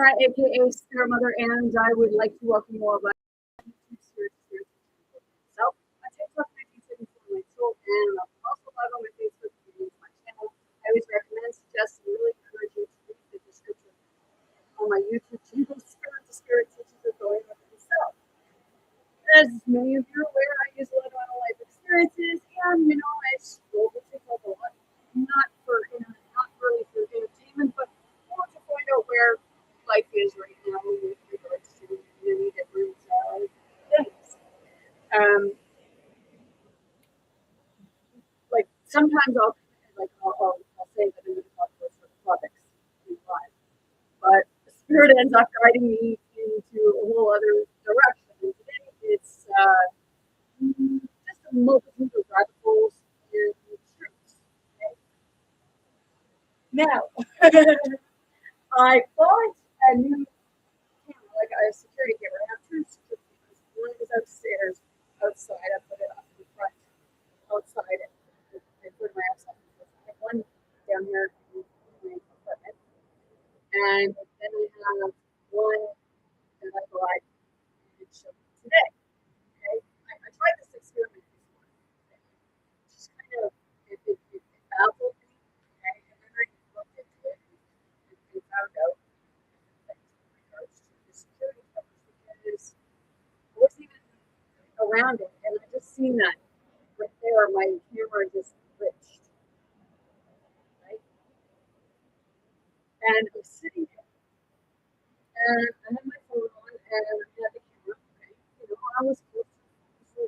Hi, aka Spirit Mother, and I would like to welcome you all back to Spirit Self. My TikTok 1974 my soul, and I'm also live on my Facebook and my channel. I always recommend, suggest, and really encourage you to read the description on my YouTube channel, Spirit to Spirit Teachings of Going With Yourself. As many of you are aware, I use a lot of my life experiences, and I scroll the TikTok a lot. Not really for entertainment, but more to find out where life is right now with regards to many different things. Like sometimes I'll say that I'm going to talk about certain topics in life, but the spirit ends up guiding me into a whole other direction. And today it's just a multitude of rabbit holes and truths. Okay? Now, I bought a new camera, like a security camera. I have two security cameras. One is upstairs, outside. I put it up in front, outside. I put my outside. I have one down here in my apartment, and then I have one that I bought and showed today. Okay, I tried this experiment before. Okay? Just kind of it baffled me. Okay, and then I looked into it and found out with regards to the security covers because I wasn't even around it, and I just seen that right there. My camera just glitched, right? And I was sitting there, and I had my phone on, and I had the camera. Okay, I was close to the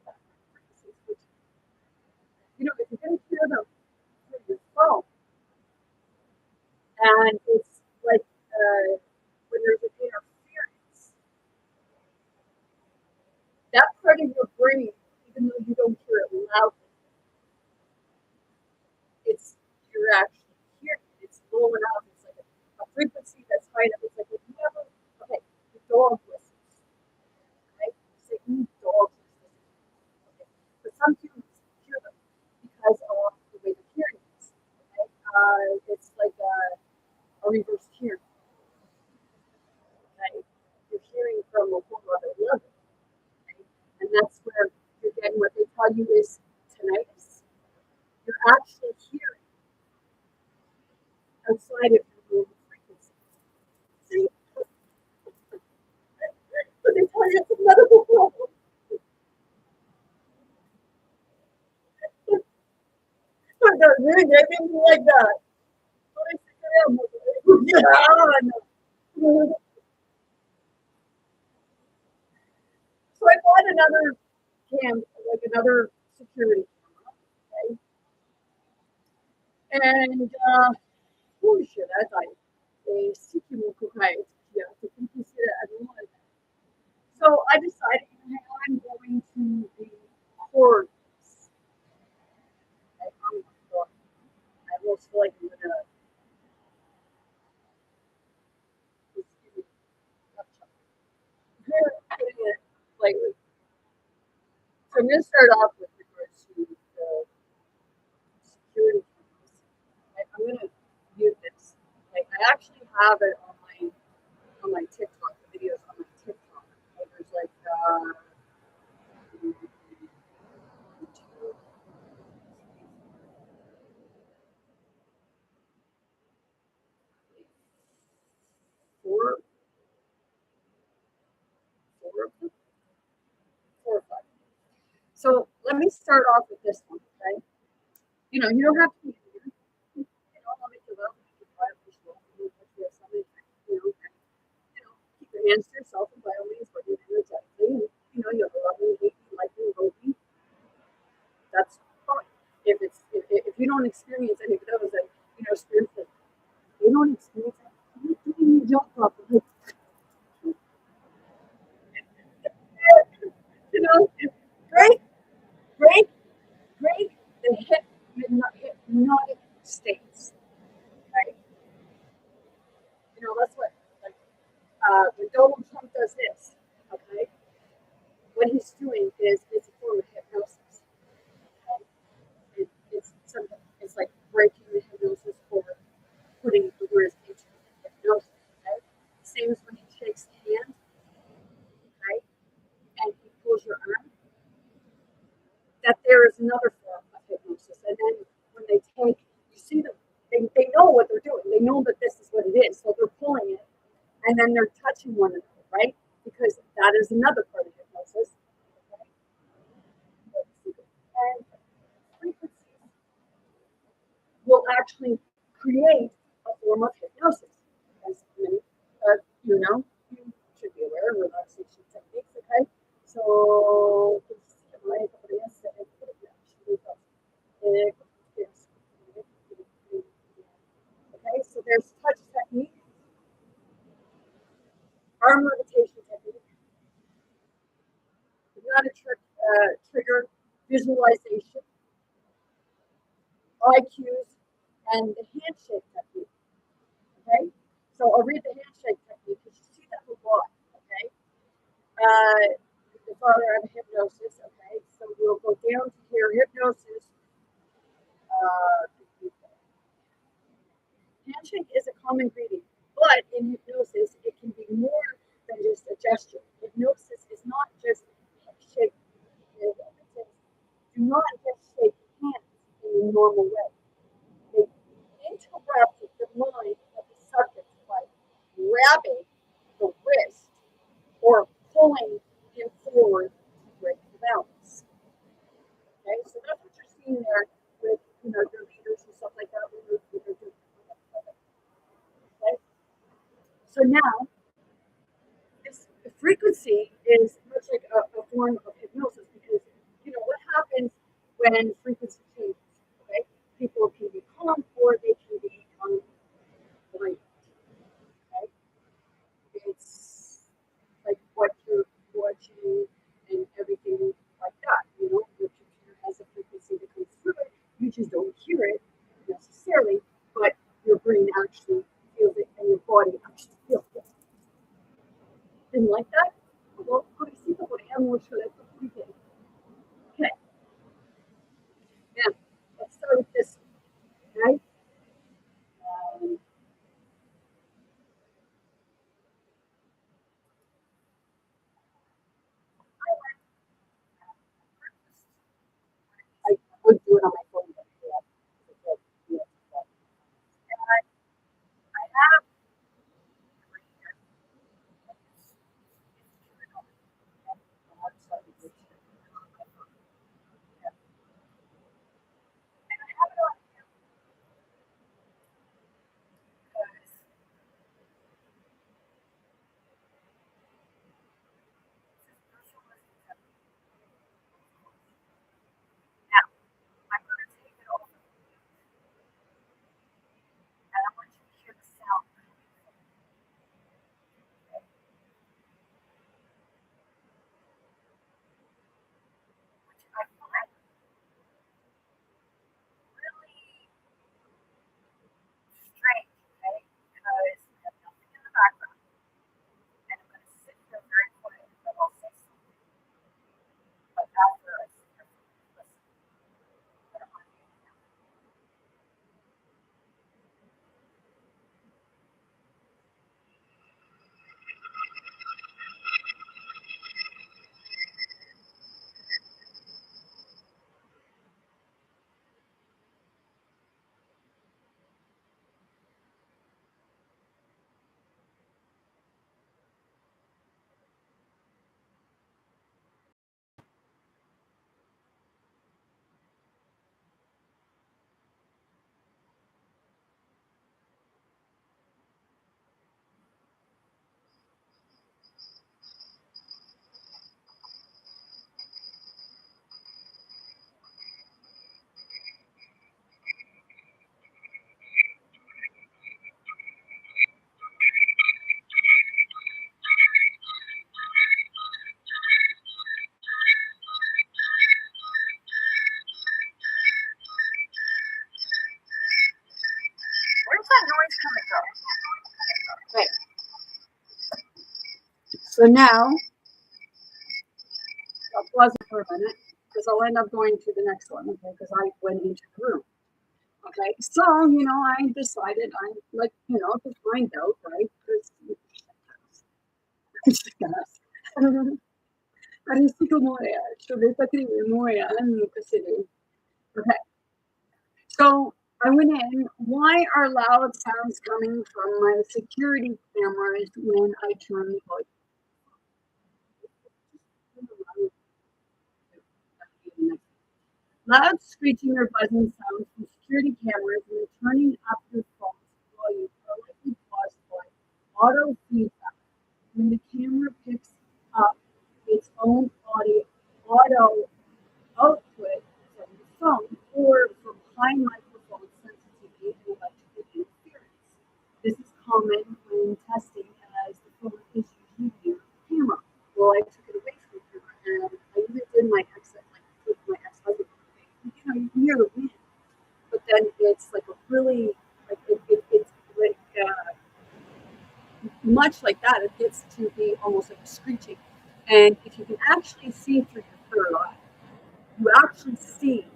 background frequencies, which if you can hear them through your phone, and it's like when there's an interference, that part of your brain, even though you don't hear it loudly, you're actually hearing it. It's low enough. It's like a frequency that's high enough. It's like if you ever, okay, the dog whistles, right? You say, dogs whistles. Okay. But some humans hear them because of the way the hearing is. Okay? It's like a reverse hearing. Okay? You're hearing from a whole other level. Okay? And that's where you're getting what they tell you is tinnitus. You're actually hearing outside of your own frequency. See? But they tell you it's a medical problem. But they're really making me like that. But I think I am. Yeah. So I bought another like another security camera. Okay? And holy shit, I thought a Sikimu Kukai. Yeah, to consider as one. So I decided, I'm going to the course. I almost feel like I'm gonna putting it lightly. So I'm gonna start off with regards to the security cameras. I'm gonna mute this. Like I actually have it on my TikTok, the videos on my TikTok. There's like four, four of them, 4 or 5. So let me start off with this one, okay? You don't have to be here. I'll make you laugh, make you cry, if you have something, keep your hands to yourself, and by all means, but you're energetically, you Trump does this, okay, what he's doing is it's a form of hypnosis. Okay? It's something. It's like breaking the hypnosis or putting the words into hypnosis. Okay? Same as when he shakes the hand, okay, and he pulls your arm. That there is another form of hypnosis. And then when they take, you see them, they know what they're doing. They know that this is what it is. So they're pulling it and then they're touching one another, right? Because that is another part of hypnosis. Okay? And frequencies will actually create a form of hypnosis. As many you know, you should be aware of relaxation techniques, okay? So, okay, so there's touch technique, arm levitation technique, hypnotic trigger, visualization, IQs, and the handshake technique. Okay, so I'll read the handshake technique because you see that a lot. Okay, the father of hypnosis. Okay, so we'll go down to here. Hypnosis. Handshake is a common greeting, but in hypnosis, it can be more than just a gesture. Hypnosis is not just shake. Do not just shake hands in a normal way. They interrupt the mind of the subject by grabbing the wrist or pulling him forward to break the balance. Okay, so that's what you're seeing there with your leaders and stuff like that when they're doing. Okay, so now this frequency is much like a form of hypnosis because what happens when frequency changes. Okay, people can be calm or they can become blind. Okay, it's like what you're watching and everything like that. Your computer has a frequency that comes through it. You just don't hear it necessarily, but your brain actually feels it and your body actually feels it. Didn't like that? Well, pobrecito, por ejemplo, yo le expliqué. Okay, now let's start with this one, right? Um, I would do it on my phone, but yeah. And I have right here. And I have it on here. So now, I'll pause it for a minute because I'll end up going to the next one, okay? Because I went into the room. Okay, so, I decided I like, to find out, right? Because okay, so I went in. Why are loud sounds coming from my security cameras when I turn the volume? Loud screeching or buzzing sounds from security cameras when turning up your phone's volume are likely caused by auto feedback. When the camera picks up its own audio output from the phone or from high microphone sensitivity and electrical interference. This is common when testing as the phone is usually near the camera. Well, I took it away from the camera and I even did my ex-husband. You can hear the wind, but then it's like a really, like it's like much like that. It gets to be almost like screeching. And if you can actually see through your third eye, you actually see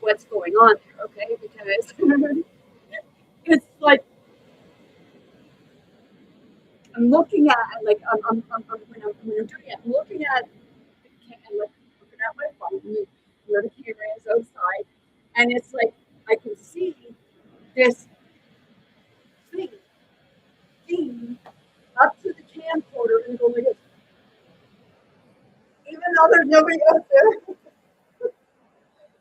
what's going on there, okay? Because it's like I'm looking at, like, when I'm doing it, I'm looking at looking at my phone, where the camera is outside, and it's like I can see this thing up to the camcorder and go like this, even though there's nobody out there.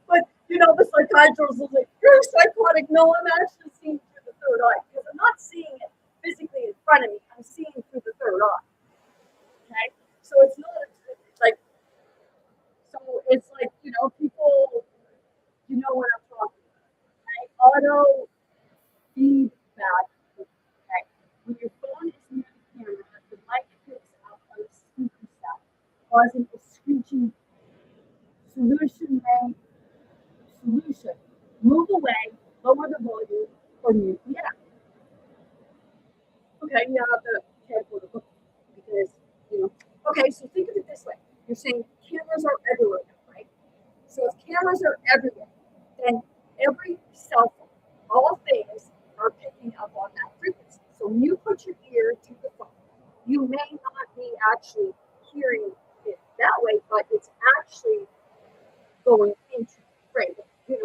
But the psychiatrist was like, "You're psychotic." No, I'm actually seeing through the third eye because I'm not seeing it physically in front of me. I'm seeing through the third eye. Okay, so it's not like people, what I'm talking about. Okay? Auto feedback. Okay, when your phone is near the camera, the mic picks up on the speaker sound, causing a screeching solution. Move away, lower the volume, or mute the app. Okay, you have to careful because Okay, so think of it this way: you're saying cameras are everywhere now, right? So if cameras are everywhere, then every cell phone, all things are picking up on that frequency. So when you put your ear to the phone, you may not be actually hearing it that way, but it's actually going into the brain. The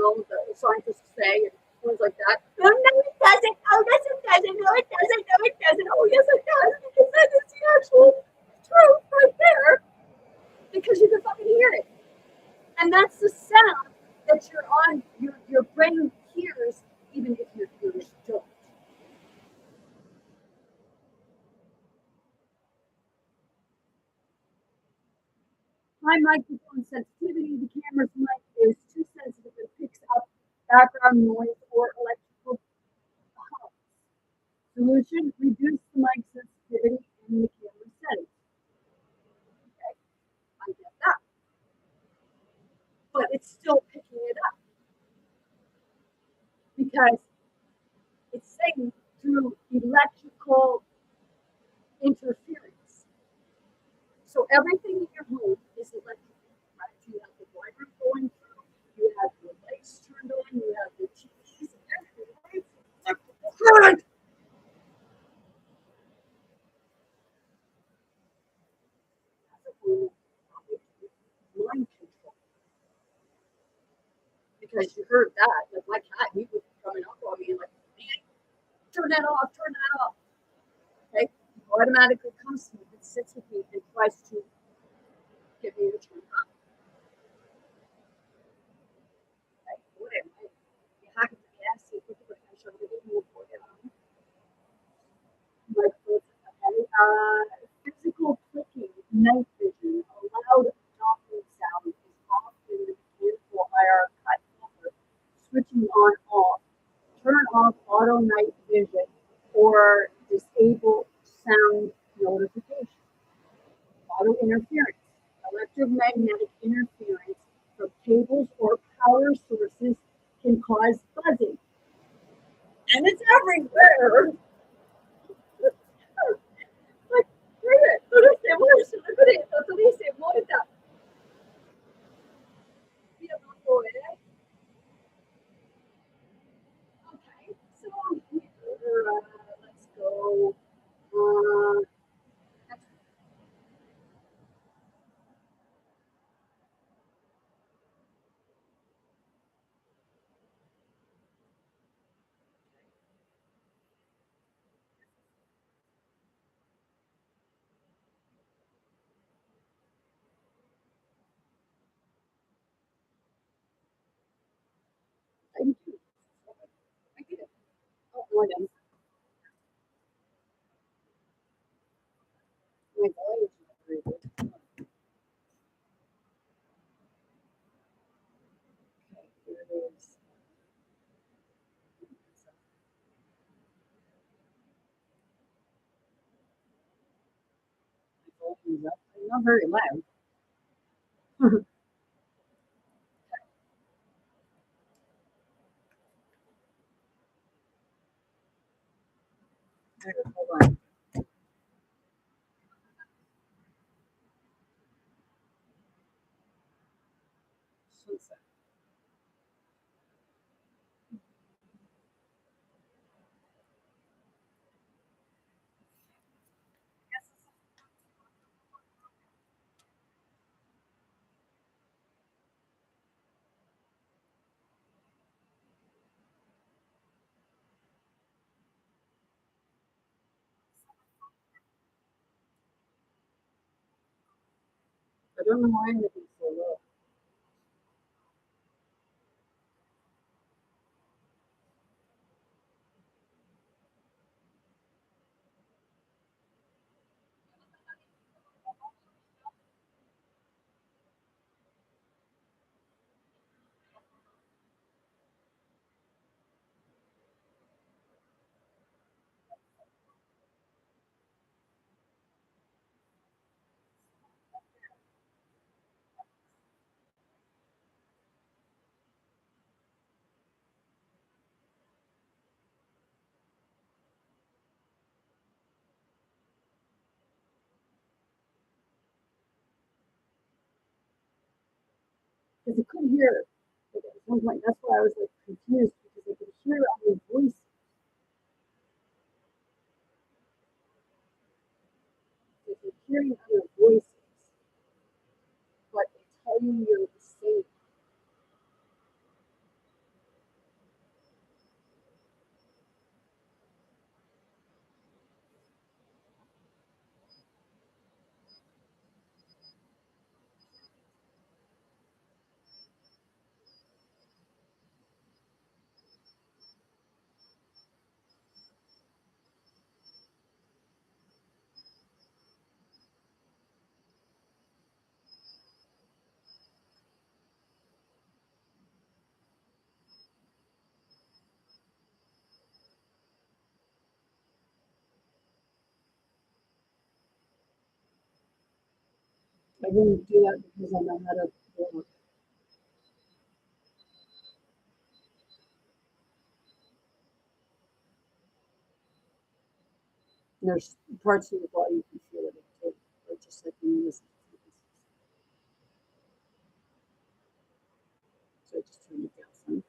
scientists say and things like that. Oh, no, it doesn't. Oh, yes, it doesn't. No, it doesn't. No, it doesn't. Oh, yes, it does. Because that is the actual truth right there. Because you can fucking hear it. And that's the sound that your brain hears, even if your ears don't. High microphone sensitivity, the camera's mic is too sensitive and picks up background noise or electrical hum. Solution, reduce the mic sensitivity in the camera settings. Okay, I get that. But it's still picking it up because it's saying through electrical interference. So everything in your home is electrical, right? You have the wiper going through, you have your lights turned on, you have your TVs and everything, right? Electrical current. That's a whole mind control. Because you heard that, like my cat, he was coming up on me and like, man, turn that off, turn that off. Okay? He automatically comes to me and sits with me and tries to get me to turn it on. Okay? Whatever. You have to be asked to put the potential to get you for it on. Like, okay? Physical clicking, night vision, a loud knocking sound is often the mechanical IR cut filter, switching on off, turn off auto night vision, or disable sound notification. Auto interference, electromagnetic interference from cables or power sources can cause buzzing. And it's everywhere. Like, dice muerta. Mira, okay, so let's go. Uh, Thank you. I did it. Oh, no, I didn't. My volume is not very good. Okay, here it is. My volume is up. I'm not very loud. Hold on. Sunset. I don't know why I'm looking so low. Because I couldn't hear it. Like, at one point, that's why I was like confused because I could hear other voices. Like you're hearing other voices, but they tell you you're the same. I didn't do that because I know how to work. There's parts of your body you can feel it too, or just like when you listen to frequencies. So I just turn it down some.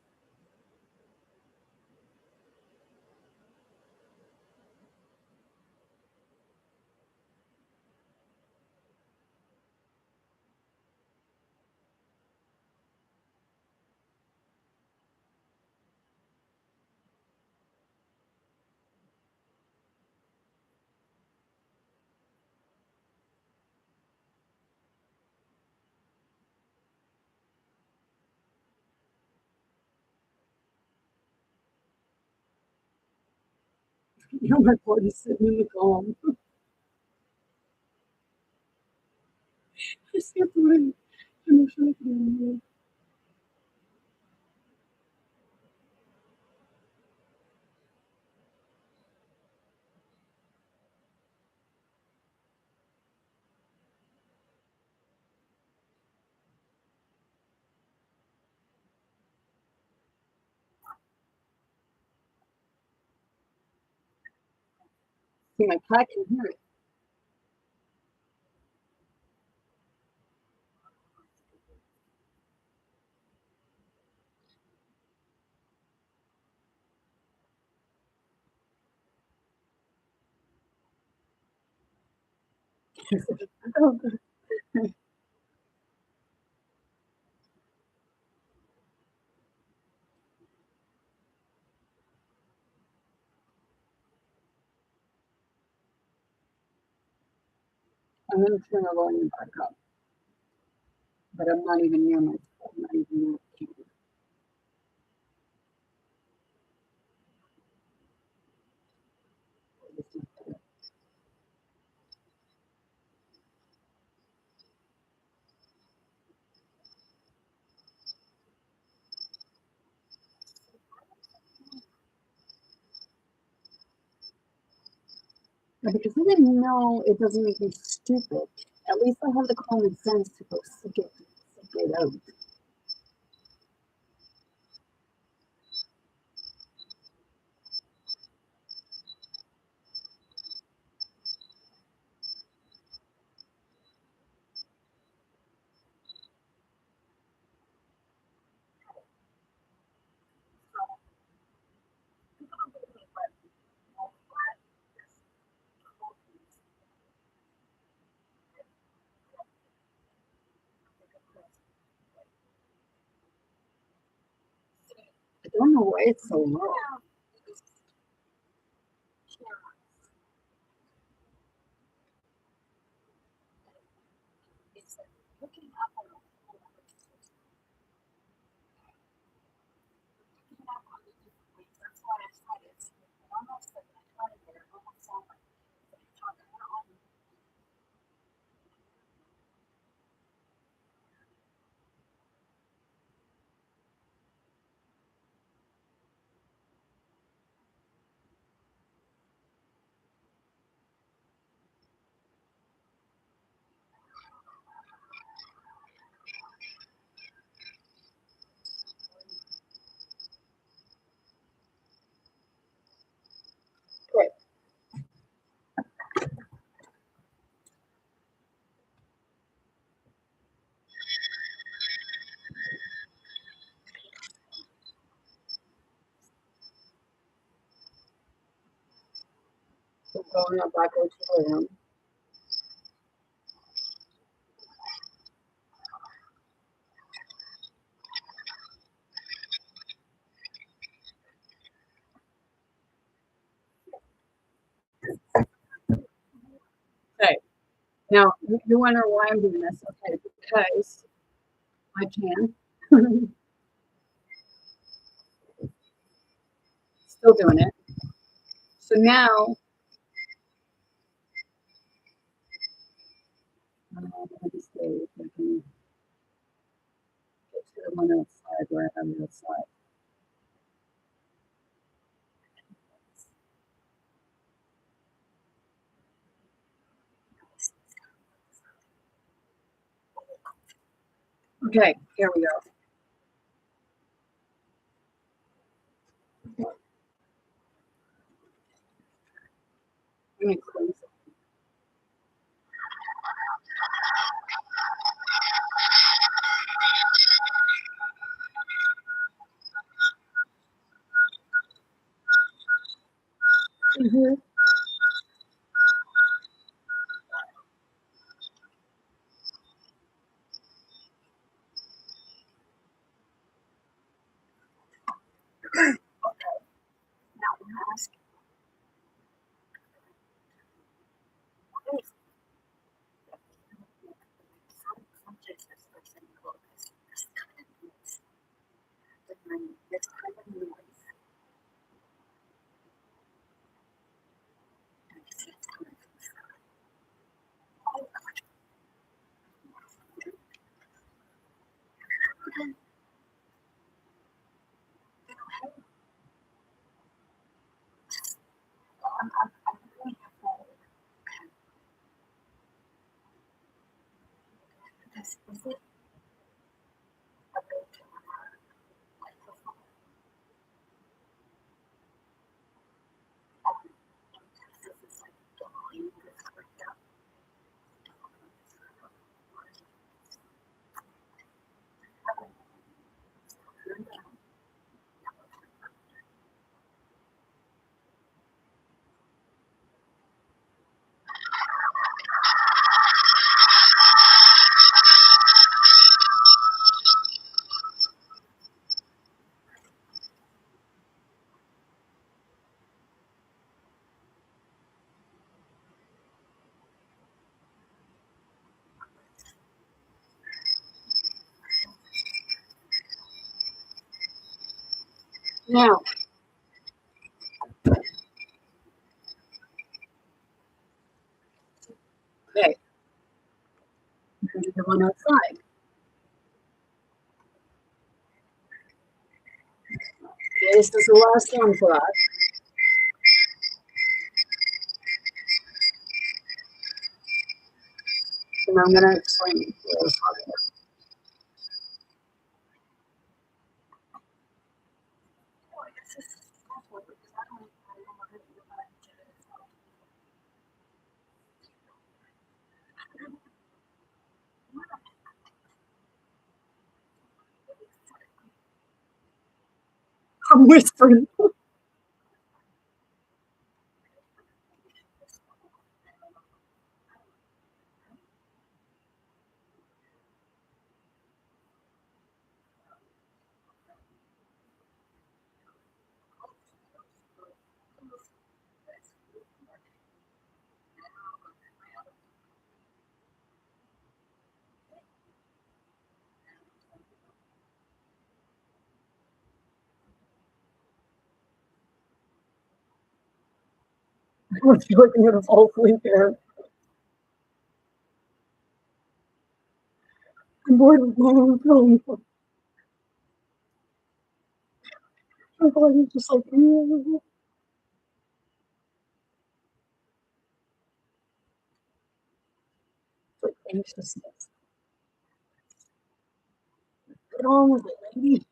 You know, my body's sitting in the column. I siento bem. Eu não choro. See, my cat can hear it. Oh, I'm gonna turn the volume back up, but I'm not even near my phone. I'm not even near the camera. Yeah, because I didn't know it doesn't make me stupid. At least I have the common sense to go seek it out. I don't know why it's so low. Right. So going up back out to the room. Okay. Now you wonder why I'm doing this. Okay, because I can. Still doing it. So now let me see if I can get to the one outside where I have it outside. Okay, here we go. Let me close it. Mm-hmm. Now, okay, the one outside. Okay, this is the last one for us. And I'm going to explain this. I'm whispering. I was looking at a fall asleep there. I'm bored with my own film. My body's just like, like anxiousness. Get on with it, lady.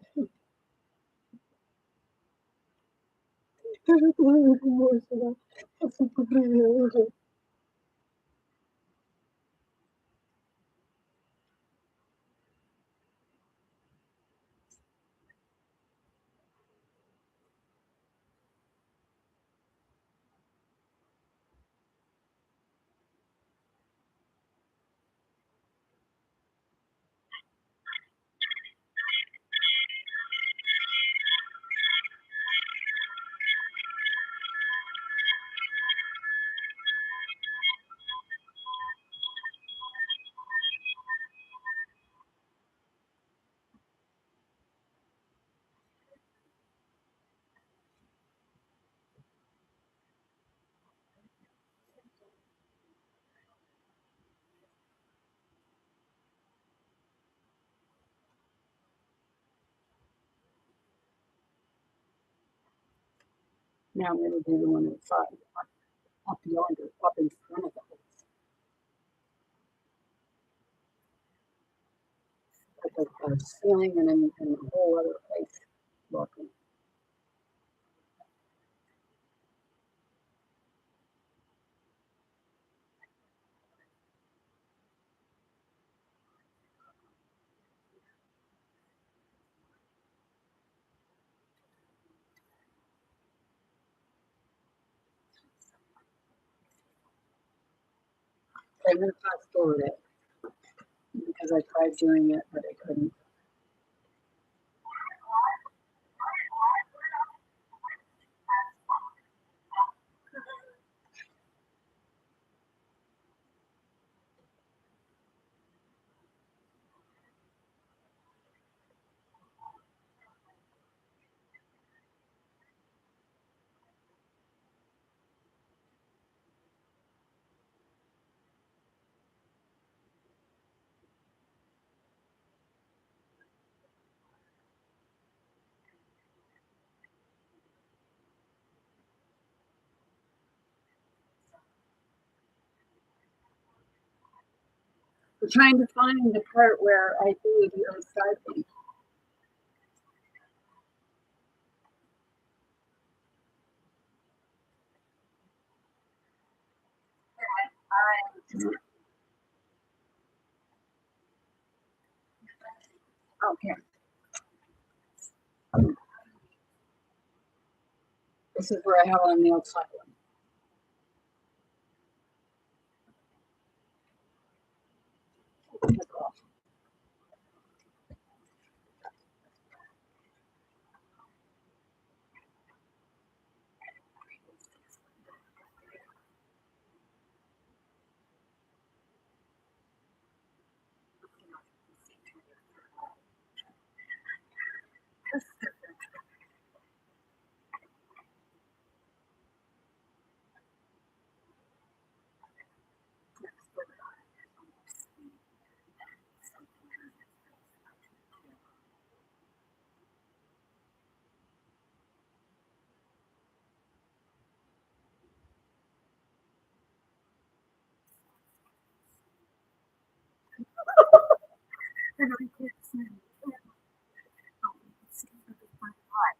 Now I'm going to do the one outside, up yonder, up in front of the house. Like a ceiling and a whole other place. Walking. I'm going to fast forward it because I tried doing it, but I couldn't. We're trying to find the part where I do the outside thing. Okay. This is where I have on the outside one. and I can't see the camera. Oh, you can see through the front eye.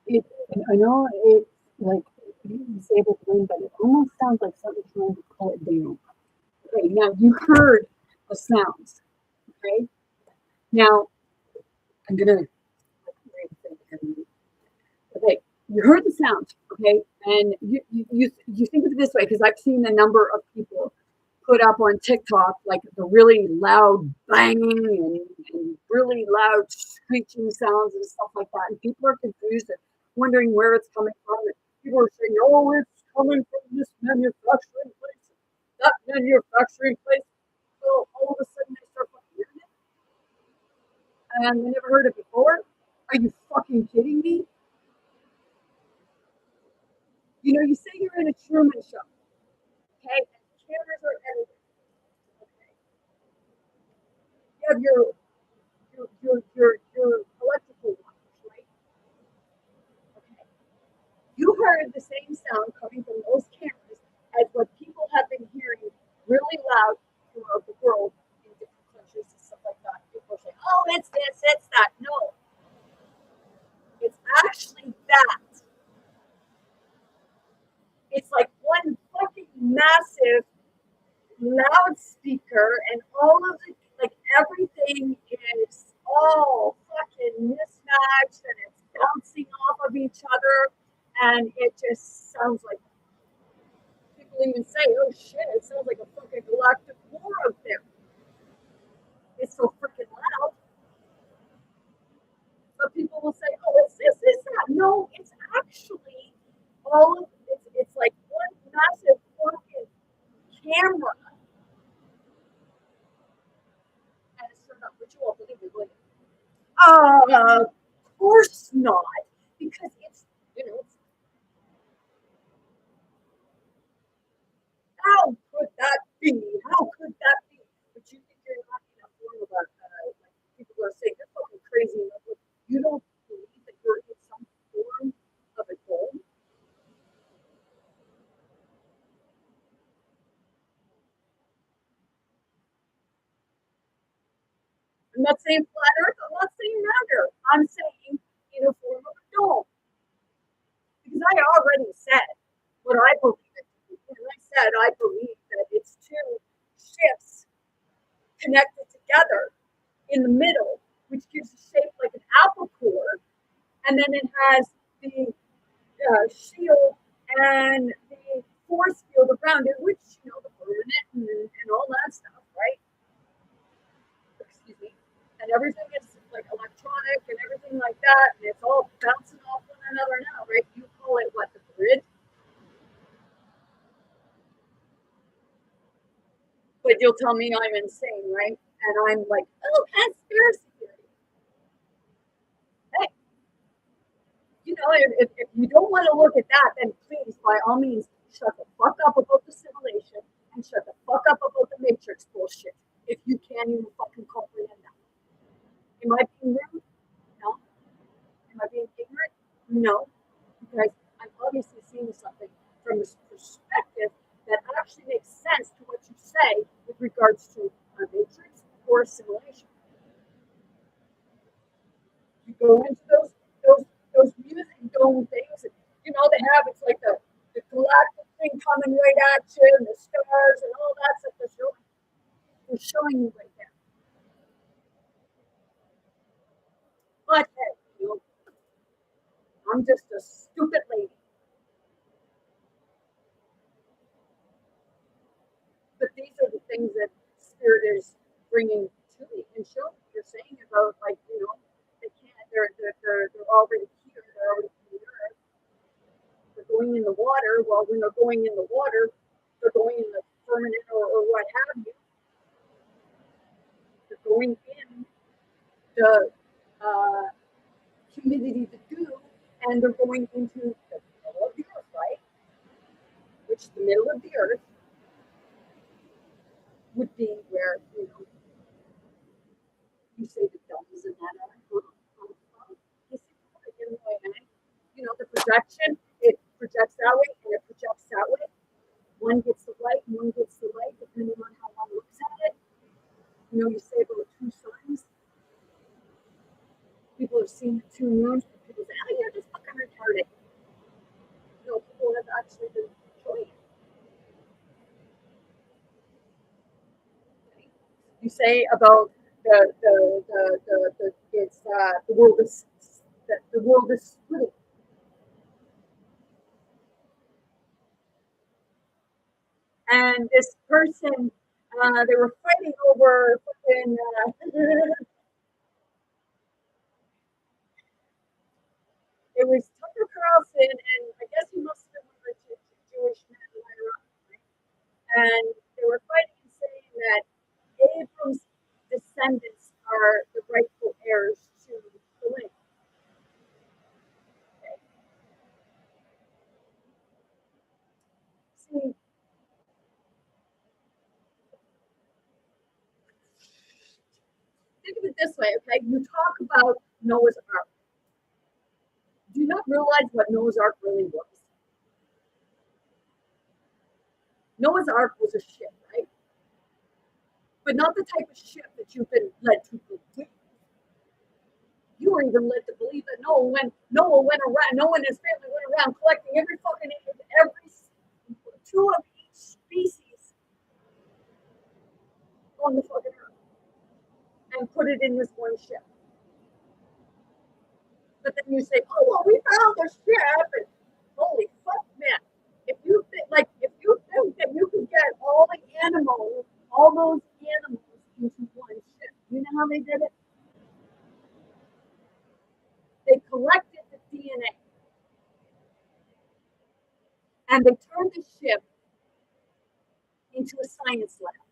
It, I know it's like disabled wind, but it almost sounds like something trying to pull it down. Okay, now you heard the sounds. Okay, now I'm gonna. Okay, you heard the sound. Okay, and you think of it this way because I've seen a number of people put up on TikTok like the really loud banging and really loud screeching sounds and stuff like that, and people are confused and wondering where it's coming from. And people are saying, "Oh, it's coming from this manufacturing place, that manufacturing place." So all of a sudden they start hearing it, and they never heard it before. Are you fucking kidding me? You know, you say you're in a Truman Show, okay? And cameras are everywhere. Okay, you have your electrical wires, right? Okay, you heard the same sound coming from those cameras as what people have been hearing really loud throughout the world in different countries and stuff like that. People are saying, "Oh, it's this, it's that." No, it's actually that. It's like one fucking massive loudspeaker, and all of the like everything is all fucking mismatched and it's bouncing off of each other, and it just sounds like people even say, "Oh shit, it sounds like a fucking galactic war out there." It's so freaking loud. But people will say, "Oh, it's this, it's that." No, it's actually all of it's like one massive fucking camera, and it's turned up, but you won't believe it. Of course not, because it's it's how could that be? How could that be? But you think you're not in a form of like people are saying you're fucking crazy. Like, you don't believe that you're in some form of a dome. I'm not saying flat Earth. I'm not saying round Earth. I'm saying in a form of a dome because I already said what I believe it to be. And I said I believe that it's two ships connected together in the middle, which gives a shape like an apple core, and then it has the shield and the force field around it, which the permanent and all that stuff, right? Excuse me. And everything is like electronic and everything like that, and it's all bouncing off one another now, right? You call it what, the grid? But you'll tell me I'm insane, right? And I'm like, oh, conspiracy theory. Hey, if you don't want to look at that, then please, by all means, shut the fuck up about the simulation and shut the fuck up about the matrix bullshit. If you can't even fucking comprehend that. Am I being rude? No. Am I being ignorant? No. Because I'm obviously seeing something from this perspective that actually makes sense to what you say with regards to a matrix or a simulation. You go into those music dome things, and they have it's like the galactic thing coming right at you, and the stars and all that stuff. They're showing you right there. But hey, I'm just a stupid lady. But these are the things that Spirit is bringing to me and showing. You're saying about like they can't. They're already here. already in the earth. They're going in the water. Well, when they're going in the water, they're going in the firmament or what have you. They're going in the humidity, the dew, and they're going into the middle of the earth, right? Which the middle of the earth would be where, you say the dummies and that are. The projection, it projects that way and it projects that way. One gets the light and one gets the light, depending on how one looks at it. You say about two suns. People have seen the two moons. People say, oh, you're just fucking retarded. No, people have actually been showing it. You say about the world is splitting. And this person, they were fighting over fucking. It was Tucker Carlson, and I guess he must have been one of the Jewish men higher up, right? And they were fighting and saying that Abram's descendants are the rightful heirs to the land. Okay. See, think of it this way, okay? You talk about Noah's Ark. Do you not realize what Noah's Ark really was? Noah's Ark was a ship, right? But not the type of ship that you've been led to believe. You were even led to believe that Noah and his family went around collecting every two of each species on the fucking earth and put it in this one ship. But then you say, oh, well, we found the ship, and holy fuck, man. If you think that you could get all those animals into one ship, you know how they did it? They collected the DNA and they turned the ship into a science lab.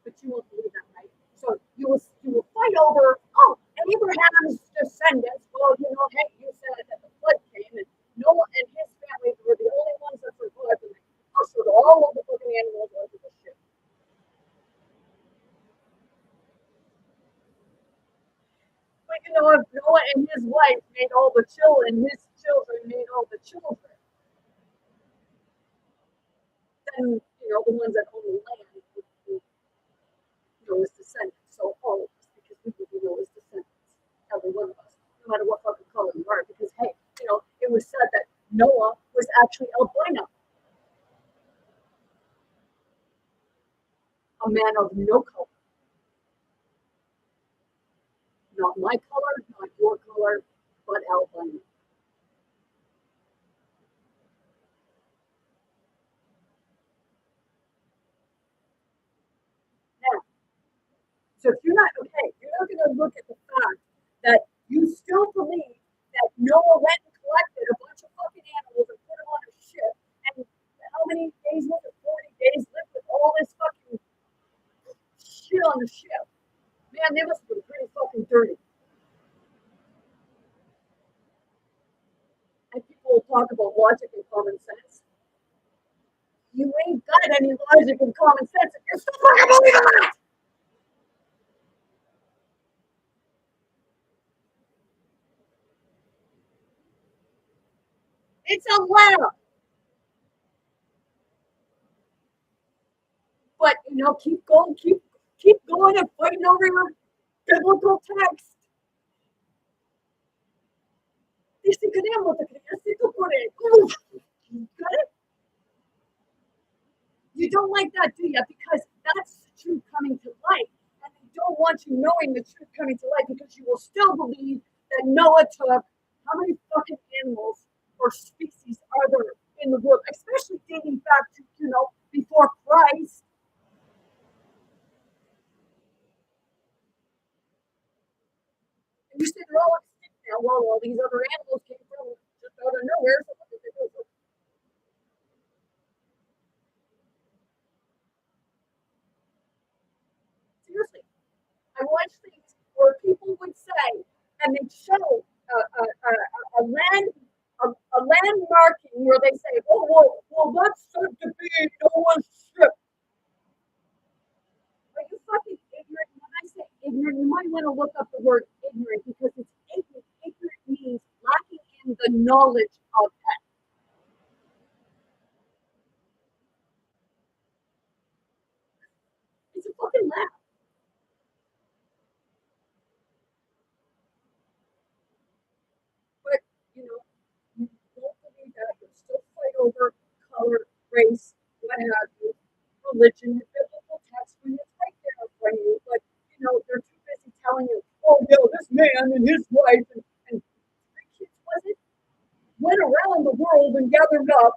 But you won't believe that, right? So you will fight over, oh, Abraham's descendants. Well, hey, you said that the flood came and Noah and his family were the only ones that survived, and they ushered all of the fucking animals onto the ship. But if Noah and his wife made all the children, his children made all the children, then the ones that own the land would be Noah's descendants. So all of us, because we would be Noah's descendants, every one of us, no matter what fucking color you are, because hey, it was said that Noah was actually albino, a man of no color. Not my color, not your color, but albino. Now, so if you're not going to look at the fact that you still believe that Noah went and collected a bunch of fucking animals and put them on a ship, and how many days was it? 40 days lived with all this fucking shit on the ship. Man, they must have been pretty fucking dirty. And people will talk about logic and common sense. You ain't got any logic and common sense if you're still fucking believing it. It's a lab. But keep going and fighting over your biblical text. Dice que queremos, te querías por it. Got it? You don't like that, do you? Because that's the truth coming to light. And they don't want you knowing the truth coming to light because you will still believe that Noah took how many fucking animals or species are there in the world, especially dating back to, before Christ. And you say they're all extinct now. Well, all these other animals came from just out of nowhere. So what did they do? Seriously, I watched things where people would say, and they'd show a land a land marking where they say, "Oh, well, that's said to be Noah's ship." Are you fucking ignorant? When I say ignorant, you might want to look up the word ignorant because it's ignorant. Ignorant means lacking in the knowledge of that. It's a fucking laugh. But, you know, you don't believe that. You'll still fight over color, race, what have you, religion, the biblical text when it's right there in front of you. But, you know, they're too busy telling you, oh, yeah, this man and his wife and three kids, was it? Went around the world and gathered up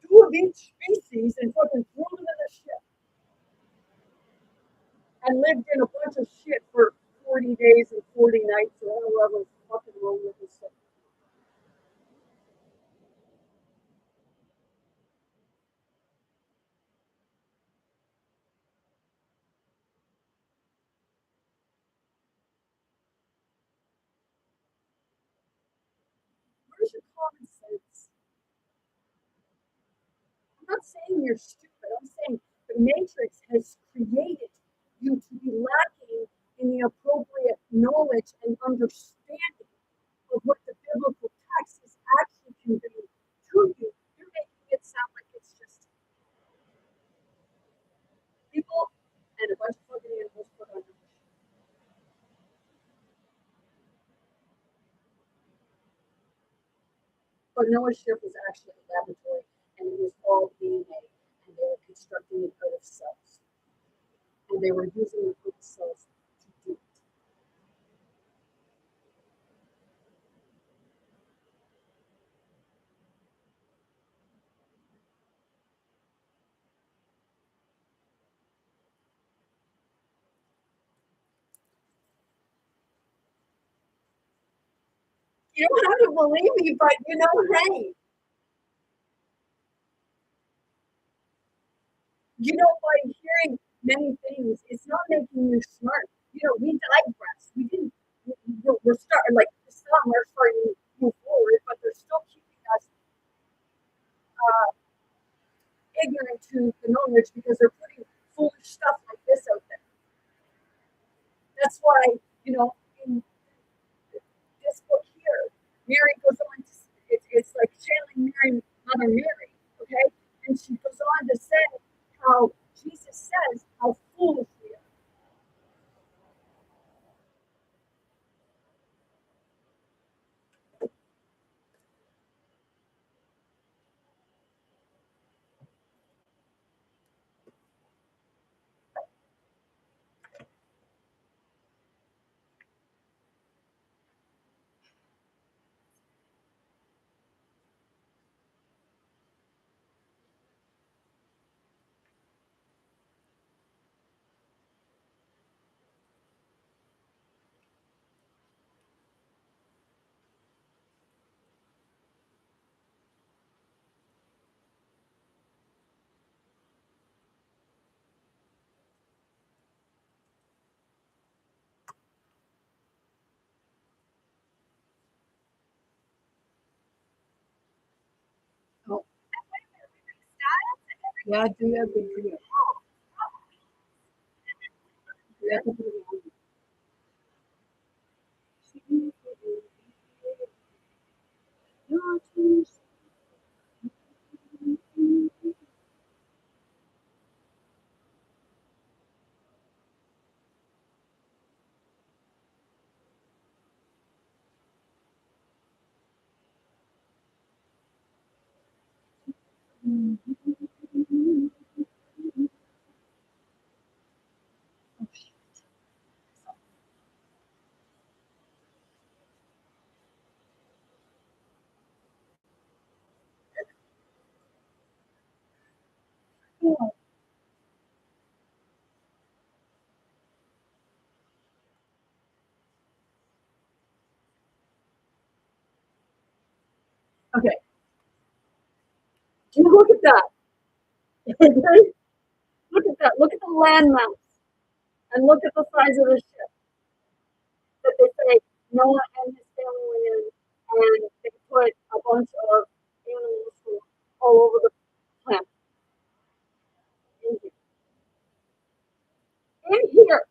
two of each species and fucking threw them in a ship and lived in a bunch of shit for 40 days and 40 nights or however fucking long with this thing. Where's your common sense? I'm not saying you're stupid. I'm saying the Matrix has created you to be lacking in the appropriate knowledge and understanding of what the biblical text is actually conveying to you. You're making it sound like it's just people and a bunch of fucking animals put on. But Noah's ship was actually a laboratory, and it was all DNA, and they were constructing it out of cells, and they were using the good cells to do it. You don't have to believe me, but you know, hey, you know, by hearing many things, it's not making you smart. You know, we digress. We didn't. We're starting like some are starting to move forward, but they're still keeping us ignorant to the knowledge because they're putting foolish stuff like this out there. That's why, you know, in this book here, Mary goes on to, it's like channeling Mary, Mother Mary, okay? And she goes on to say how Jesus says how foolish we are. Oh, yeah, do that good for you. Yeah, good for you. Oh, look at that. Okay? Look at that. Look at the landmass. And look at the size of the ship that they say Noah and his family went in, and they put a bunch of animals from all over the planet in here. In here.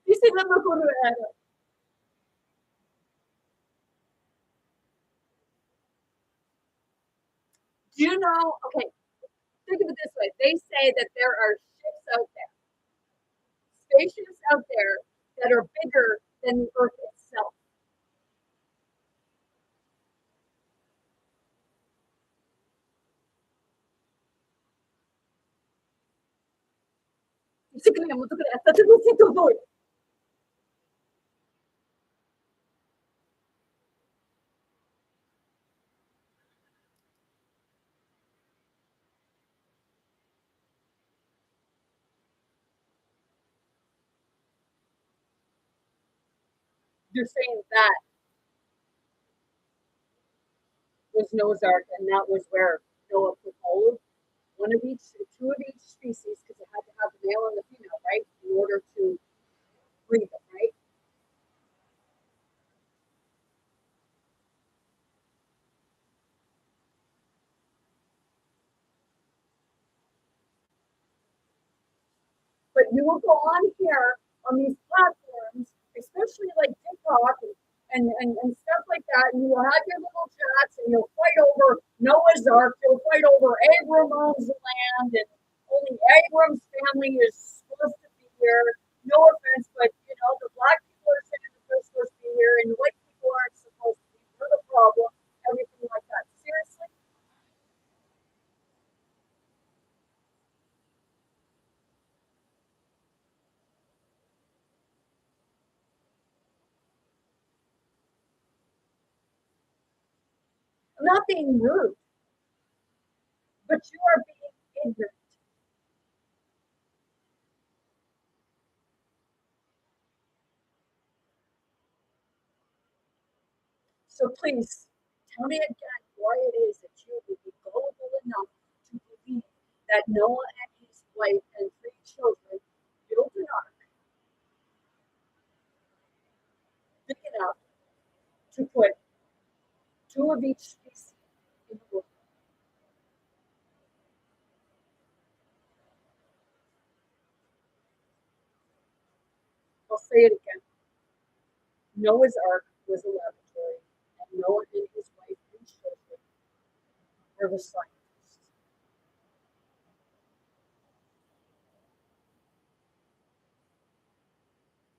You see them look over at us. Do you know? Okay, think of it this way. They say that there are ships out there, spaceships out there that are bigger than the Earth itself. You're saying that was Noah's Ark, and that was where Noah put all of one of each, two of each species, because it had to have the male and the female, right, in order to breed them, right? But you will go on here on these platforms, especially like TikTok and stuff like that, and you will have your little chats and you'll fight over Noah's Ark, you'll fight over Abram owns the land, and only Abram's family is supposed to be here. No offense, but you know, the black people are saying that they're supposed to be here, and the white people aren't supposed to be. They're the problem, everything like that. Seriously? I'm not being rude, but you are being ignorant. So please tell me again why it is that you would be gullible enough to believe that Noah and his wife and three children built an ark big enough to put two of each species in the world. I'll say it again. Noah's Ark was a laboratory, and Noah and his wife and children were the scientists.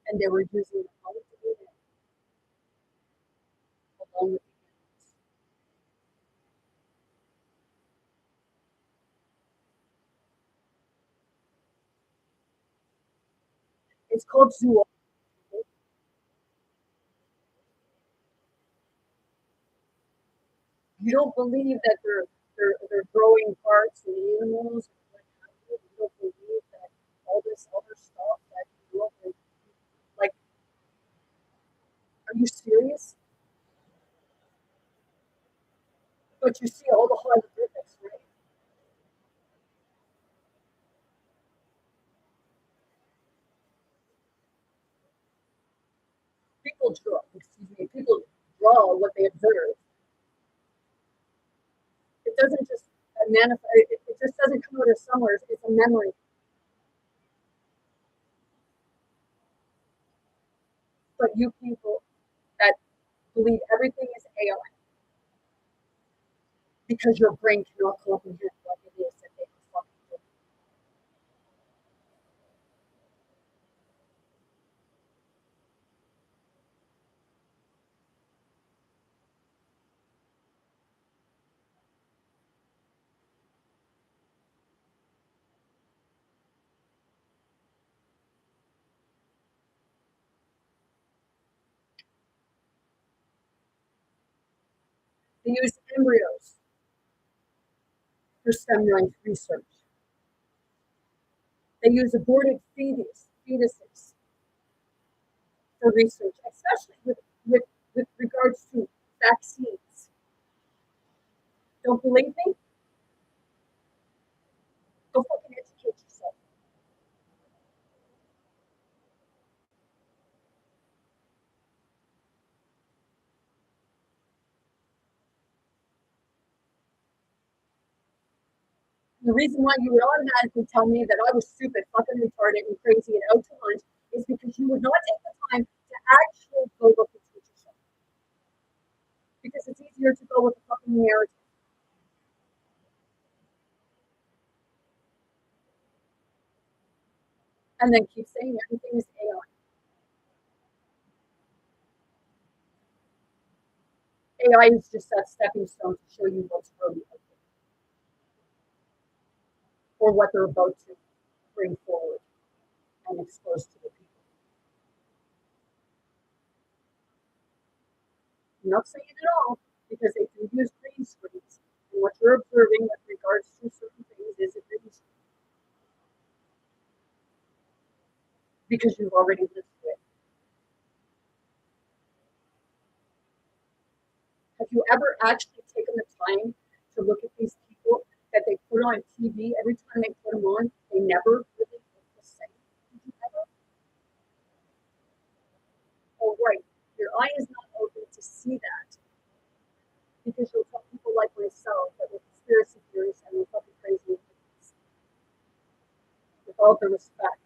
And they were using the power of the wind along with the animals. It's called zoology. You don't believe that they're growing parts in animals and what have you. You don't believe that all this other stuff that you know, like, are you serious? But you see all the hieroglyphics, right? People draw what they observe. It doesn't just manifest. It just doesn't come out of somewhere. It's a memory. But you people that believe everything is AI because your brain cannot comprehend what it is that they are fucking doing. embryos for stem cell research. They use aborted fetuses for research, especially with regards to vaccines. Don't believe me? Go fucking educate yourself. The reason why you would automatically tell me that I was stupid, fucking retarded, and crazy and out to lunch is because you would not take the time to actually go look and teach yourself. Because it's easier to go with the fucking narrative. And then keep saying everything is AI. AI is just that stepping stone to show you what's really out there or what they're about to bring forward and expose to the people. I'm not saying it all because they do use green screens. And what you're observing with regards to certain things is a green screen. Because you've already lived through it. Have you ever actually taken the time to look at these people that they put on TV? Every time they put them on, they never really look the same. Did you ever? Oh, right. Your eye is not open to see that because you'll tell people like myself that we're conspiracy theories and we're fucking crazy. With all due respect.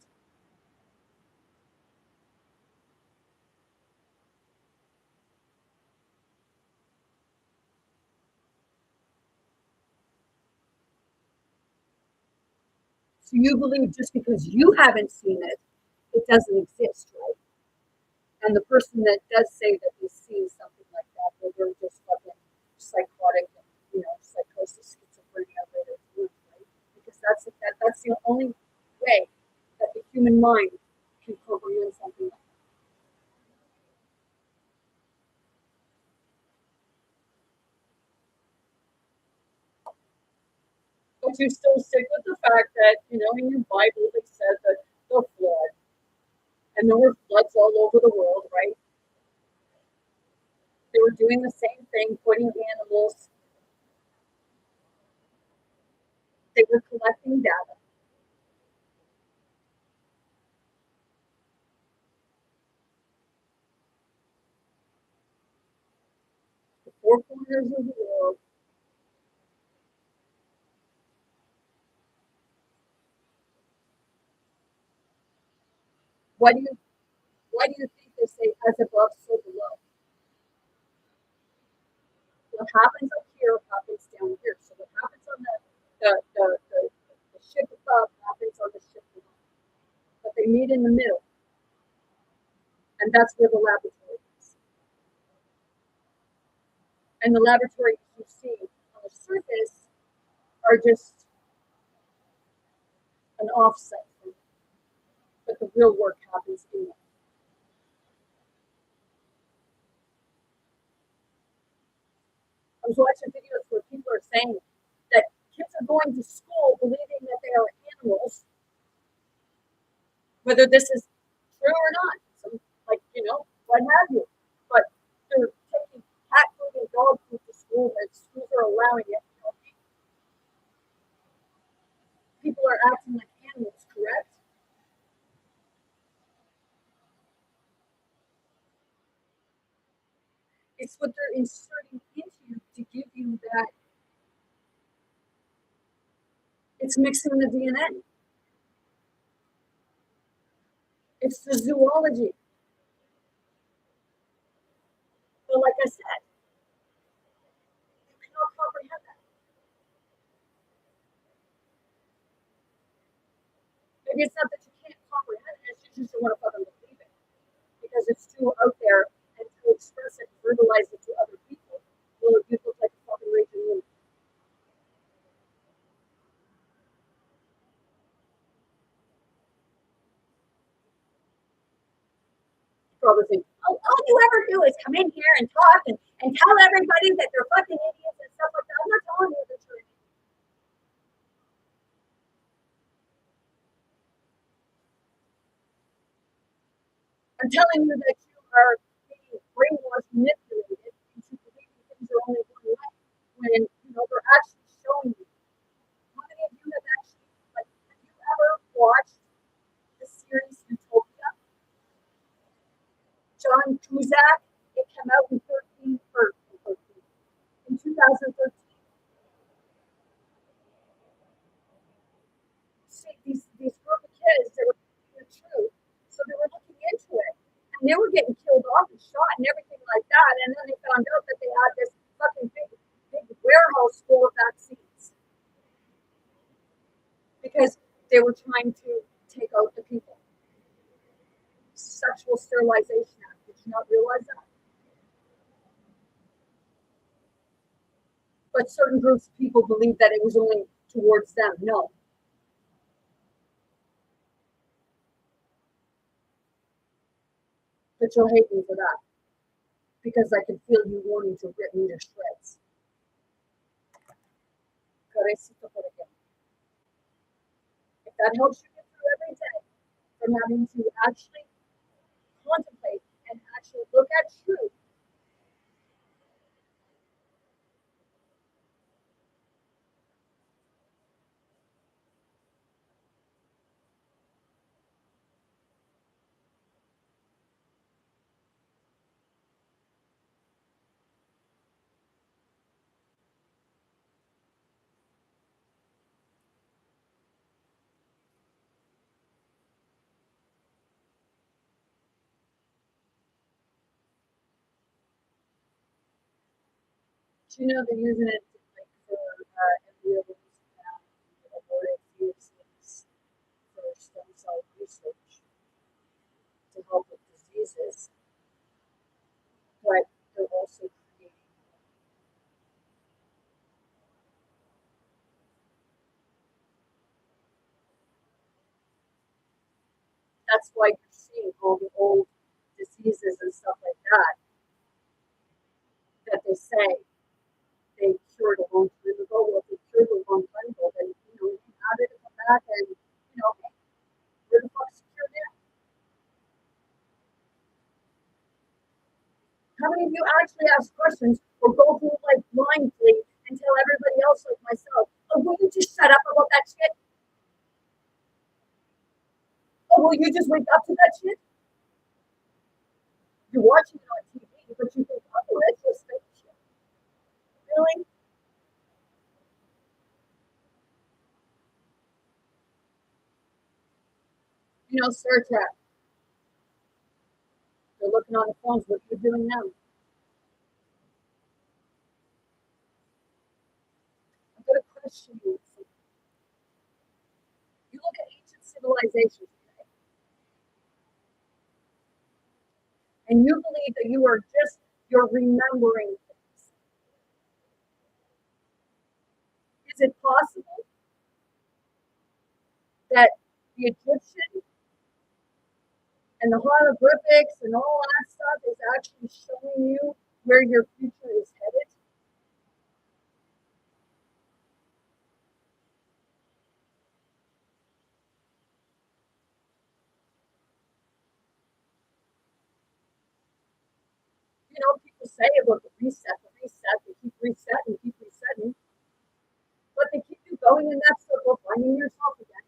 So you believe just because you haven't seen it, it doesn't exist, right? And the person that does say that he's seen something like that, well, they're just fucking psychotic and, psychosis, schizophrenia, right? Because that's the only way that the human mind can comprehend something like that. But you still stick with the fact that, in your Bible they said that the flood, and there were floods all over the world, right? They were doing the same thing, putting animals, they were collecting data. The four corners of the world. Why do you why do you think they say as above, so below? What happens up here happens down here. So what happens on the ship above happens on the ship below. But they meet in the middle, and that's where the laboratory is. And the laboratories you see on the surface are just an offset from it. But the real work happens in there. I was watching videos where people are saying that kids are going to school believing that they are animals, whether this is true or not. Some, what have you. But they're taking cat food and dog food to school, and schools are allowing it. People are acting like animals, correct? It's what they're inserting into you to give you that. It's mixing the DNA. It's the zoology. But like I said, you cannot comprehend that. Maybe it's not that you can't comprehend it, it's you just don't want to fucking believe it. Because it's too out there and to express it, verbalize it to other people. Well, you look like a fucking raging lunatic. Probably think, oh, all you ever do is come in here and talk and tell everybody that they're fucking idiots and stuff I'm not telling you that you're. I'm telling you that you are being brainwashed, manipulated into believing things are only one way when they're actually showing you. How many of you have actually have you ever watched the series Utopia? John Cusack. It came out in 2013. See, these group of kids that were the truth, so they were looking into it, and they were getting killed off and shot and everything like that. And then they found out that they had this fucking big warehouse full of vaccines because they were trying to take out the people. Sexual sterilization act. Did you not realize that? But certain groups of people believe that it was only towards them. No. But you'll hate me for that because I can feel you wanting to rip me to shreds. If that helps you get through every day from having to actually contemplate and actually look at truth. You know they're using it like for embryos and aborted fetuses for stem cell research to help with diseases, but they're also creating. That's why you're seeing all the old diseases and stuff like that they say they cured a long time ago. Well, if they cured a long time ago, then you have it come back and hey, where the fuck's the cure now? How many of you actually ask questions or go through like blindly and tell everybody else like myself, oh, will you just shut up about that shit? Oh, will you just wake up to that shit? You're watching it on TV, but you think, oh, that's just fake shit. Really? Star Trek. They're looking on the phones. What are you doing now? I'm going to question you. You look at ancient civilizations today, and you believe that you're remembering things. Is it possible that the Egyptian and the hieroglyphics and all that stuff is actually showing you where your future is headed? People say about the reset, they keep resetting, but they keep you going in that circle, finding yourself again,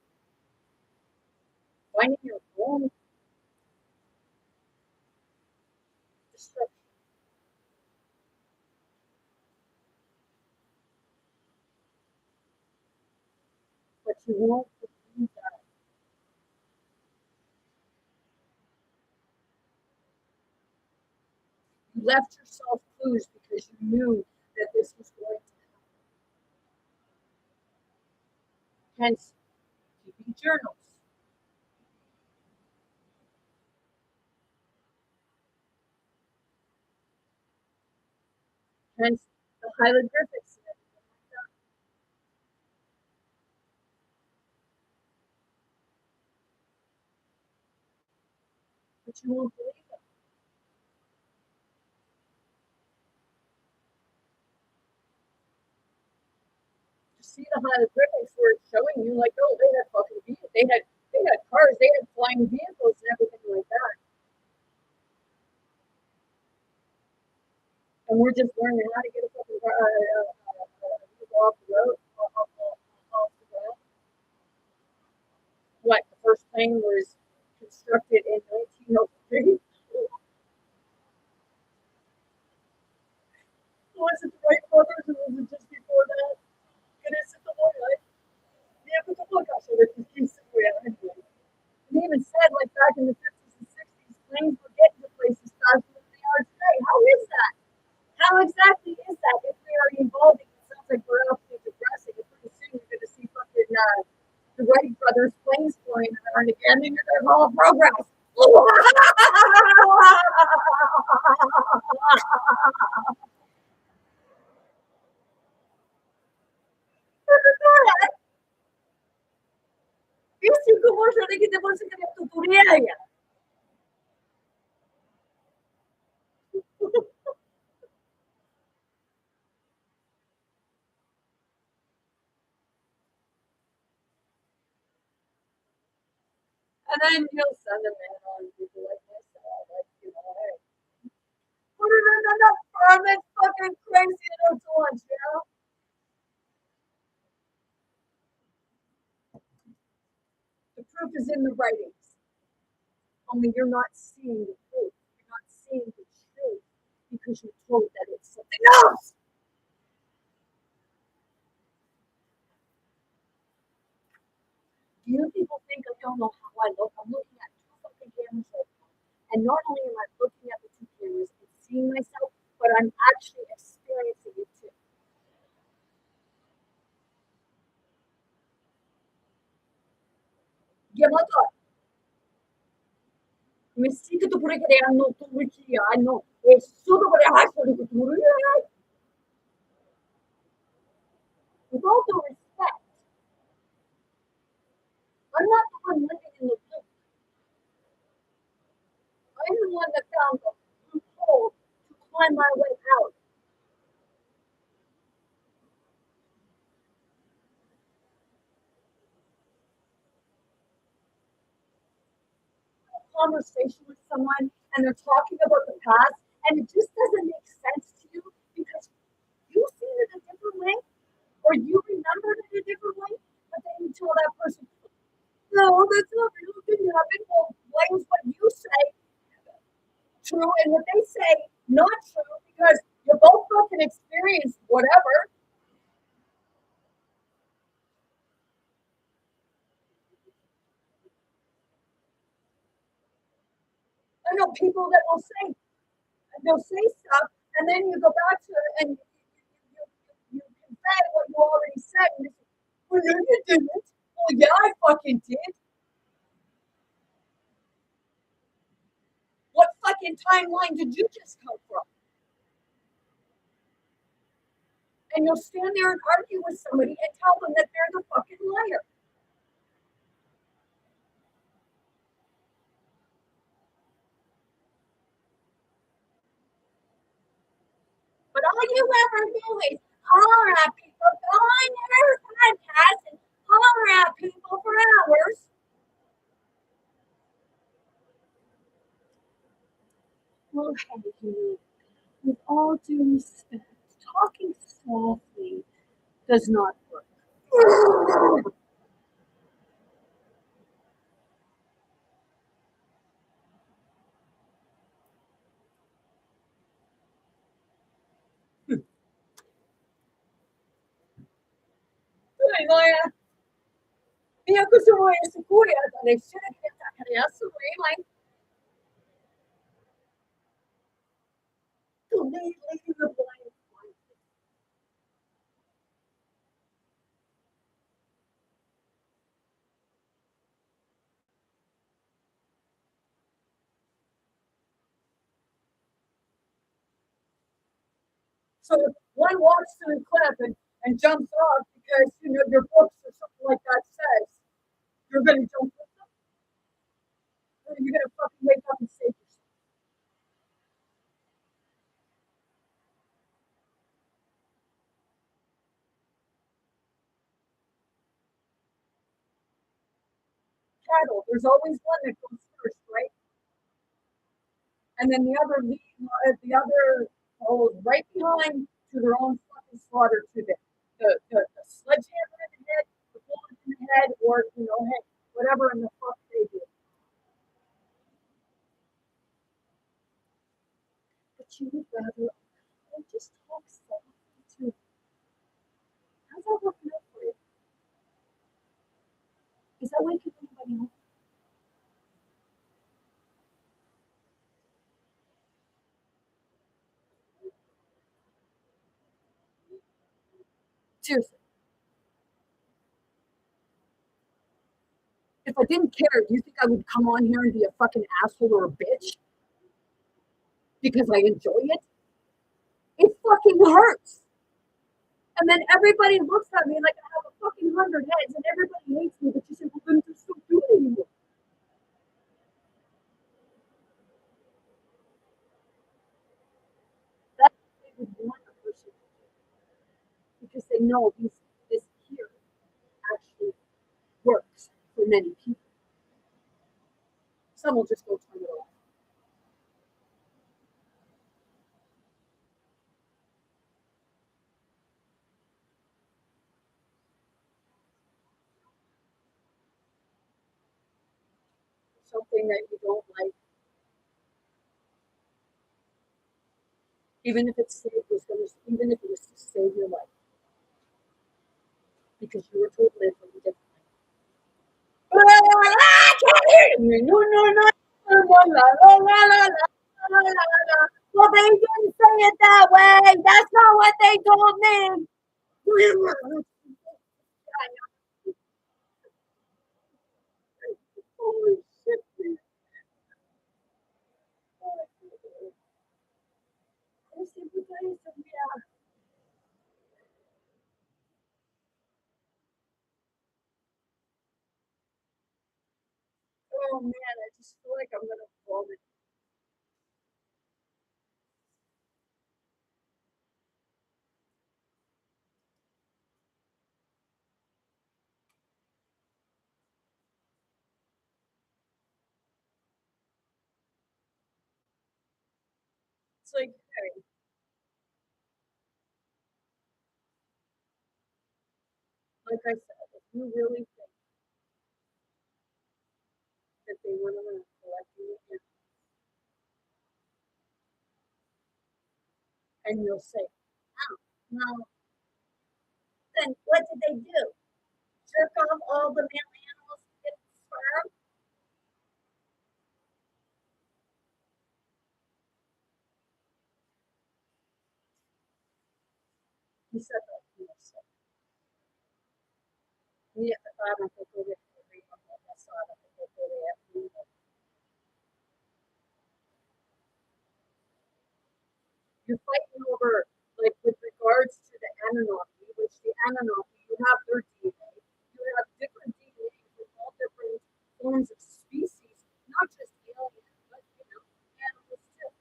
finding your own destruction. But you won't believe that. You left yourself clues because you knew that this was going to happen. Hence, keeping journals. Hence, the hieroglyphics and everything like that. But you won't believe it. see the hieroglyphics where it's showing you like, oh, they had fucking vehicles, they had cars, they had flying vehicles and everything like that. And we're just learning how to get a fucking off the road, off the ground. What, the first plane was constructed in 1903? Was it the Wright brothers or was it just before that? Къде са това, yeah, but look, so they just keep anyway. And they even said, like back in the 50s and 60s, planes were getting to places faster than they are today. How is that? How exactly is that if we are evolving? It sounds like we're absolutely digressing. And pretty soon you're going to see fucking the Wright brothers planes flying around again, and you're going to call it progress. Если ты можешь, ты можешь это туряя. And then you'll send them in on people like myself, like, you know, hey, put it in enough firm, it's fucking crazy enough to lunch, you know? The proof is in the writings. Only you're not seeing the proof. You're not seeing the truth because you're told that it's something else. Do you people think I don't know how I look? I'm looking at two fucking cameras right now. And not only am I looking at the two cameras and seeing myself, but I'm actually experiencing it too. Yamato, mi sento pure che hanno tutti hanno e solo per le with all due respect, I'm not the one living in the loop. I'm the one that found the loophole to climb my way out. Conversation with someone and they're talking about the past and it just doesn't make sense to you because you've seen it a different way or you remembered it a different way, but then you tell that person, no, that's not real, it didn't happen. Well, why is what you say true and what they say not true because you both fucking experienced whatever. I know people that will say, they'll say stuff, and then you go back to it and you convey what you already said. And you say, well, no, you didn't. Well, yeah, I fucking did. What fucking timeline did you just come from? And you'll stand there and argue with somebody and tell them that they're the fucking liar. But all you ever do is holler at people, go on your podcast and holler at people for hours. Well, hey, you, with all due respect, talking softly does not work. Я кусаю сукуя, але ще не так рясує, like to leave the blind. So if one walks through the cliff and jumps off because you know your books or something like that says you're gonna jump with them, or you're gonna fucking wake up and save yourself. cattle, there's always one that goes first, right? And then the other follows right behind to their own fucking slaughter to the sledgehammer in the head, the bullet in the head, or hey, whatever in the fuck they do. But you would rather just talk softly to. How's that working out for you? Is that waking anybody up? Seriously. If I didn't care, do you think I would come on here and be a fucking asshole or a bitch? Because I enjoy it? It fucking hurts. And then everybody looks at me like I have a fucking 100 heads and everybody hates me, but you say, well, then just don't do it anymore. That's what they would want a person to do. Because they know this here actually works for many people. Some will just go turn it off. Something that you don't like, even if it was to save your life, because you were told to live differently. I can't hear you. No, no, no. Well, they didn't say it that way. That's not what they told me. Holy shit. Oh man, I just feel like I'm gonna vomit. It's like, hey, like I said, if you really think that they want to collect you and you'll say, oh, well, then what did they do? Jerk off all the male animals to get the sperm? He said that to himself. Ni akakaano ko tuloy ko rin ang mga sala ko tuloy at you're fighting over, like with regards to the Anunnaki, which the Anunnaki, you have their DNA. You have different DNA from all different forms of species, not just aliens, but animals too.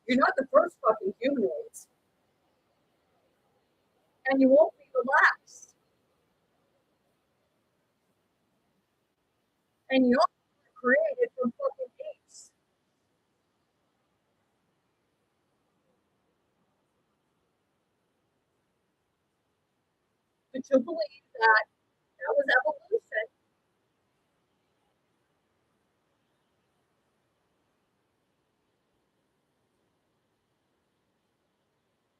You're not the first fucking humanoids. And you won't be the last. And you are created from fucking apes. But you believe that that was evolution.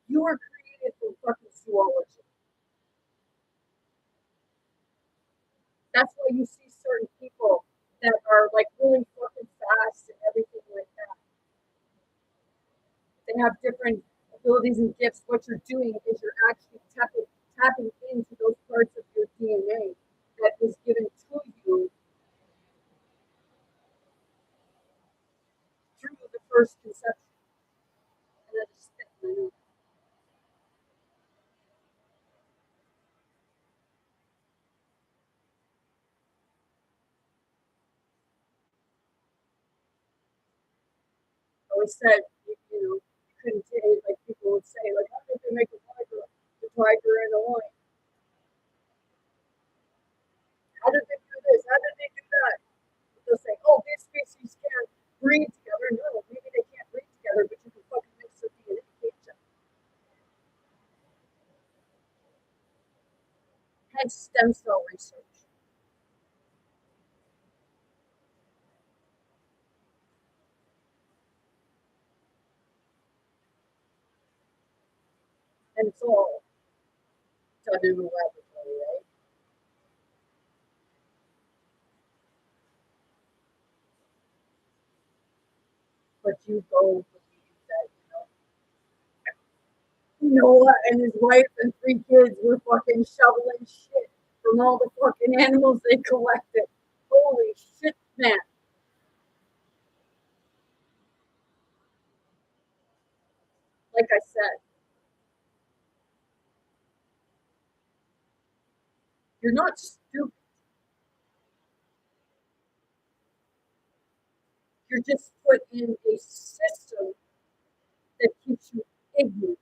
You were created from fucking zoology. That's why you see certain people that are like really fucking fast and everything like that. They have different abilities and gifts. What you're doing is you're actually tapping into those parts of your DNA that was given to you through the first conception. And I just think, always said, you couldn't say, like people would say, like, how did they make a tiger and a lion? How did they do this? How did they do that? They'll say, oh, these species can't breed together. No, maybe they can't breed together, but you can fucking mix their DNA, can't you? Hence stem cell research. And it's all done in the laboratory, right? But you go believe that, Noah and his wife and 3 kids were fucking shoveling shit from all the fucking animals they collected. Holy shit, man. Like I said, you're not stupid. You're just put in a system that keeps you ignorant.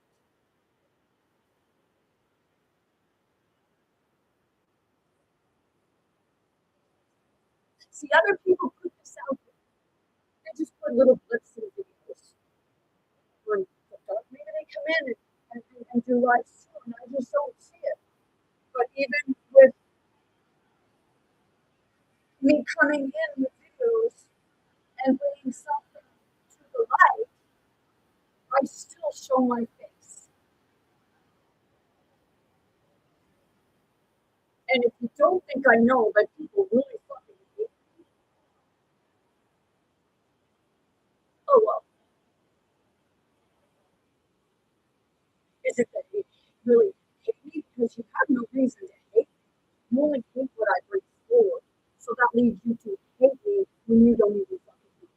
See, other people put this out there. They just put little blips in videos. When maybe they come in and do live stream, and I just don't see it. But even with me coming in with videos and bringing something to the light, I still show my face. And if you don't think I know that people really fucking hate me, oh well. Is it that they really hate me? Because you have no reason to hate me. You only hate what I bring forward. So that leads you to hate me when you don't even fucking hate me.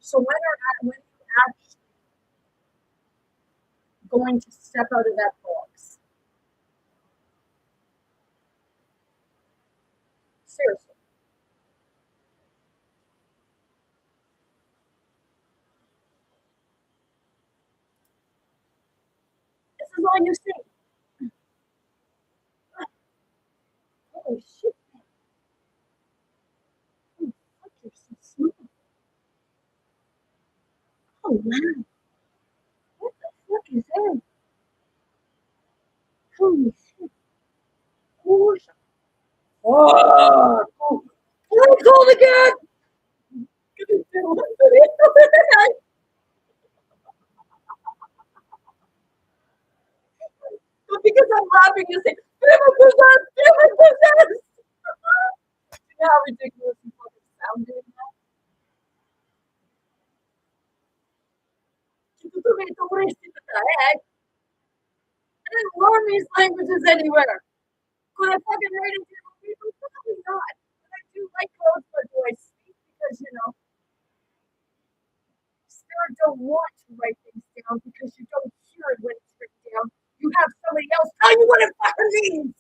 So when you actually going to step out of that box? Seriously. This is all you see. Holy shit, man. Oh, fuck, you're so smart. Oh, wow. What the fuck is that? Holy shit. Oh, oh. Oh, cold again. Because I'm laughing, you say, "Never possessed, never possessed." You know how ridiculous you fucking sound doing that? I didn't learn these languages anywhere. Could I fucking write it down? People? Probably not. But I do like codes, but do I speak? Because, spirit don't want to write things down because you don't hear it when it's written down. You have somebody else tell you what it fucking means.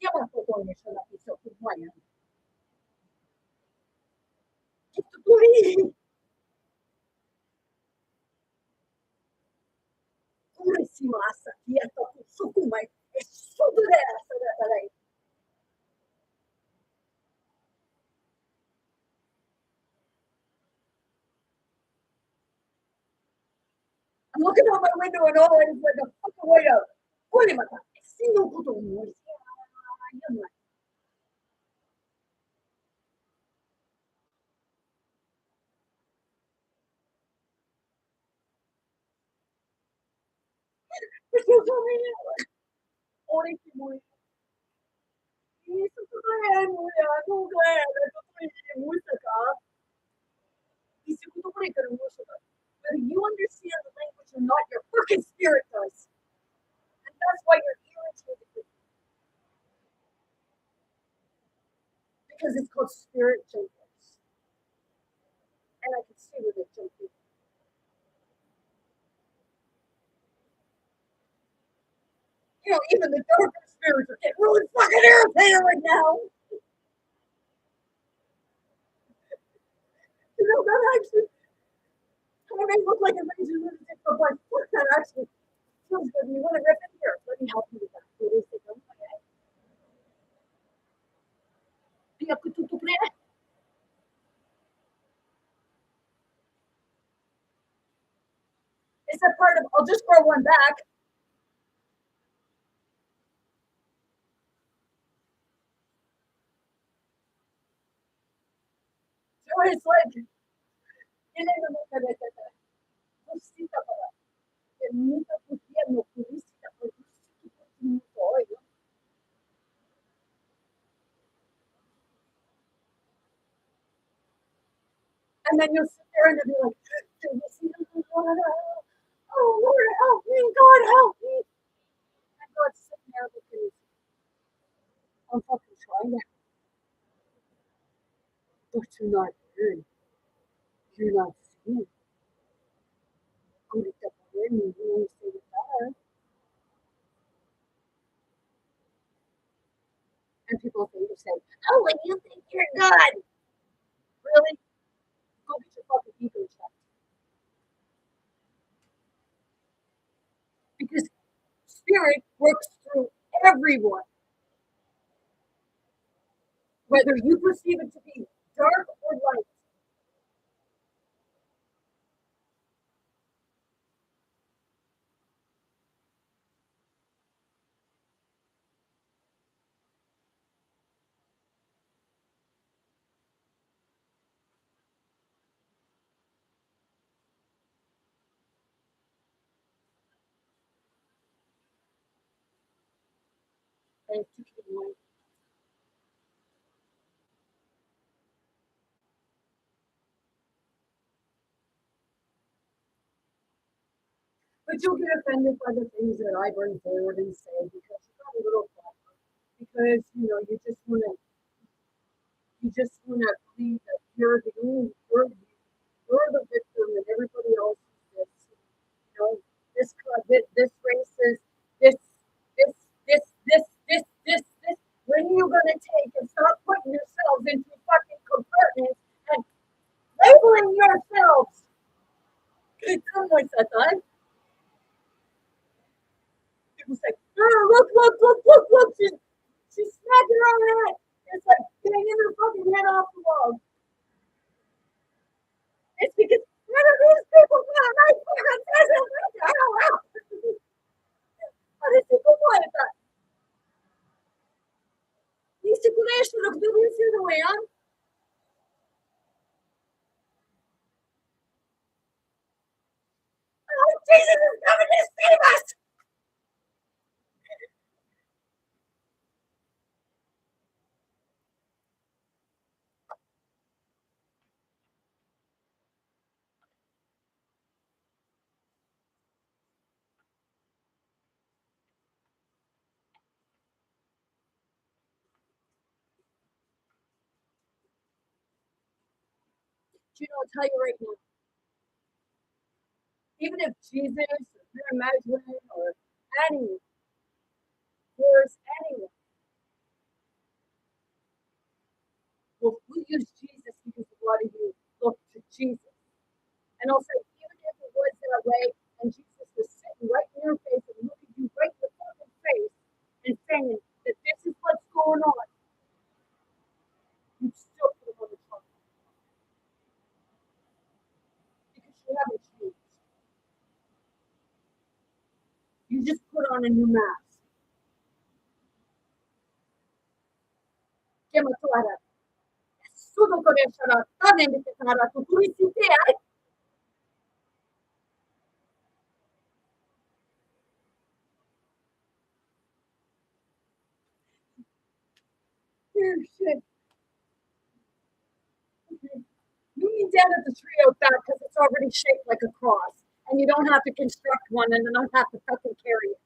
Chiama Cotonha la pizza con guaia. Tutto lì. Purissima assa, dieta, su come è su della lei. I'm looking out my window and all I like a fucking way out. Holy mata, single Cotonha. Perché sono io. Ora che muoio. Isso tudo é mulher, não é, tudo música. Isso tudo é música. Whether you understand the language or not, your fucking spirit does. And that's why you're irritated with me. Because it's called spirit jumpers. And I can see where they're jumping. even the darker spirits are getting really fucking irritated right now. That actually kind of look like a lazy lunatic, but like, fuck, that actually feels good. You want to rip in here? Let me help you with that. What is it? It's a part of, I'll just grow one back. So it's like, and then you'll sit there and you'll be like, oh Lord, help me, God, help me. And God's sitting there looking at you. I'm fucking trying to, but you're not hearing. You're not seeing. Ahorita poder ninguém aceitar. And people think you say, oh, when you think you're God. Really? Go get your fucking ego checked. Because spirit works through everyone. Whether you perceive it to be dark or light. And to keep in mind. But you'll get offended by the things that I bring forward and say because you got a little clever. Because you just wanna believe that you're the only you're the victim and everybody else is this. This this race is this this this. When are you gonna take and stop putting yourselves into fucking compartments and labeling yourselves? Como es that? People say, oh, look, she's smacking her head. It's like banging her fucking head off the wall. It's because none of these people got my fucking present. What the hell else? Parece como esta. Nisi kuleshuluk dövülsün uyan. Oh, Jesus is coming to save us. I'll tell you right now, even if Jesus or Mary Magdalene or anyone, there's anyone, will use Jesus because a lot of you look to Jesus. And I'll say, even if it was that way, and Jesus was sitting right in your face and looking you right in the fucking face and saying that this is what's going on, you'd still put him on the top because you haven't changed. You just put on a new mask. Chiama Clara. Solo con el charlatán en este cara, tu publicidad. Shit. You mean down at the trio back because it's already shaped like a cross, and you don't have to construct one, and then don't have to fucking carry it.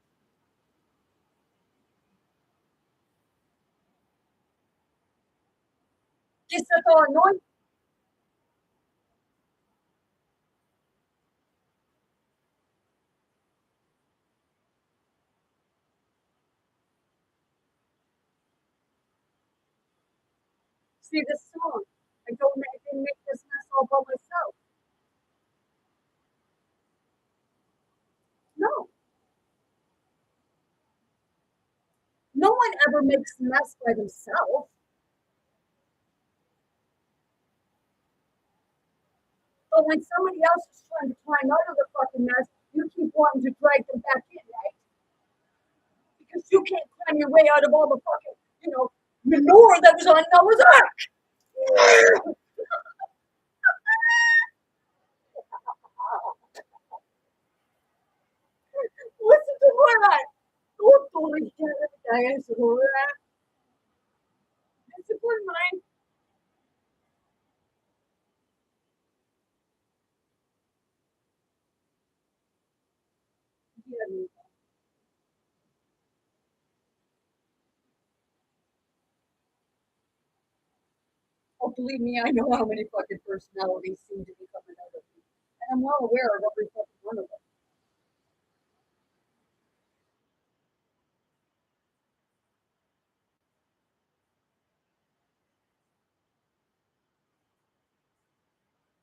¿Qué está todo annoying? See this song. I didn't make this mess all by myself. No. No one ever makes a mess by themselves. But when somebody else is trying to climb out of the fucking mess, you keep wanting to drag them back in, right? Because you can't climb your way out of all the fucking, manure that was on Noah's Ark. Listen to that. Don't guys. It's a good mind. Yeah. Oh, believe me, I know how many fucking personalities seem to be coming out of me. And I'm well aware of every fucking one of them.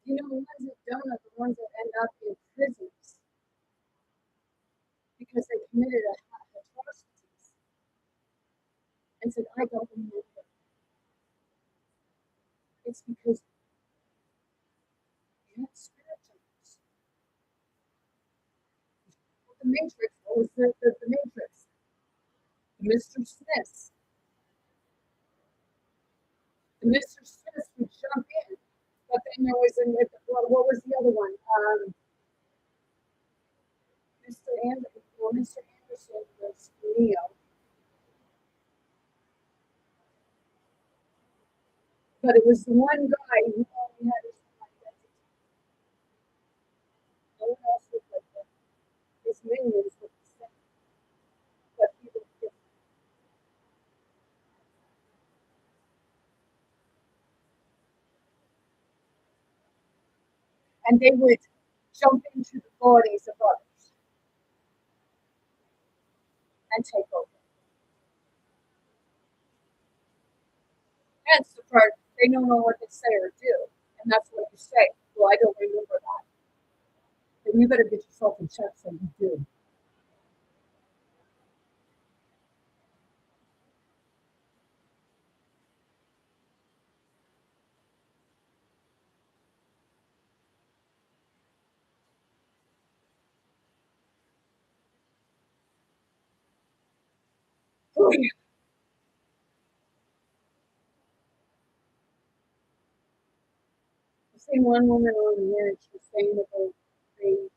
The ones that don't are the ones that end up in prisons because they committed atrocities and said, I don't remember. It's because you had spirituals. The Matrix, what was the Matrix? Mr. Smith. The Mr. Smith would jump in, but then there was what was the other one? Mr. Anderson was Neo, but it was the one guy who only had his own identity. No one else looked like him. His minions looked the same, but he looked different. And they would jump into the bodies of others and take over. Hence the part they don't know what to say or do, and that's what you say. Well, I don't remember that. Then you better get yourself in check so you do. I've seen one woman on here and she's saying about rage.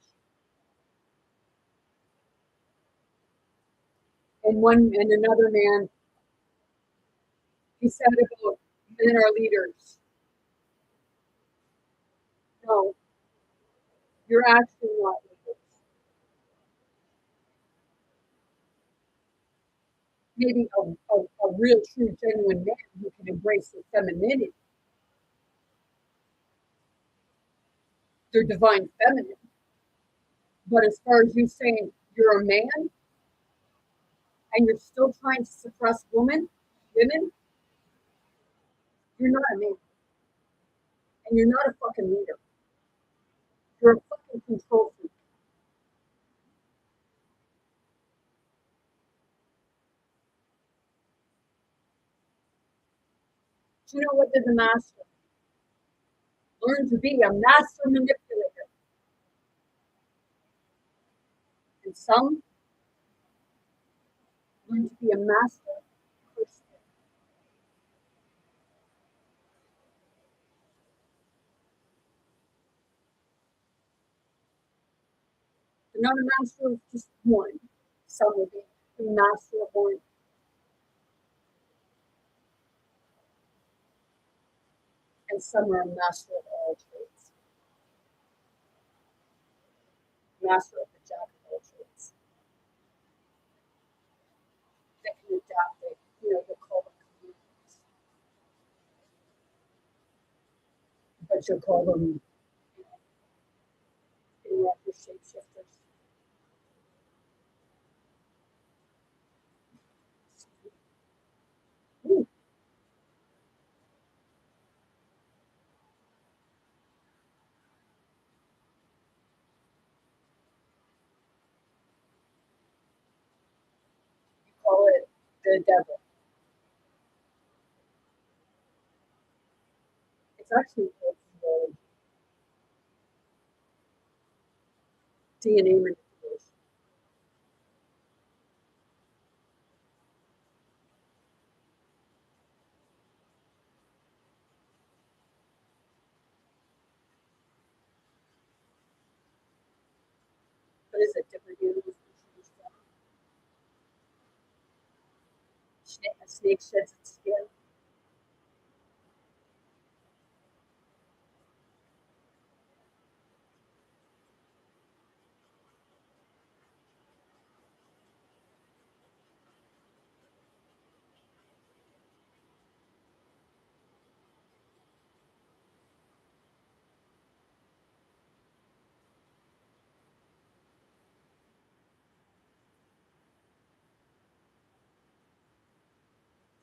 And another man, he said about men are leaders. No, you're actually not leaders. Maybe a real, true, genuine man who can embrace their femininity, their divine feminine. But as far as you saying you're a man and you're still trying to suppress women, you're not a man. And you're not a fucking leader. You're a fucking control freak. Do you know what did the master? Learn to be a master manipulator. And some learn to be a master person. They're not a master of just one. Some will be a master of one. And some are a master of all trades. Master of the jack of all trades. That can adapt it. You'll call them communities. But you'll call them shapeshifters. Ooh. the devil. It's actually called DNA manipulation. What is it? Different animals? A snake sheds its skin.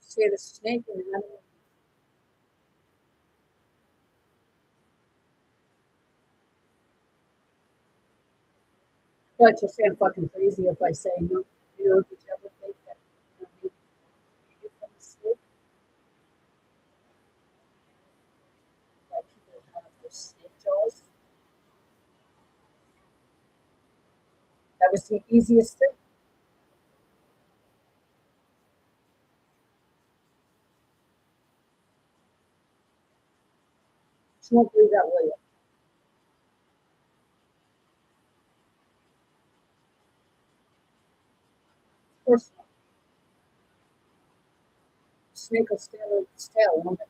Say the snake and the animal. But you say I'm fucking crazy if I say no. You know, did you ever think that maybe from a snake? Like people have those snake jaws. That was the easiest thing. You won't believe that, will you? Of course not. Snake will stand on its tail, won't it?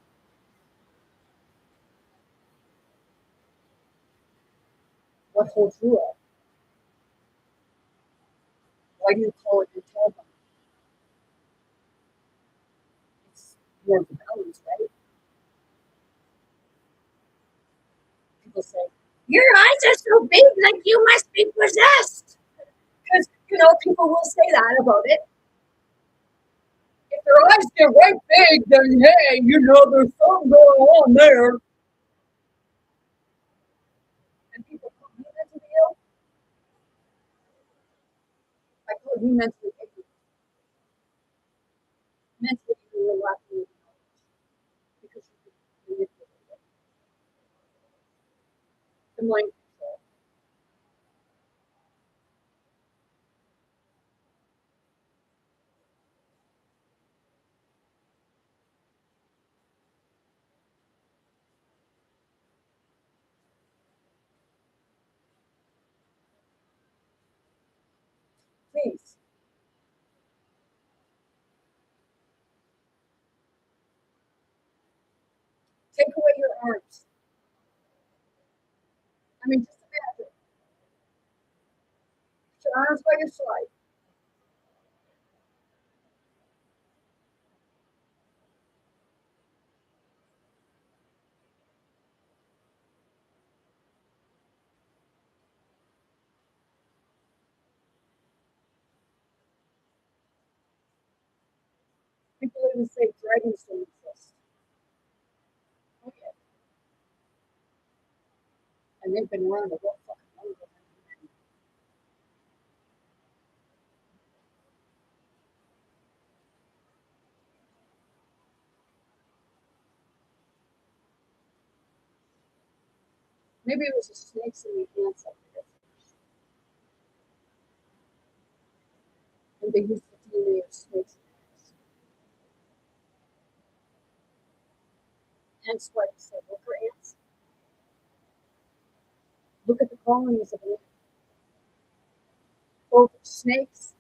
What holds you up? Why do you call it your tailbone? It's more of a balance, right? People say, your eyes are so big, like you must be possessed. Because, you know, people will say that about it. If their eyes get right big, then hey, you know, there's something going on there. And people call me mentally ill. I call you mentally ignorant. Mentally, you were lacking in knowledge because you could manipulate it. The mind control. Please take away your arms. I mean, just imagine. Put your arms by your side. People even say dragons don't exist. Okay. And they've been around a lot fucking longer than men. Maybe it was the snakes and the ants up there. And they used the DNA of snakes and ants. Hence why they say worker ants. Look at the colonies of ants. Both snakes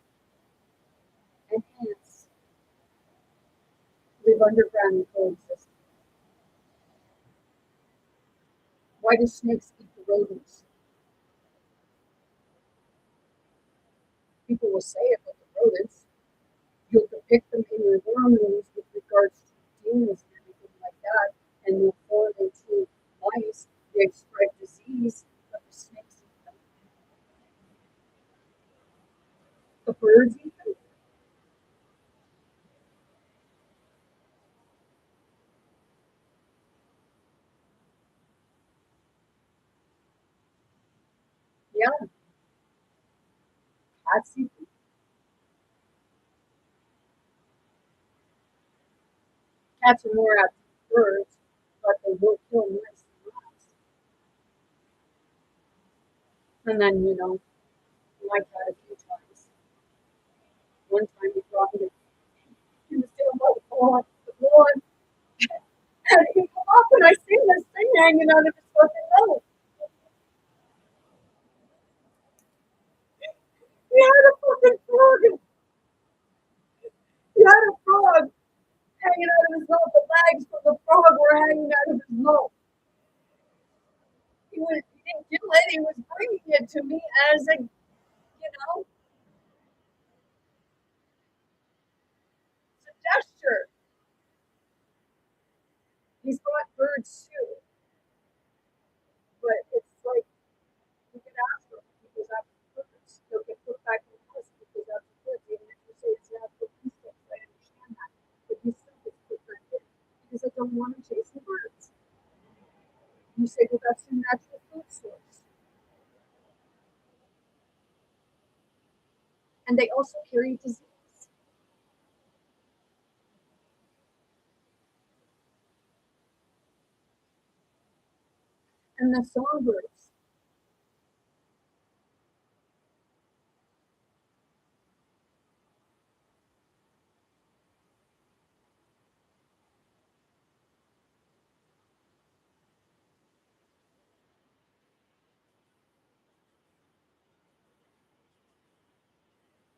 and ants live underground and coexist. Why do snakes eat the rodents? People will say about the rodents, you'll depict them in your horror movies with regards to demons and everything like that, and they'll form into mice, they spread disease, but the snakes eat them. The birds eat them. Yeah, cats eat them. Cats are more apt to birds, but they will kill mice and rats. And then, my cat a few times. One time he brought me, he was down by the lawn, and he come up and I seen this thing hanging out of his fucking mouth. He had a fucking frog. He had a frog hanging out of his mouth. The legs for the frog were hanging out of his mouth. He didn't kill it. He was bringing it to me as a, it's a gesture. He's got birds too, but it's like you can ask him if he goes after birds. He'll get put back in the house if he goes after birds. Even if you say it's natural instincts, I understand that, but he still gets put back in because I don't want him chasing birds. You say, well, that's your natural food source. And they also carry disease. And the songbirds.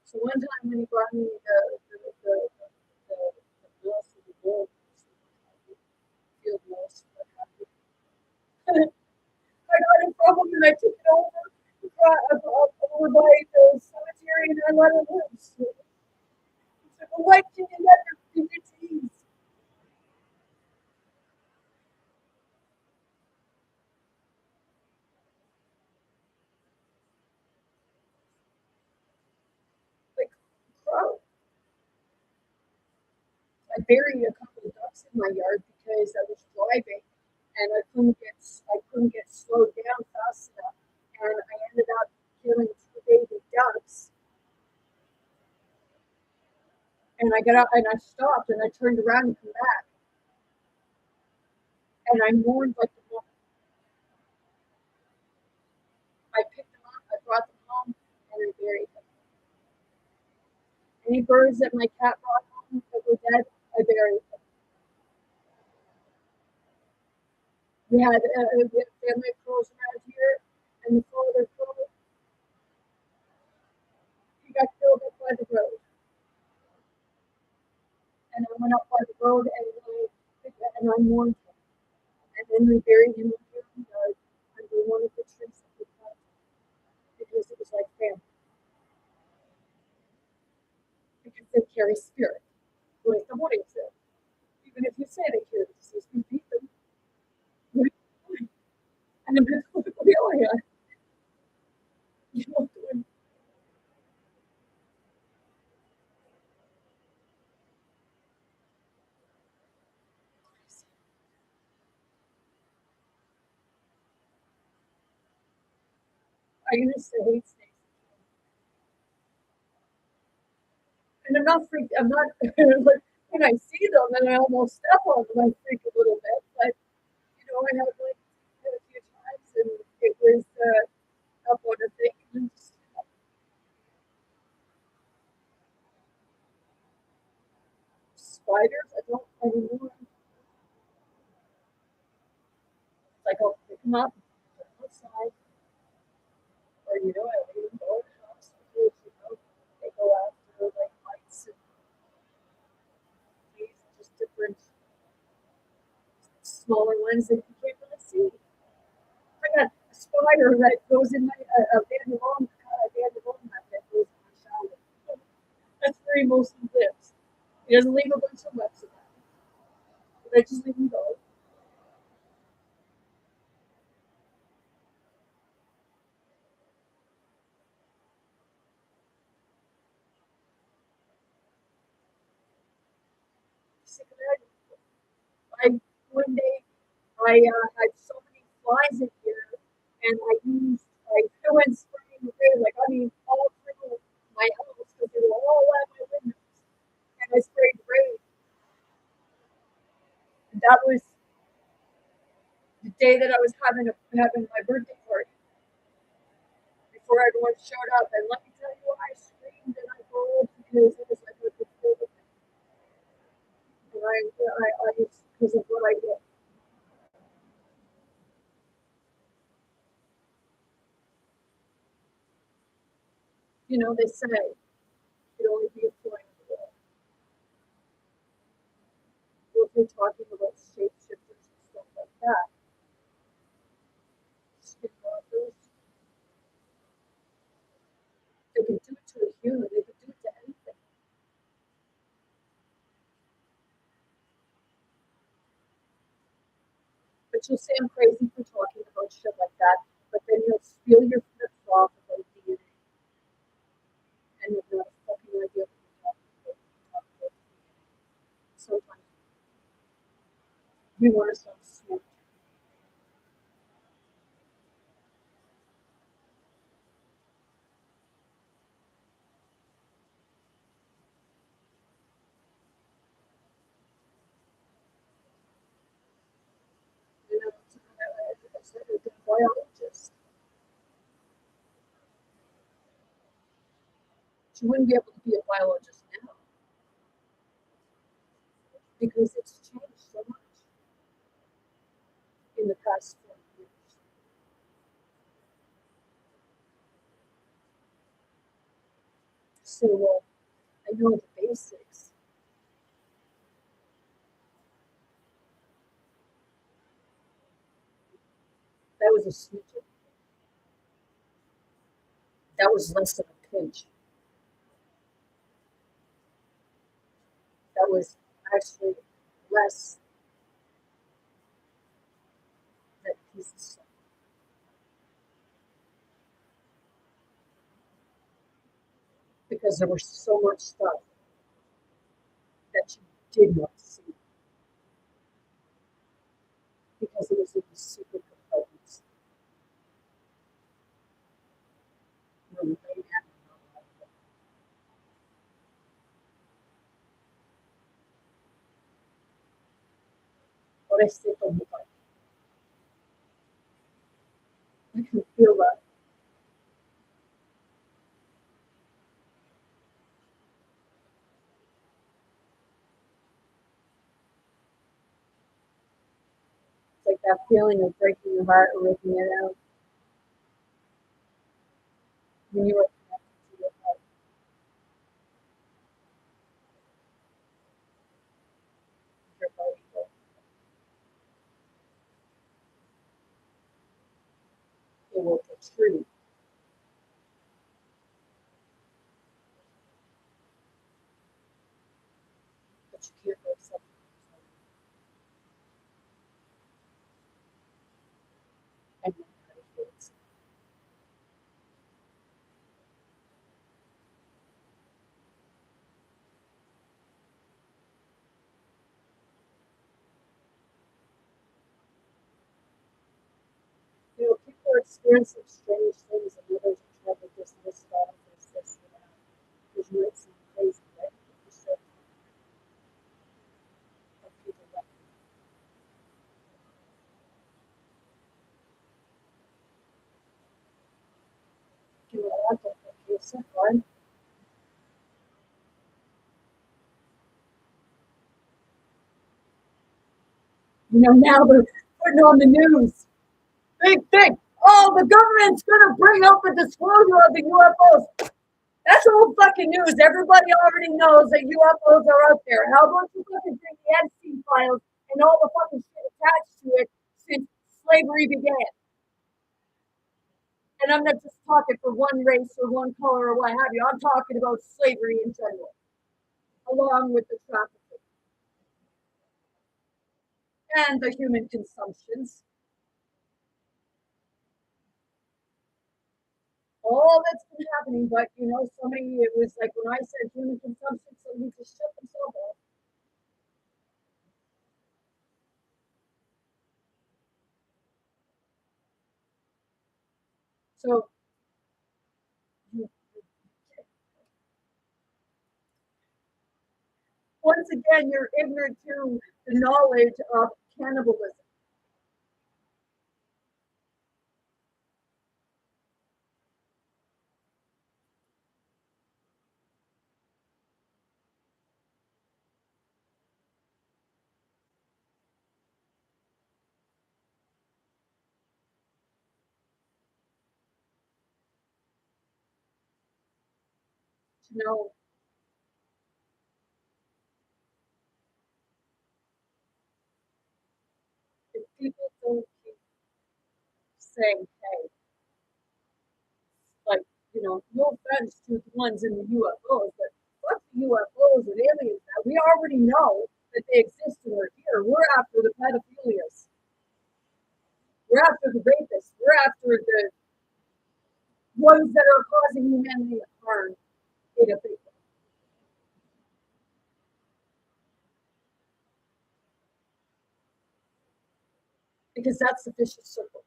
So one time when he brought me the mouse of the bull, field mouse, what have you, I got in trouble and I took it over by the cemetery and I let it loose. He said, well, why didn't you let her be disease? Like, crow. I buried a couple of ducks in my yard because I was driving and I couldn't get slowed down fast enough, and I ended up killing two baby ducks. And I got out and I stopped and I turned around and come back and I mourned like the woman. I picked them up, I brought them home, and I buried them. Any birds that my cat brought home that were dead, I buried them. We had a family of crows around here, and the father crow, he got killed up by the road. And I went up by the road and I mourned him. And then we buried him in the yard under one of the trees that we cut because it was like family. Because they carry spirit, like the warning said. Even if you say they carry disease, we beat them. And the mental area, you know, I used to hate snakes. And I'm not freaked. I'm not like when I see them and I almost step on them, I freak a little bit. But I have like a few times, and it was up on a thing. And just, spiders, I don't anymore. It's like I'll pick them up, put them outside, or I leave them go in the house because they go after like mice and fleas, just different smaller ones that you can't really see. I got a spider that goes in my a that goes in my shower. That's where he mostly lives. He doesn't leave a bunch of webs around, but I just leave him go. Sick of it. One day had so many flies in here, and I went spraying like all through my house because they were all at my windows, and I sprayed raid. that was the day that I was having my birthday party. Before everyone showed up, and let me tell you, I screamed and I rolled because it was like a good feeling. And I because of what I did. You know, they say it could only be a fly in the wall. Well, if you're talking about shapeshifters and stuff like that, skinwalkers, they can do it to a human, they can do it to anything. But you'll say I'm crazy for talking about shit like that, but then you'll feel your flips off about DNA, and you've got a fucking idea what you're talking about. Sometimes we want to sound smart. You know, as a biologist, she wouldn't be able to be a biologist now because it's changed so much in the past 40 years. So, I know the basics. That was a snitcher. That was less than a pinch. That was actually less than a piece of stuff because there was so much stuff that you did not see because it was in the secret compartments. What I say from the bike. I can feel that. It's like that feeling of breaking your heart or ripping it out when you are connected to your heart. Your body will, it will protrude, but you can't go something. And then it feels. You know, people are experiencing strange things and others are trying to dismiss it all as this and that. Because you might seem crazy, right? You said people like you know, I don't think it's so fun. You know, now they're putting on the news. Big thing. Oh, the government's gonna bring up a disclosure of the UFOs. That's old fucking news. Everybody already knows that UFOs are out there. How about you fucking bring the Epstein files and all the fucking shit attached to it since slavery began? And I'm not just talking for one race or one color or what have you. I'm talking about slavery in general, along with the trafficking and the human consumptions. All that's been happening, but you know, somebody, it was like when I said human consumption, somebody just shut themselves off. So you, Once again, you're ignorant to the knowledge of cannibalism. To know if people don't keep saying, hey, like, no offense to the ones in the UFOs, but fuck the UFOs and aliens. Now, we already know that they exist and they're here. We're after the pedophilias. We're after the rapists. We're after the ones that are causing humanity harm in a big way. Because that's the vicious circle.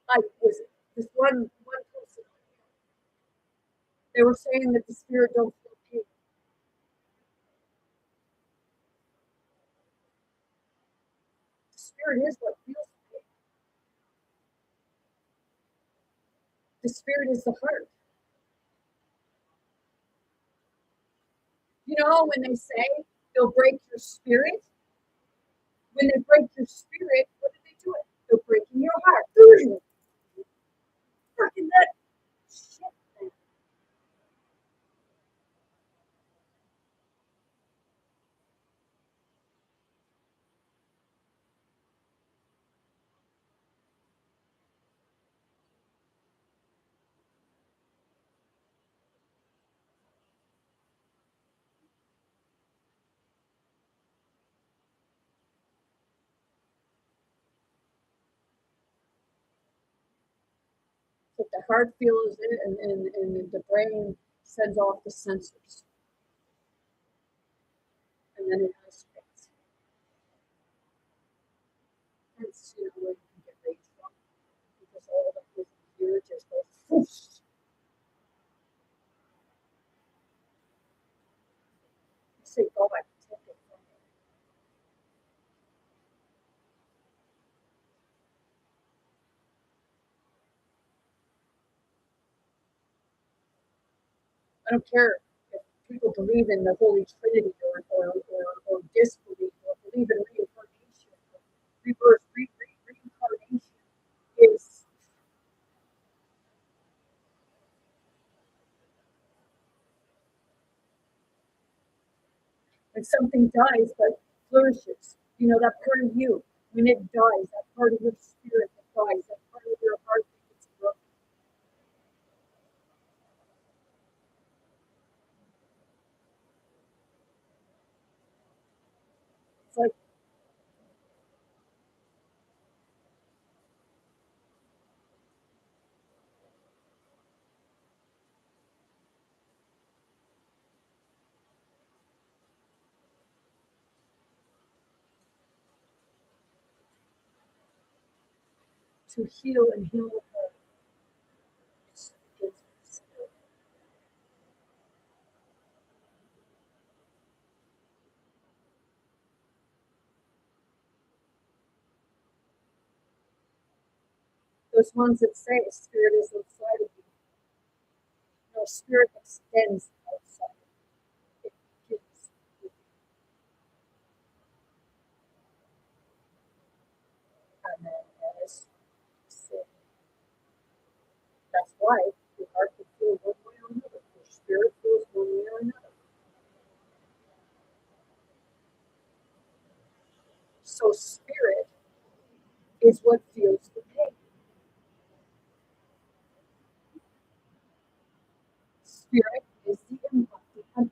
Like, was it this one person? They were saying that the spirit don't feel pain. The spirit is what feels pain. The spirit is the heart. You know, when they say they'll break your spirit, when they break your spirit, what do they do? They're breaking your heart. Fucking that shit, man. But the heart feels it, and the brain sends off the sensors, and then it has space. That's where you can get raised from, because all of it here just goes whoosh. You say, go back, take it from me. I don't care if people believe in the Holy Trinity or disbelieve or believe in reincarnation, or rebirth, reincarnation is when something dies but flourishes. You know, that part of you, when it dies, that part of your spirit that dies, that part of your heart that gets broken. It's like to heal and heal the heart. It's, it's, those ones that say spirit is outside of you. No, spirit extends outside. It gives. And then as sin. That's why your heart can feel one way or another. Your spirit feels one way or another. So spirit is what feels the pain. Spirit is the empathy, and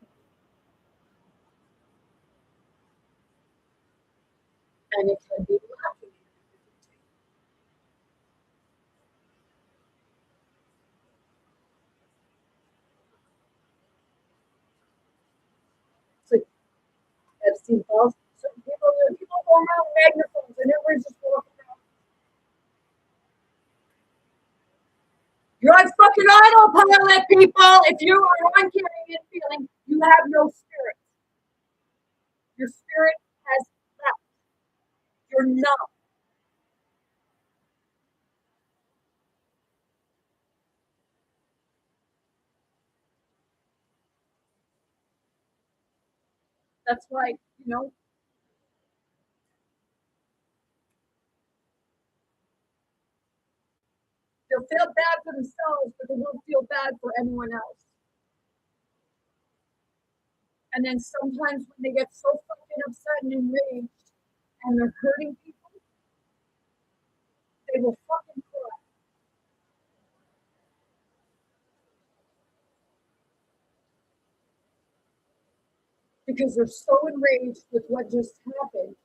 it can be lacking. It's like Epstein Files. Certain people go around magnaphones, and everyone's just walking around. You're on fucking autopilot, people. If you are on carrying and feeling, you have no spirit. Your spirit has left. You're numb. That's why, they'll feel bad for themselves, but they won't feel bad for anyone else. And then sometimes when they get so fucking upset and enraged and they're hurting people, they will fucking cry. Because they're so enraged with what just happened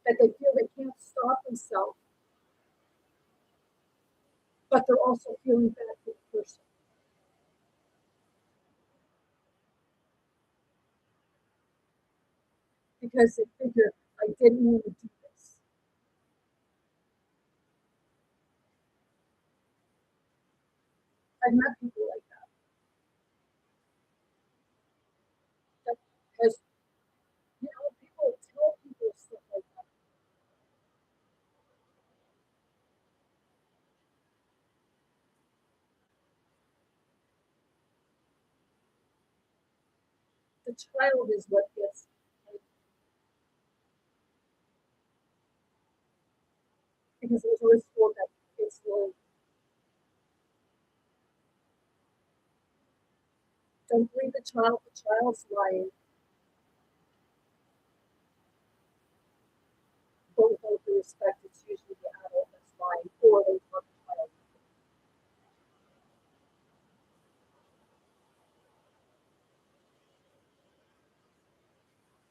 that they feel they can't stop themselves, but they're also feeling bad for the person. Because they figure, I didn't want to do this. I've met people like that. Because, people tell people stuff like that. The child is what gets, because it was always told that it's will. Don't believe the child's lying. Don't hold the respect, it's usually the adult that's lying, or they taught the child.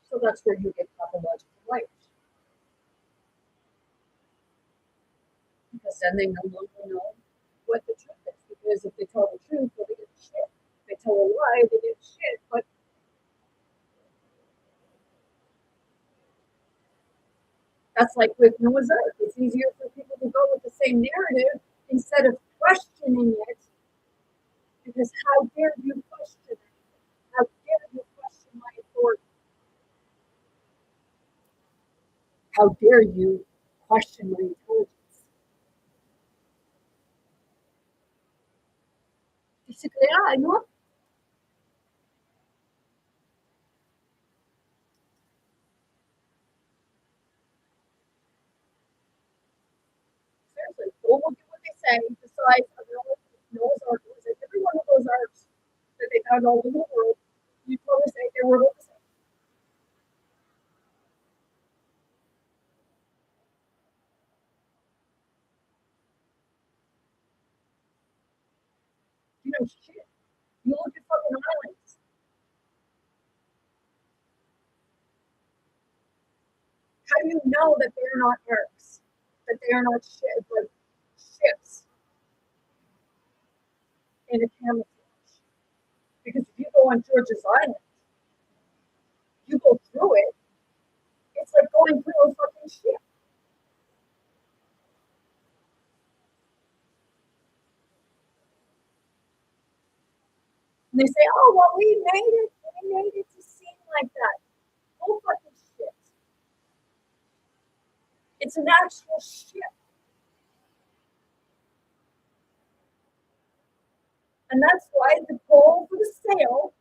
So that's where you get pathological liars. Because then they no longer know what the truth is. Because if they tell the truth, well, they get shit. If they tell a lie, they get shit. But that's like with Noah's Ark. It's easier for people to go with the same narrative instead of questioning it. Because how dare you question it? How dare you question my authority? How dare you question my intelligence? Dice que, no. Seriously, go look at what they say. Besides, Noah's Ark, every one of those arks that they found all over the world, you probably say they were all the same. Shit. You look at fucking islands. How do you know that they're not arcs? That they are not like ships in a camouflage? Because if you go on George's Island, you go through it, it's like going through a fucking ship. And they say, oh, well, we made it to seem like that. Oh, fucking shit. It's an actual ship. And that's why the pole for the sail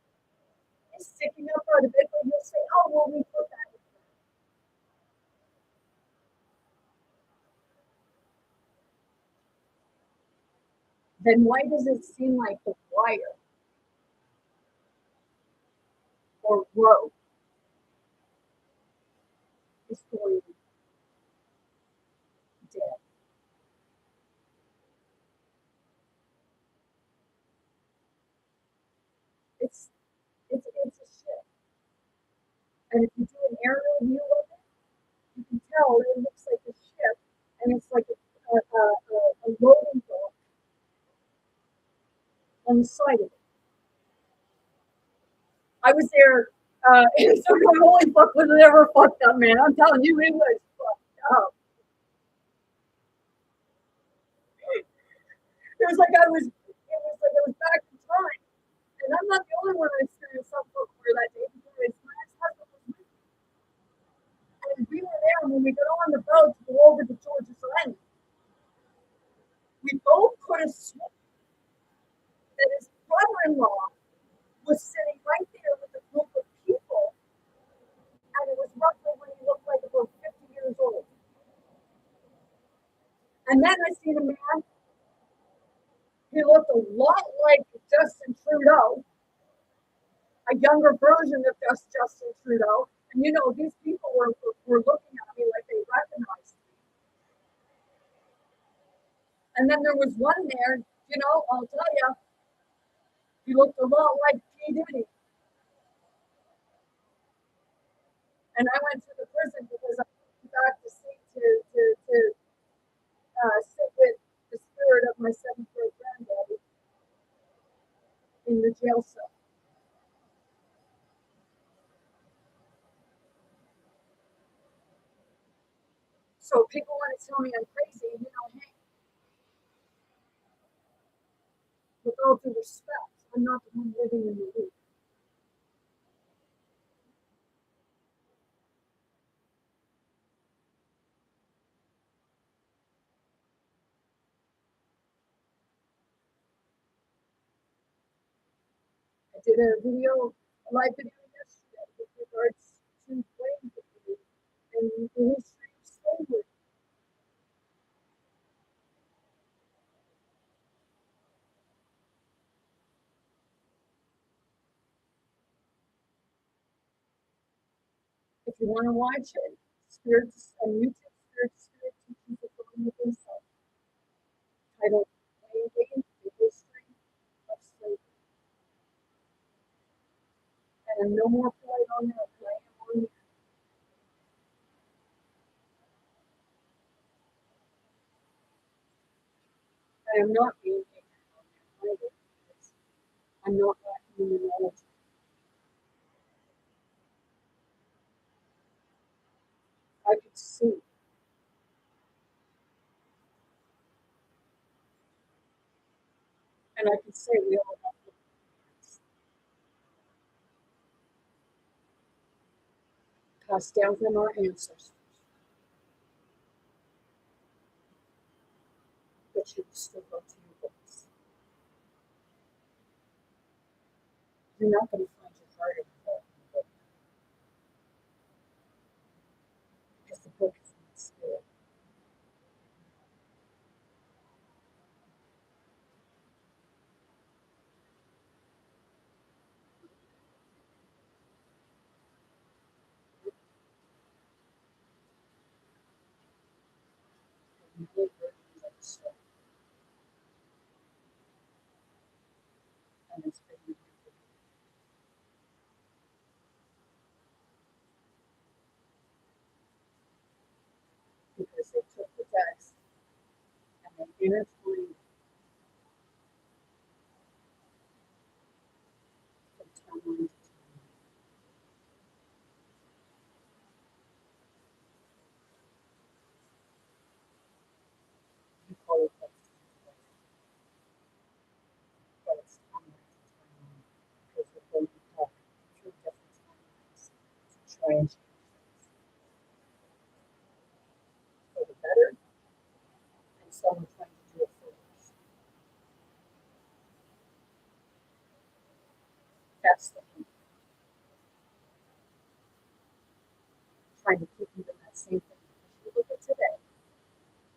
is sticking up out of it, but you'll say, oh, well, we put that in there. Then why does it seem like the wire or rope is going dead? It's a ship. And if you do an aerial view of it, you can tell it looks like a ship, and it's like a loading dock on the side of it. I was there, and so holy fuck was it ever fucked up, man. I'm telling you, it was fucked up. It was like I was back in time. And I'm not the only one that experienced some folklore that day because my ex-husband was with me. And we were there, and when we got on the boat to go over to George's Island, we both could have sworn that his brother-in-law was sitting right there with a group of people, and it was roughly when he looked like about 50 years old. And then I seen a man, he looked a lot like Justin Trudeau, a younger version of Justin Trudeau. And you know, these people were looking at me like they recognized me. And then there was one there, you know, I'll tell you, he looked a lot like P. Diddy. And I went to the prison because I went back to see to sit with the spirit of my seventh grade granddaddy in the jail cell. So people want to tell me I'm crazy, you know, hey, with all due respect, I'm not the one living in the loop. I did a live video yesterday with regards to playing with and the history of slavery. If you want to watch it, Spirits on YouTube, Spirit Teachings of Going Within Self, titled Playing Games, the History of Slavery. And I'm no more polite on that than I am on here. I am not being ignorant on there either, because I'm not lacking in the knowledge. I could see. And I can say we all have different passed down from our ancestors, but you still go to your books. You're not going to find your heart in the book because the book is not spirit. You live versions of the story, and it's been because they took the text and they intertwined from timeline to timeline. You call it text, but it's timeline to timeline because we're going to talk through different timelines to try and change things for the better, and some are trying to do it for us. That's the thing. Trying to keep you in that same thing. Because you look at today,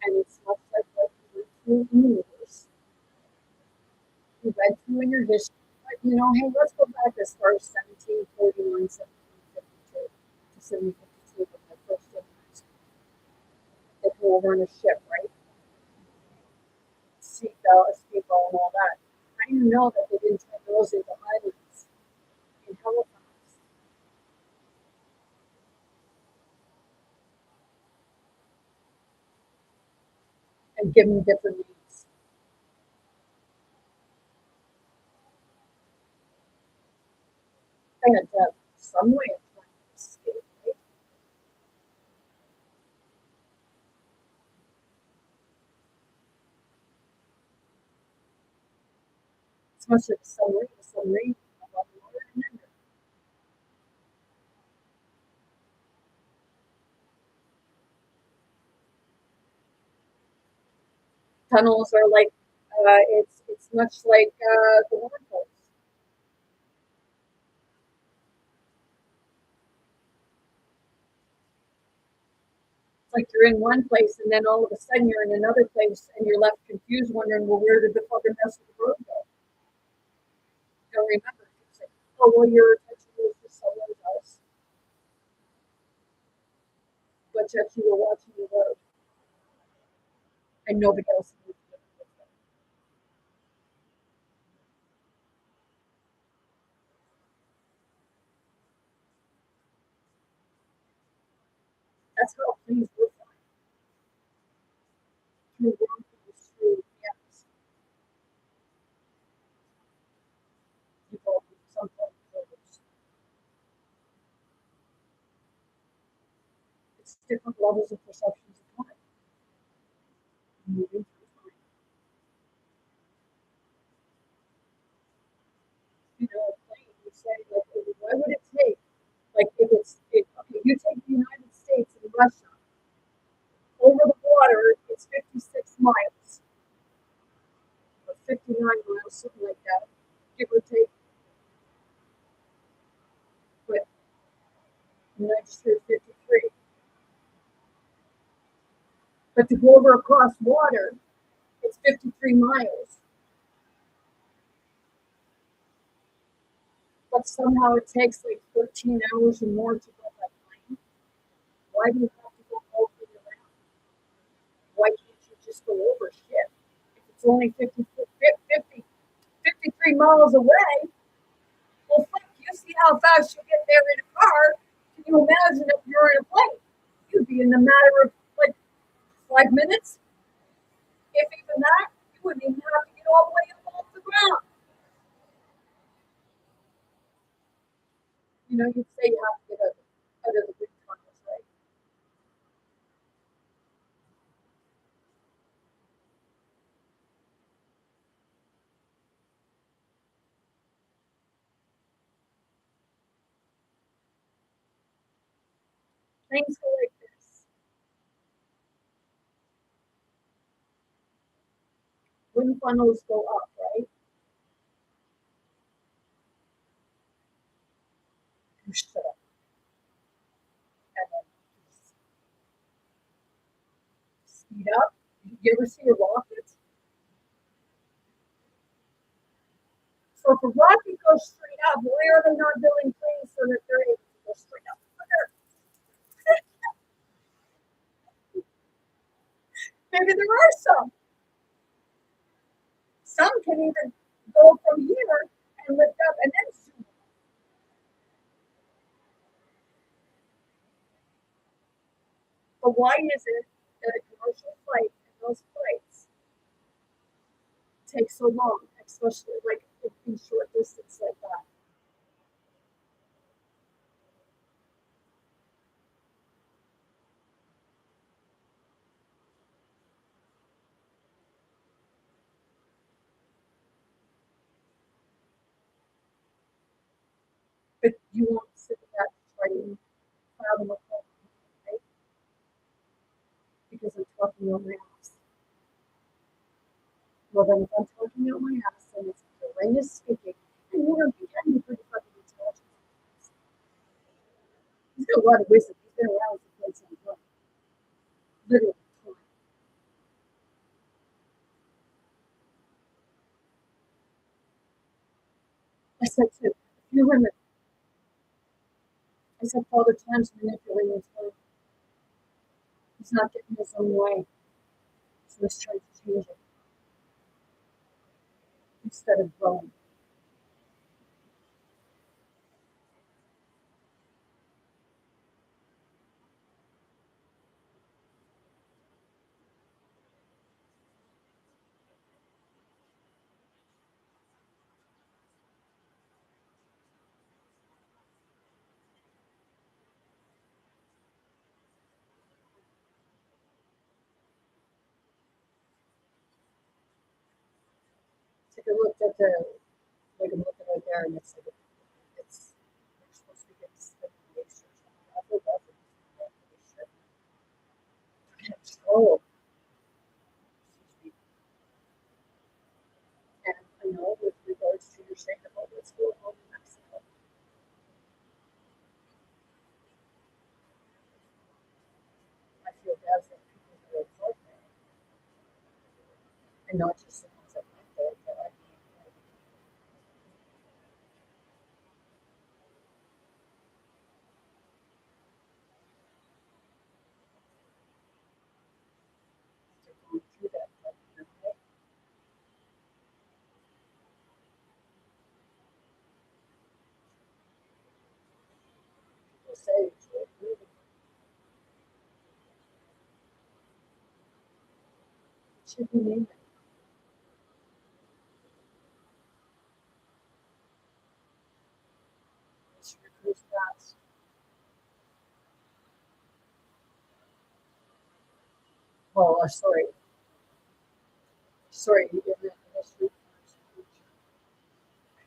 and it's much like what you went through in the universe. You read through in your history, but you know, hey, let's go back as far as 1749, 1752 to 1752 when my first immigrants. They come over on a ship, right? Speedboat and all that. How do you know that they didn't turn those into islands in Halifax and give them different names? They had to have some way of trying to escape, right? much like a submarine above the water and under. Tunnels are like it's much like the wormholes. It's like you're in one place and then all of a sudden you're in another place and you're left confused, wondering, well, where did the fucking rest of the road go? You don't remember. It's like, oh, well, your attention was to someone else, but yet you were watching the road and nobody else knew. That's how planes were flying through wormholes, through yes, people, some planes. It's different levels of perceptions of time, moving through time. You know, a plane, you say, like, why would it take, like, if okay, you take the United States and Russia over the water, it's 56 miles, or 59 miles, something like that, give or take. But I just heard 53. But to go over across water, it's 53 miles. But somehow it takes like 13 hours or more to go by plane. Why do you have to go all the way around? Why can't you just go over shit? If it's only 53 miles away, well, fuck, you see how fast you get there in a car. Can you imagine if you're in a plane? You'd be in a matter of like 5 minutes, if even that. You wouldn't even have to get all the way up off the ground. You know, you'd say you have to get out of the big tunnels, right? Things go like this. Wind funnels go up, right? You shut up. And then speed up. You ever see a rocket? So if a rocket goes straight up, why are they not building planes so that they're able to go straight up? Maybe there are some. Some can even go from here and lift up and then zoom. But why is it that a commercial flight and those flights take so long, especially like in short distance like that? But you won't sit that try to fathom a problem, right? Because I'm talking on my ass. Well, then if I'm talking on my ass, then it's horrendous speaking. And you know, he can be pretty fucking intelligent. He's got a lot of wisdom. He's been around for quite some time. Literally time. I said to a few women, I said Father Time's manipulating his word. He's not getting his own way. So let's try to change it instead of growing. Take a look at the Like I'm looking right there, and it's like it's we're supposed to be getting 7 days. I feel bad for these people. Oh, and I know with regards to your saying about what's going on in Mexico, I feel bad for people who are caught there, and not just the ones that went there, but I mean, like, they're going through that. But, you know, people say it's really, it should be named. It's recruits fast. Well, sorry, you didn't have the history.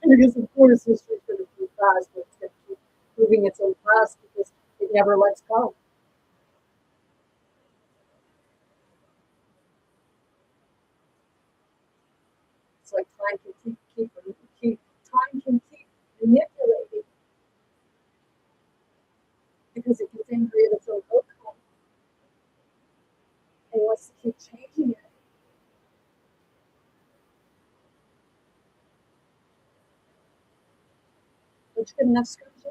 Because of course history is going to move fast, but it's going to keep moving its own fast because it never lets go. It's like time can keep time can keep manipulating because it gets angry at its own outcome and wants to keep changing it. Which good enough scripture?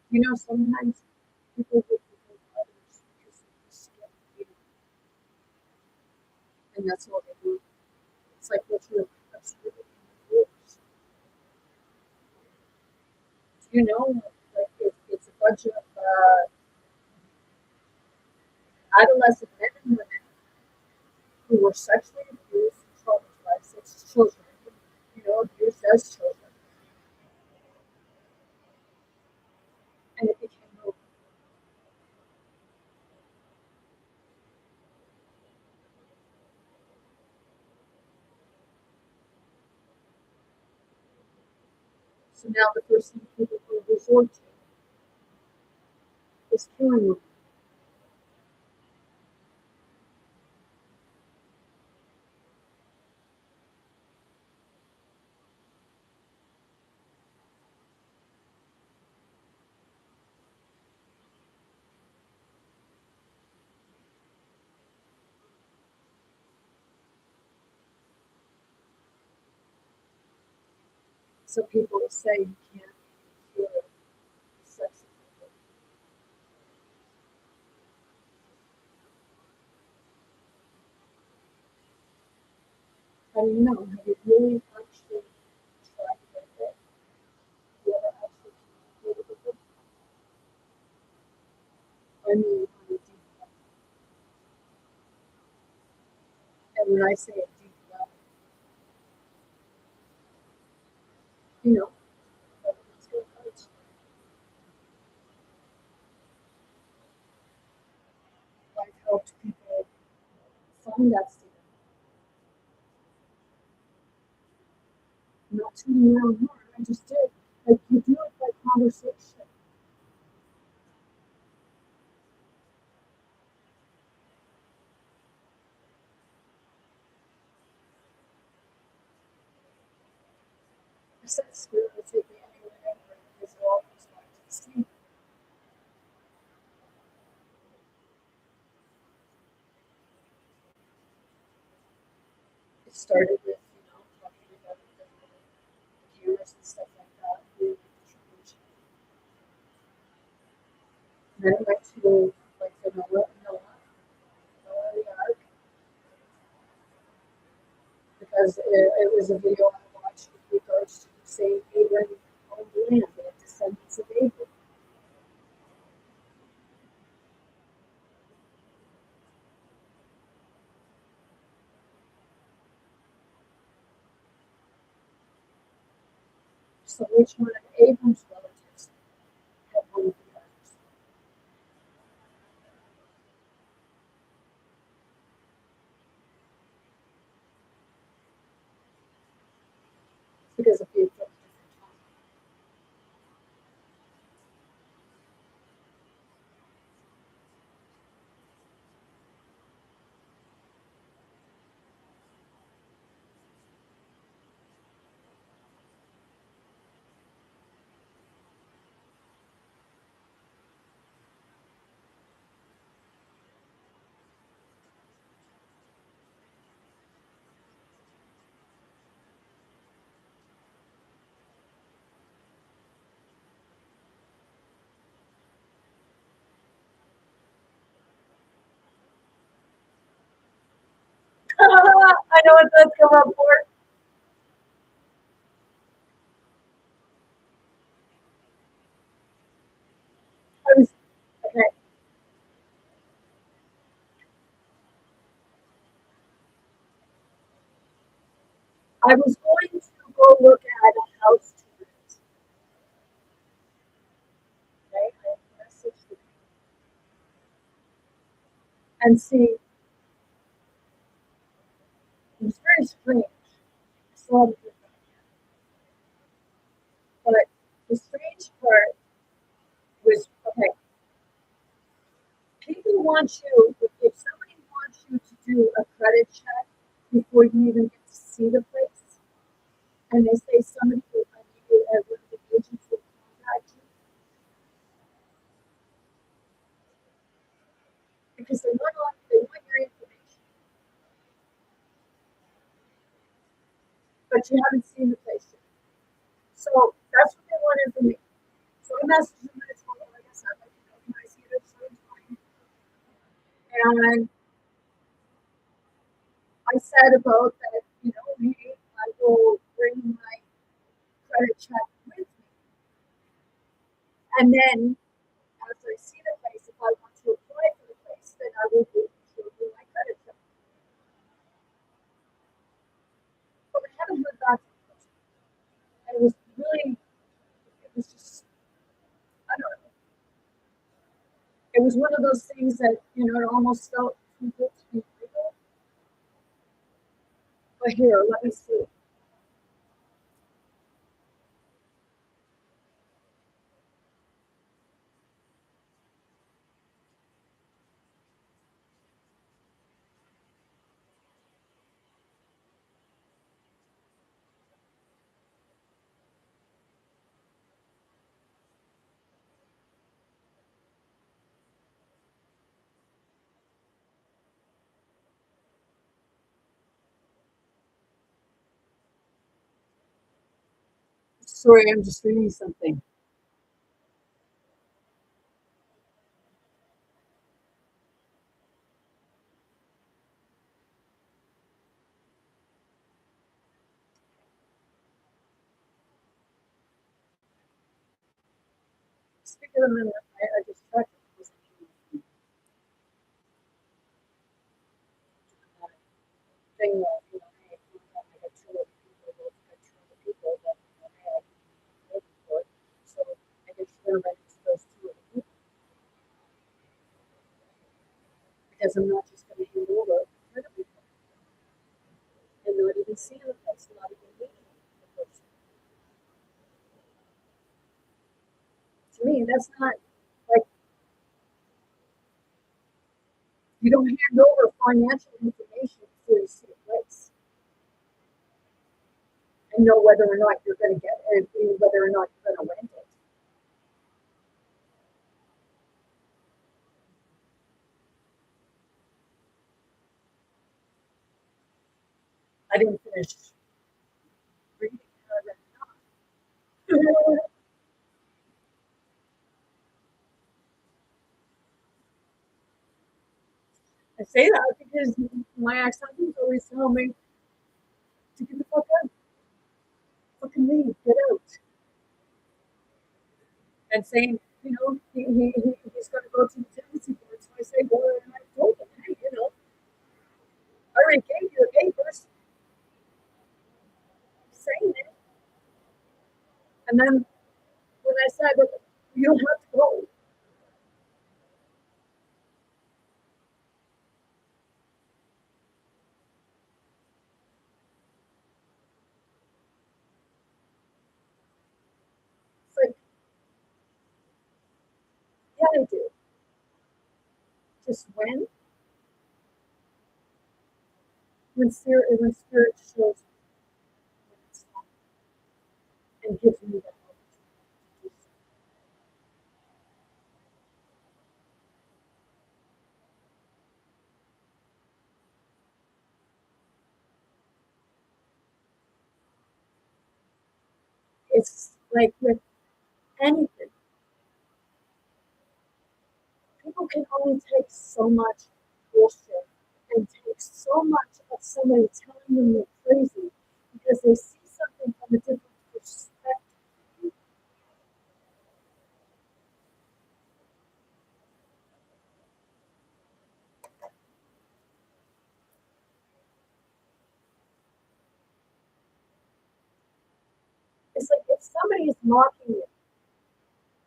You know, sometimes people will forgive others because they just get you, and that's all they do. It's like what you're absolutely yours. You know, like it's a bunch of adolescent men and women who were sexually abused and traumatized as children, you know, abused as children, and it became normal. So now the first thing people will resort to is killing them. So people will say you can't kill sex offenders. I don't know. Have you really actually tried with it? You ever actually communicated with them? I mean, on a deep level. And when I say a deep level, you know, like it's good coach. I've helped people find that state. Not tooting my own horn. I just did. Like you do it by conversation. I said spirit will take me anywhere because it all comes back to the same. It started with, you know, talking about the cameras and stuff like that, doing distribution. And then it went to like the Noah the Ark, because it was a video I watched with regards to saying Abraham owned the land and descendants of Abraham. So which one of Abram's relatives because of you. I know what that's come up for. I was okay. I was going to go look at a house to rent. Okay, I messaged them and see. It was very strange. I still haven't heard back yet. But the strange part was okay. People want you if somebody wants you to do a credit check before you even get to see the place, and they say somebody will one of the agents will contact you because they want your information, but you haven't seen the place yet. So that's what they wanted from me. So I messaged them and I told them, like I said, like, can I see it at a certain time? And I said about that, hey, I will bring my credit check with me. And then after I see the place, if I want to apply for the place, then I will do my credit check. But I haven't heard back from the person. And it was just, I don't know. It was one of those things that, it almost felt too good to be real. But here, let me see. Sorry, I'm just reading something. Speaking of the minute, I just checked this thing that, hey, I get two other people, those get two other people that, hey, I can pay for it. So I get to register those two other people because I'm not just going to hand over credit report and not even see the place, not even meeting the person. To me, that's not like you don't hand over financial information before you see a place and know whether or not you're going to get it, whether or not you're going to rent it. I didn't finish reading paragraph. I say that because my ex-husband always tell me to get the fuck out, fucking leave, get out, and saying, he's going to go to the tenancy board. So I say, well, and I told him, hey, I already gave you the papers saying it, and then when I said that you don't have to go, I do? Just when spirit shows and gives me that opportunity. It's like with anything, people can only take so much bullshit and take so much of somebody telling them they're crazy because they see something from a different perspective. It's like if somebody is mocking you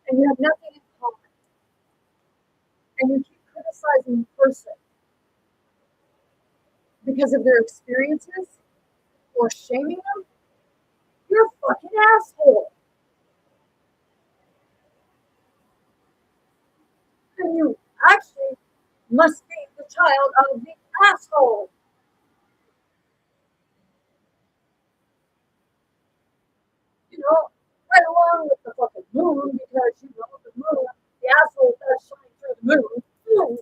and you have nothing in common and you keep criticizing the person because of their experiences or shaming them, you're a fucking asshole. And you actually must be the child of the asshole. You know, right along with the fucking moon because you know the moon, the asshole does shine through the moon.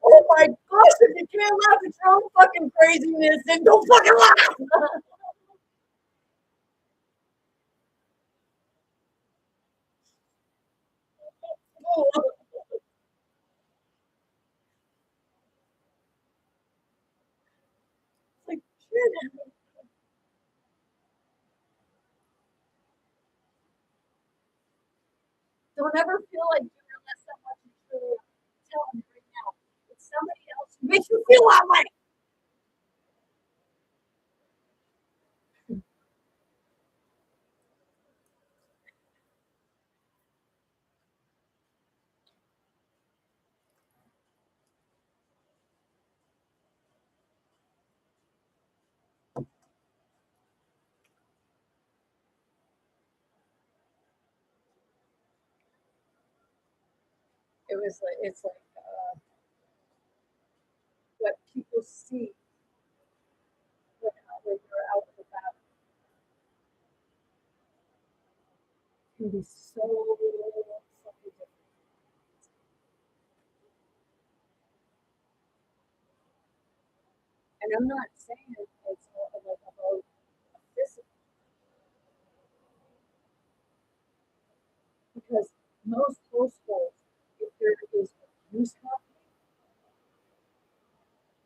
Oh my gosh, if you can't laugh at your own fucking craziness, then don't fucking laugh. Like, shit. Don't ever feel like you're less than what you truly are. I'm telling you right now, it's somebody else who makes you feel that way. It's like what people see when you're out and about can be so fucking different. And I'm not saying it's all like about physical because most households, if there is abuse happening,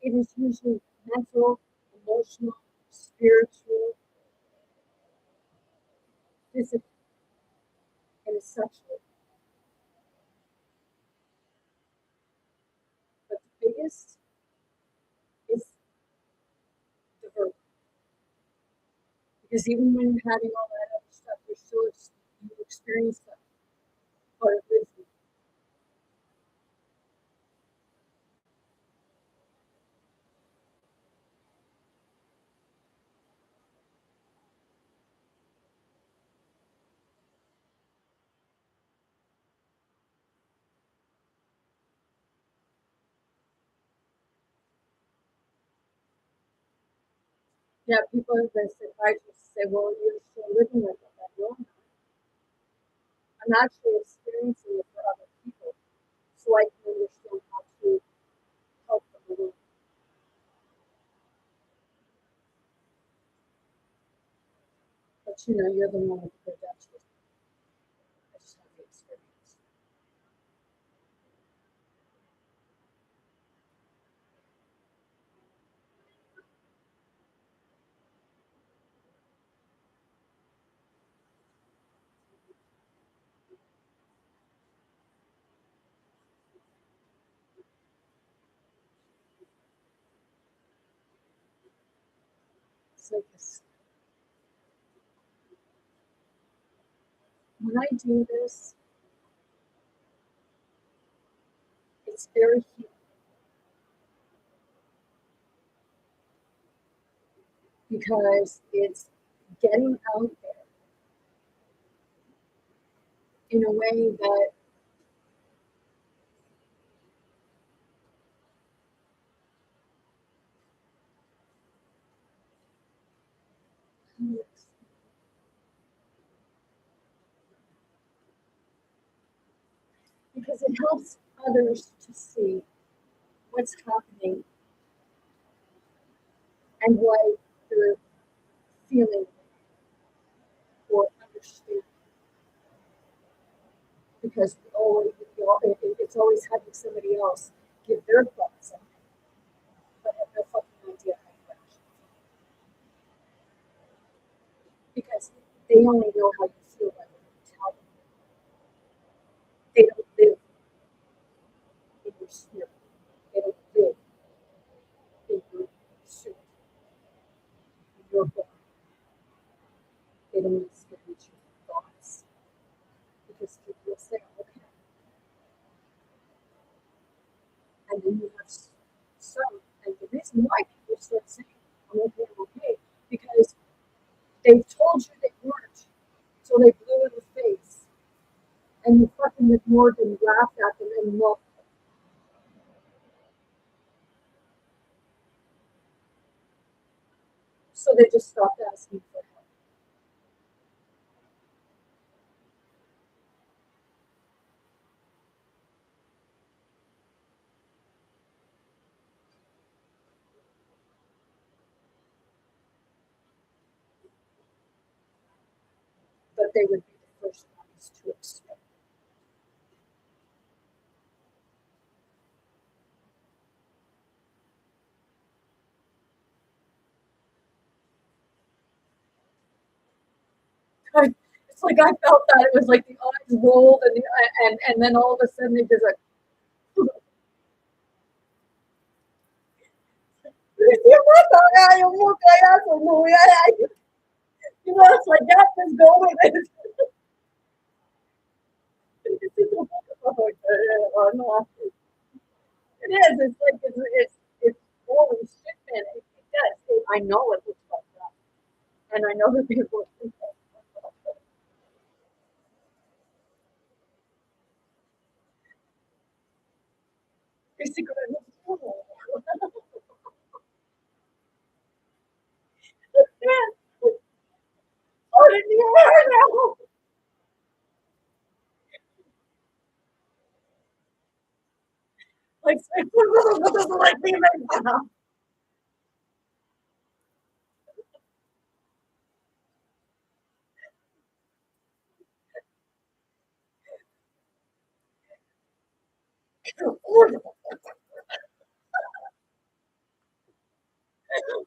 it is usually mental, emotional, spiritual, physical, and sexual. But the biggest is the verbal. Because even when you're having all that other stuff, you're still you experience that part of wisdom. Yeah, people that psychiatrists say, well, you're still living with it. No, I'm actually experiencing it for other people, so I can understand how to help them along. But you know, you're the one with the credentials. I just have the experience. It's like this. when I do this, it's very healing because it's getting out there in a way that because it helps others to see what's happening and why they're feeling or understand. Because it's always having somebody else give their thoughts on it, but have no fucking idea how to actually because they only know how you feel when you tell them. They don't live in your spirit. They don't live in your suit, in your book. They don't understand your thoughts because people will say, okay. And then you have some, and the reason why people start saying, I'm okay, because they've told you they weren't, so they blew in the face, and you fucking ignored them, laughed at them, and mocked them. So they just stopped asking for help. But they would be the first ones to expect. It's like I felt that it was like the eyes rolled and then all of a sudden they just like you know, it's like that, just go with it. Oh, no. It is. It's like it's holy shit, man. It does. I know it looks like that, and I know that people think that. Basically, oh, oh, did you hear that? Like, like me, like,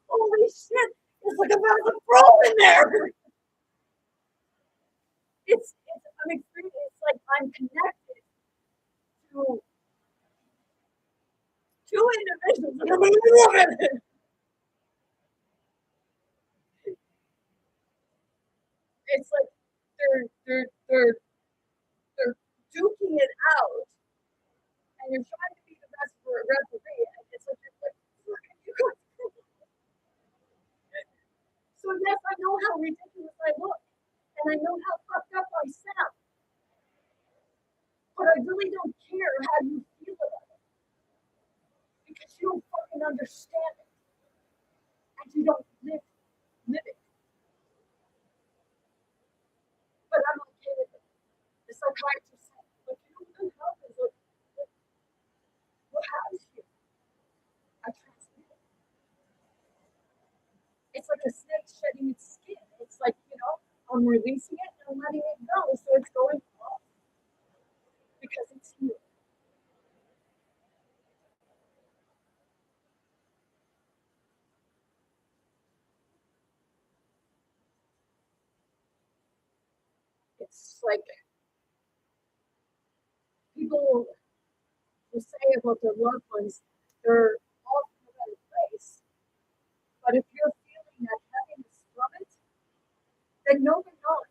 holy shit! It's like about to throw in there. I'm extremely. It's like I'm connected to two individuals. It's like they're duking it out, and you're trying to be the best for a referee, and it's like you so yes, I know how ridiculous I look, and I know how fucked up I sound, but I really don't care how you feel about it because you don't fucking understand it, and you don't live it. But I'm okay with it. The psychiatrist said, "Look, you know, good health is like what happens to you. I transmit it. It's like a snake shedding its skin. It's like, you know, I'm releasing it and I'm letting it go. So it's going off because it's here. It's like people will say about their loved ones, they're all in a better place. But if you're feeling that heaviness from it, then no, they're not.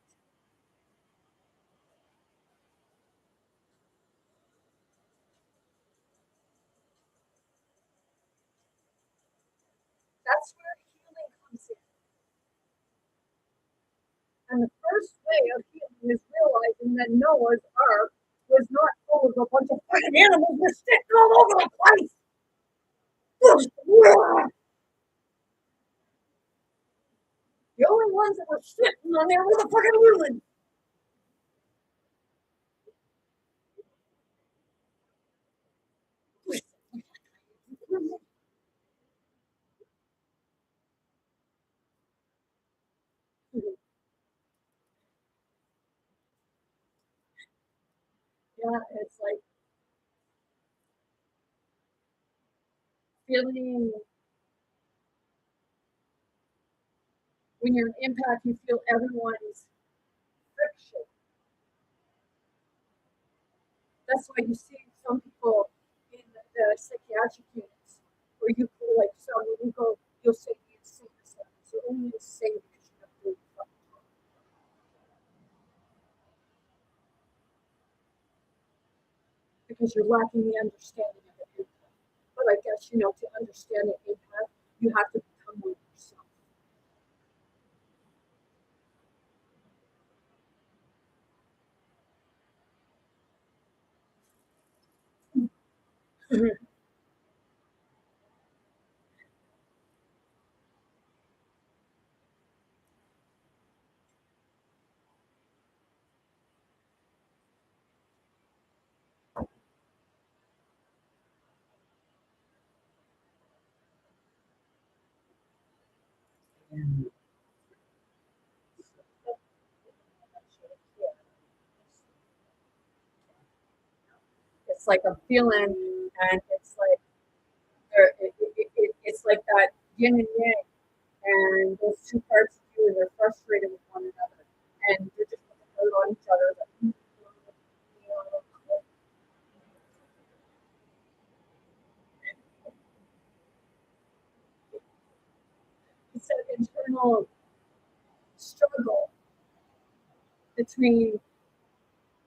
And the first way of healing is realizing that Noah's Ark was not full of a bunch of fucking animals were sitting all over the place. The only ones that were sitting on there were the fucking humans. Yeah, it's like feeling when you're an empath, you feel everyone's friction. That's why you see some people in the psychiatric units where you feel like some when you go, you'll say the insane stuff. So only insane because you have to because you're lacking the understanding of an empath. But I guess to understand an empath, you have to become one yourself. It's like a feeling, and it's like it's like that yin and yang, and those two parts of you, and they're frustrated with one another, and they're just hurt on each other. It's an internal struggle between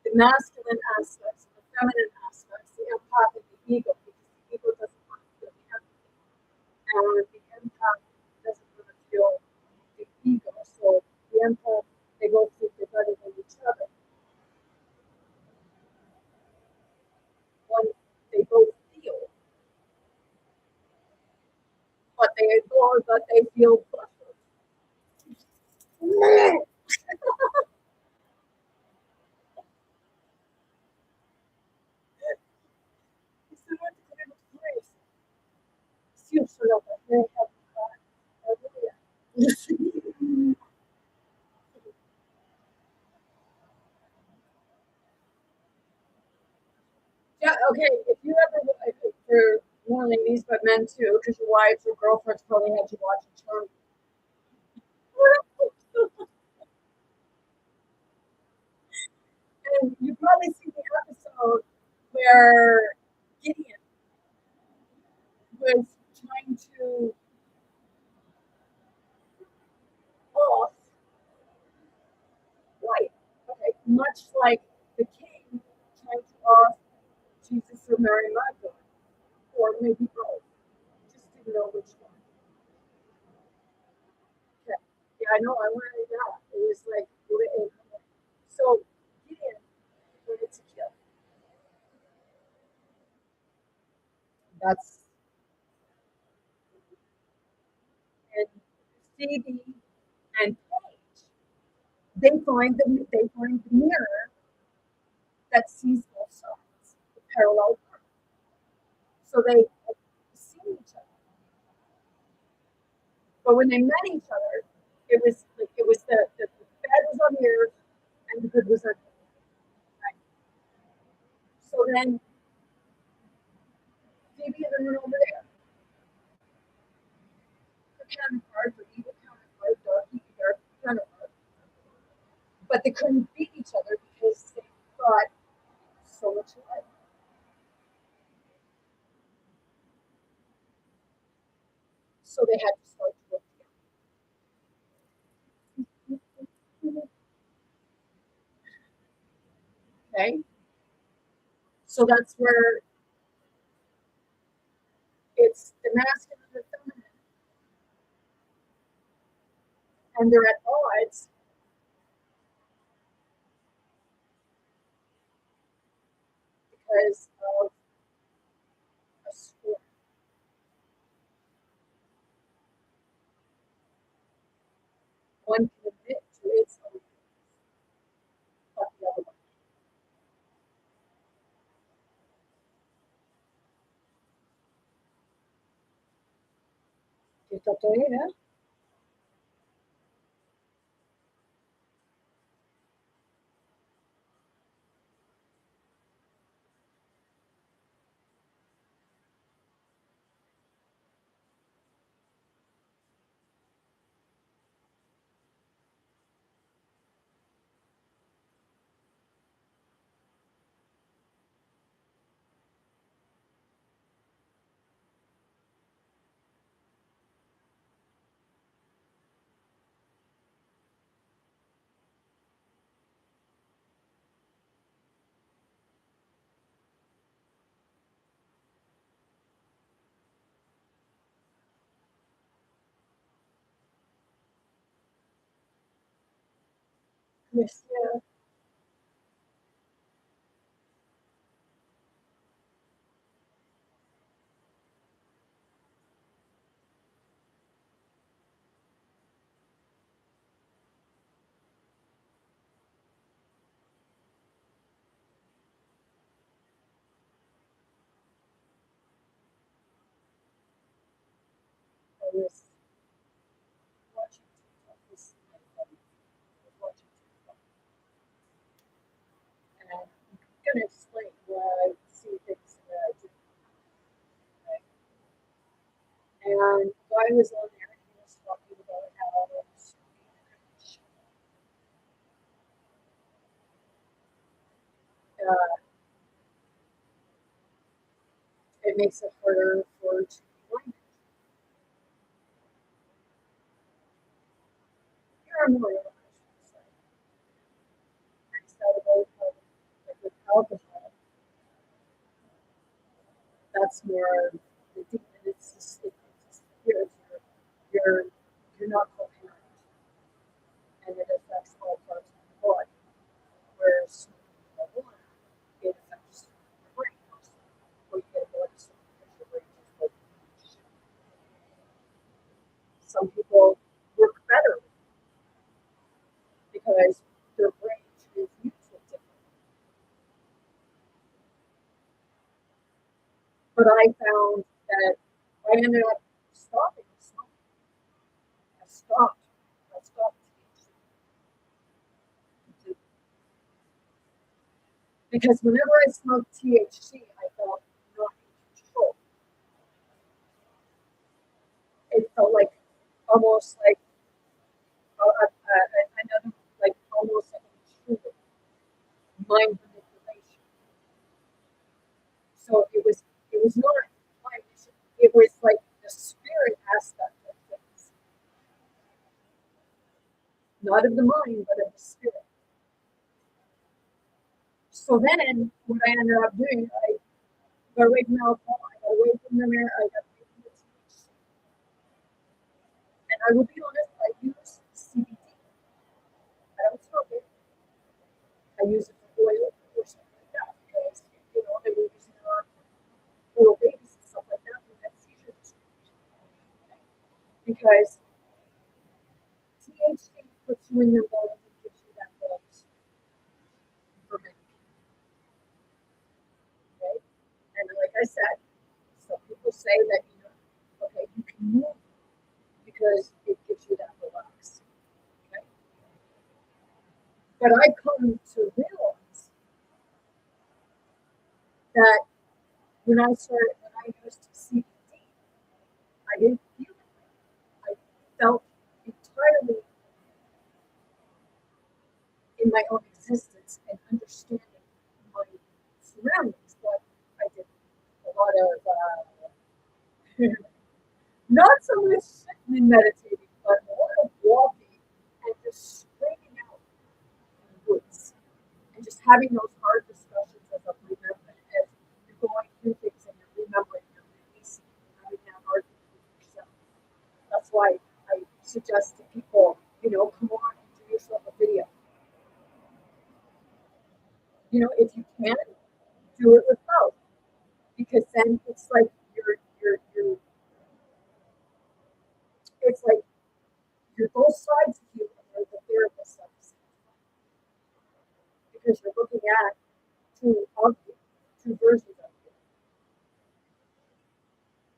the masculine aspects and the feminine aspects, the empath and the ego, because the ego doesn't want to feel the empathy, and the empath doesn't want to feel the ego. So the empath, they both think they're better than each other. One, they both feel, but they ignore, but they feel buffered. Yeah, okay. If you ever, for more ladies, but men too, because your wives or girlfriends probably had you watch a Charm. And you probably see the episode where Gideon was trying to off light. Okay, much like the king trying to off Jesus or Mary Magdalene, or maybe both. Just didn't know which one. Okay. Yeah, I know. I wanted that. It was like, so Gideon wanted to kill. That's and Phoebe and Paige. They find the mirror that sees both sides, the parallel part. So they see each other. But when they met each other, it was the bad was on the earth and the good was on the earth. Right? So then Phoebe and then over there, her counterpart, her evil counterpart, dark counterpart, but they couldn't beat each other because they thought so much alike. So they had to start to work together. Okay, so that's where it's the masculine and the feminine, and they're at odds because of a sport. One can admit to its own but the other one. ¿Qué era? Yes, yeah. I was watching TikTok. This is my friend was watching TikTok. And I'm going to explain why I see things that I do. Right? And the guy was on there and he was talking about how it makes it harder for to be blind. There are more emotions. I said about how, like with alcohol, that's more the demon. It's just, it just appears you're, you're not coherent and it affects all parts of the body. Whereas marijuana, it affects the brain also. Or you get a blood disorder because your brain just like some people work better because their brain is used it differently. But I found that I ended up stopping smoking. I stopped. I stopped THC because whenever I smoked THC, I felt not in control. It felt like almost like another, like almost like an intruder, mind manipulation. So it was not my mission. It was like the spirit aspect of things, not of the mind, but of the spirit. So then, what I ended up doing, I got away from alcohol, I got away from the mirror, I got away from the THC. And I will be honest, I use CBD. I don't smoke it. I use it for oil or something like that because they were using it on little babies and stuff like that who had seizures. Because THC puts you in your bones and gives you that buzz for many people. Okay? And like I said, some people say that okay, you can move because it gives you that relax. Okay? But I come to realize that when I used CBD, I didn't feel it. I felt entirely in my own existence and understanding my surroundings. But I did a lot of not so much sitting and meditating, but a lot of walking and just screaming out in the woods and just having those hard discussions as a remember as you're going through things and you're remembering, you're releasing, you're having that argument with yourself. That's why I suggest to people, come on and do yourself a video. If you can, do it with both, because then it's like you're it's like you're both sides of you and you're the therapist of the same time, because you're looking at two of you, two versions of you,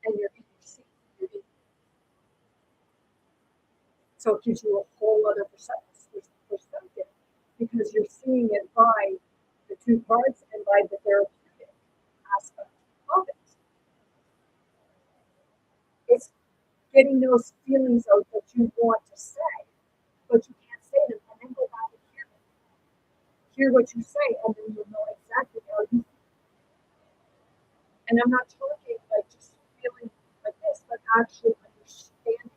and you're in your seat. So it gives you a whole other perspective, because you're seeing it by the two parts and by the therapeutic aspect of it. It's getting those feelings out that you want to say, but you can't say them, and then go back and hear what you say, and then you'll know exactly how you feel. And I'm not talking like just feeling like this, but actually understanding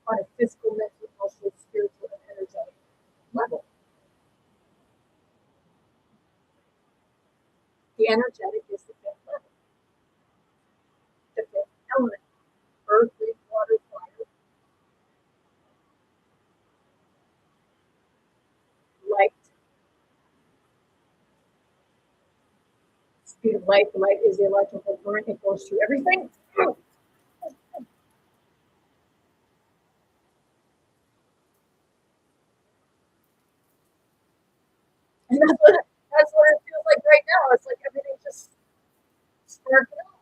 on a physical, mental, emotional, spiritual, and energetic level. The energetic is the fifth level, the fifth element: earth, wind, water, fire, light. Speed of light. The light is the electrical current. It goes through everything. And that's what it feels like right now. It's like everything just sparking up.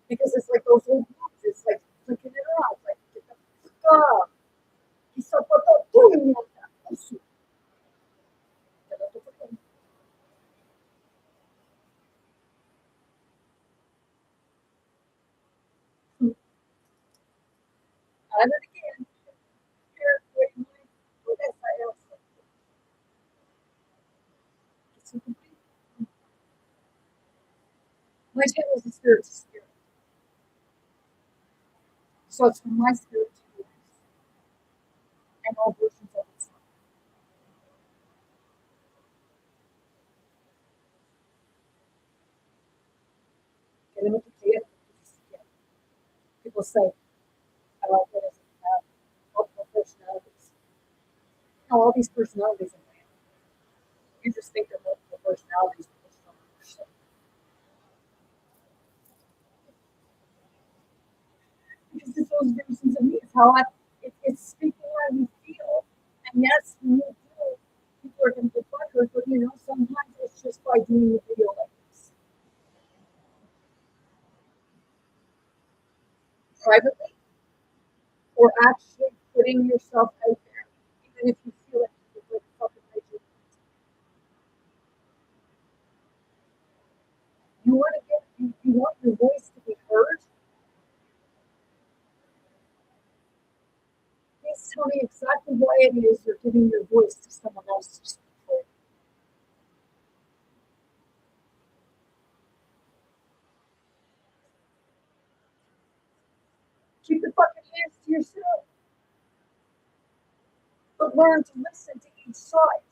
Because it's like those old movies. It's like flicking it off. Like, get the fuck up. He's so fucked up doing that. And then again, here, wait, what else I also. It's so complete. My channel is a spirit to spirit. So it's from my spirit to yours. And all versions of itself. And then what you get, people say, I like it as multiple personalities. Now, all these personalities are real. You just think they're multiple personalities, but it's not actually. Because it's those versions of me. It's how it's speaking how you feel. And yes, when you do, people are going to get butthurt, but sometimes it's just by doing a video like this privately, or actually putting yourself out there, even if you feel it, like fucking crazy. You want your voice to be heard. Please tell me exactly why it is you're giving your voice to someone else to speak for. Keep your fucking hands to yourself, but learn to listen to each side.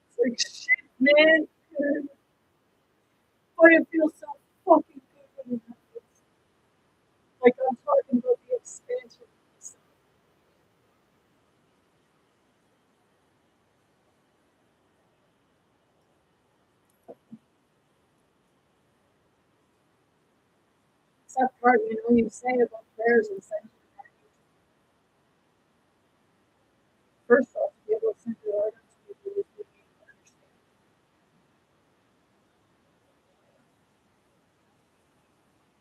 It's like shit, man. But it feels so fucking good when it happens. Like I'm talking about the expansion. It's that part, you say about prayers and sending your heart. First off, to be able to send your heart to people who need to understand.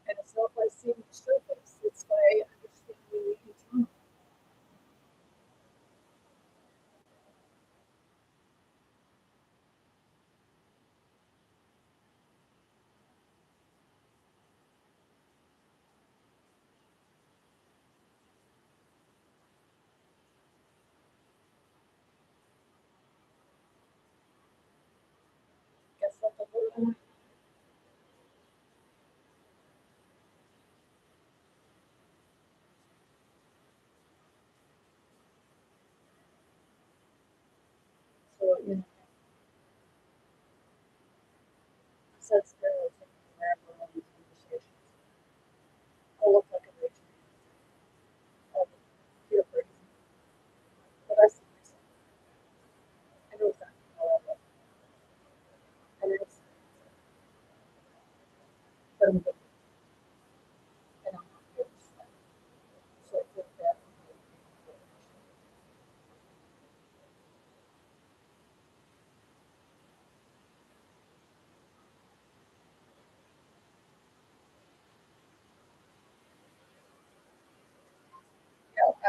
And it's not by seeing the surface, it's by understanding the eternal. Guess what the whole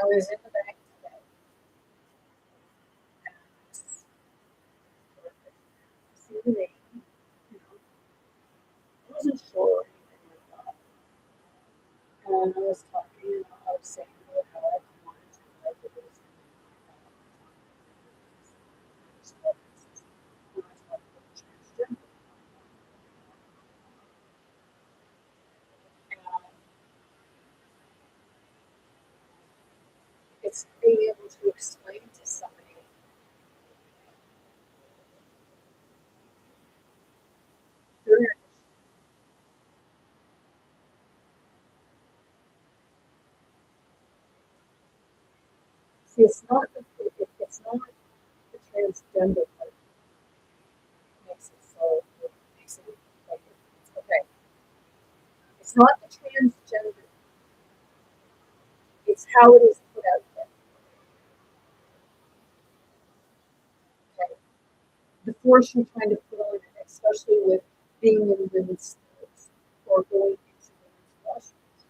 was in the bank today. And see the name, you know, I wasn't sure or anything like that. And I was talking, you know, I was saying about how I wanted to like it was when I talked about transgender. And it's being able to explain to somebody their. See, it's not the transgender part makes it so makes it like it's okay. It's not the transgender. It's how it is put out there. Okay, the force you're trying to put on it, especially with being in women's sports or going into women's washrooms.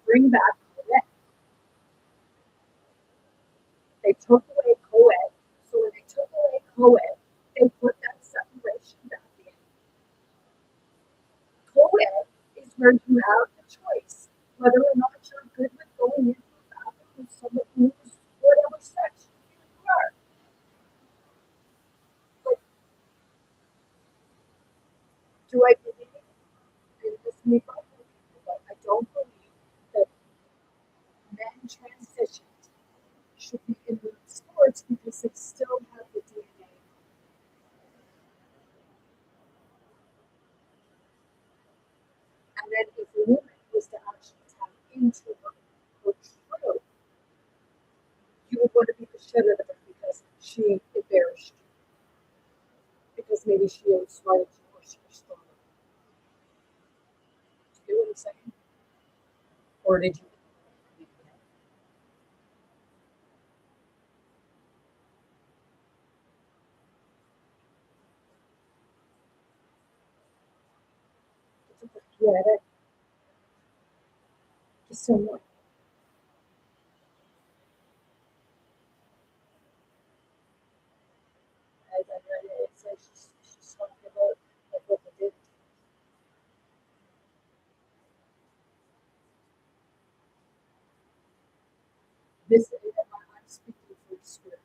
Bring back co-ed. They took away co-ed. So when they took away co-ed, they put that separation back in. Co-ed is where you have the choice whether or not you're good with going into a bathroom with someone who's whatever sex you are. Like, do I believe in this new people? But I don't believe that men transitions should be in women's sports because they still have the DNA. And then if a woman was to actually tap into her truth, you would want to beat the shit out of her because she embarrassed you. Because maybe she outsmarted you or she was stronger. Do you get what I'm saying? Or did you? Yeah, that just so much. As I read it, it says she's talking about like what they did. I'm speaking for the spirit.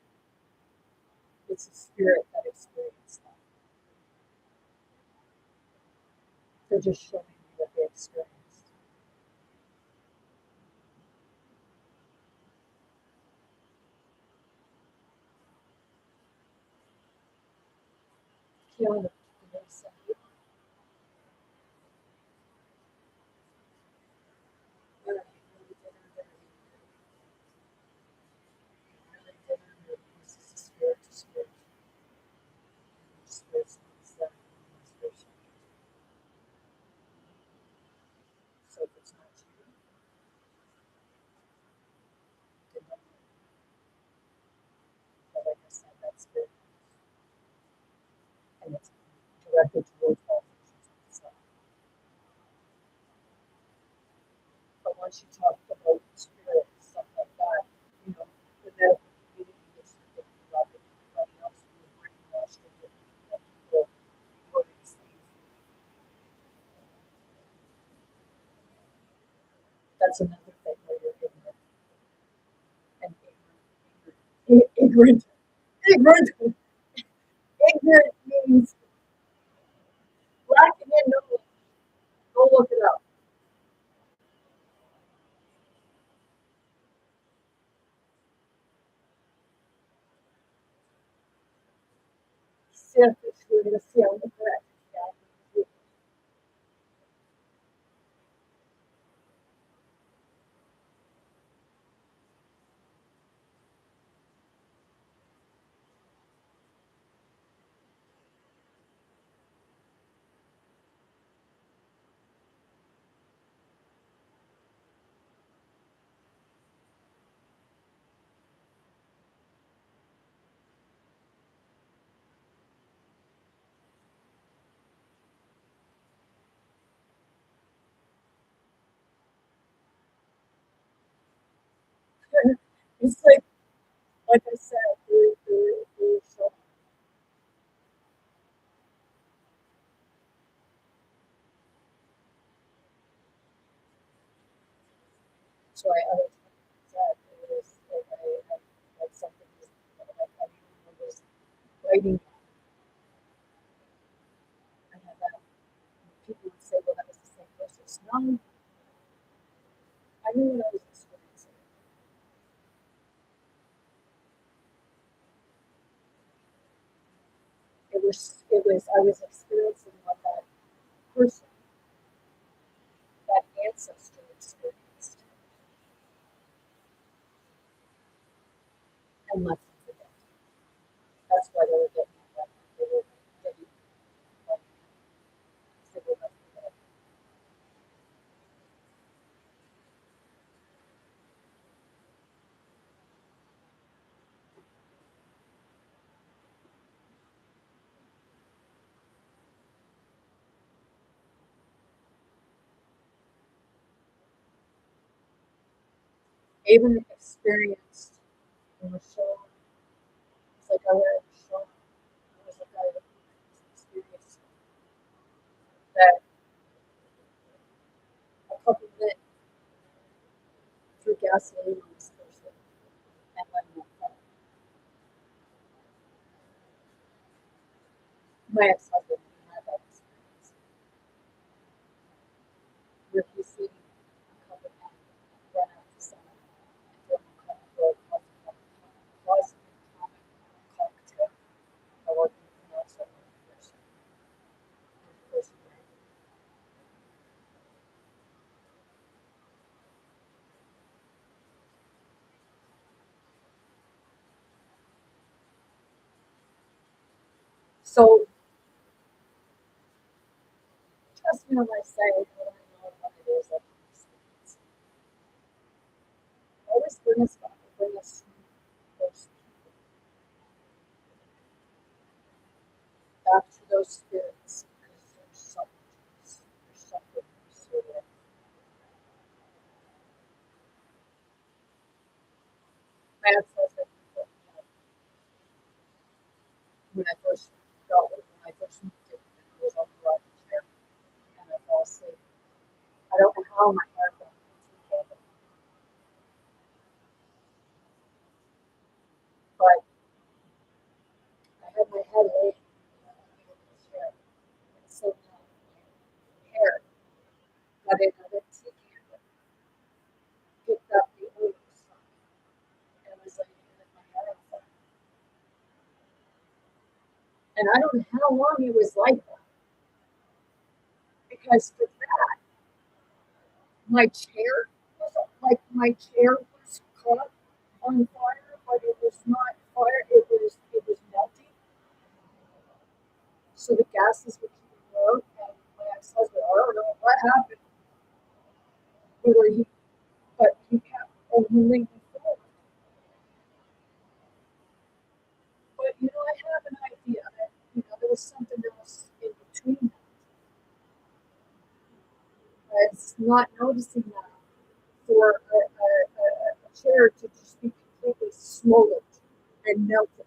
It's a spirit that experienced that. They're just showing you what they experienced. Kiana, they said, "All right, really did really did this is a spirit to spirit. Spirit speaks that inspiration. So if it's not you, then don't know. But like I said, that spirit and it's directed towards all visions of the But once you talk about spirit and stuff like that, you know, the medical community is that you love it, everybody else who is brainwashed and that people were these things. That's another thing where you're ignorant and ignorant. Ignorant. Ignorant means lacking in knowledge. Go look it up. Selfish, we're going to see on the correct. Yeah. It's like I said, so, so I other times that it was like I like something like I was writing. I had that. People would say, "Well, that was the same process." No, I knew what I was experiencing. I was experiencing what that person, that ancestor experienced, and let's not forget. That's why they were getting that. They were getting like, they were not forget. I even experienced in the show. It's like I read the show. There was a guy that experienced that a couple lit threw gasoline on this person and let him on fire. My ex-husband had that experience where he seen a couple men run out to someone and throw him a couple of was cocktail or anything else that person. So trust me when I say that I know what it is that you experience. Always bring us those back to those spirits because there's something so that my ex-husband when I first when I first moved in, I was on the rocking chair and I fell asleep. I don't know how my hair fell into the but I had my head laying in the chair. And so my hair got in a tea candle, picked up the oils, and was like in my hair on fire. And I don't know how long it was like that because for that, my chair was my chair was caught on fire, but it was not fire. It was melting. So the gases were keeping low, and my ex-husband, I don't know what happened, whether he, but he kept moving forward. But I have an idea that there was something else in between that. I was not noticing that for a chair to just be completely swallowed and melted.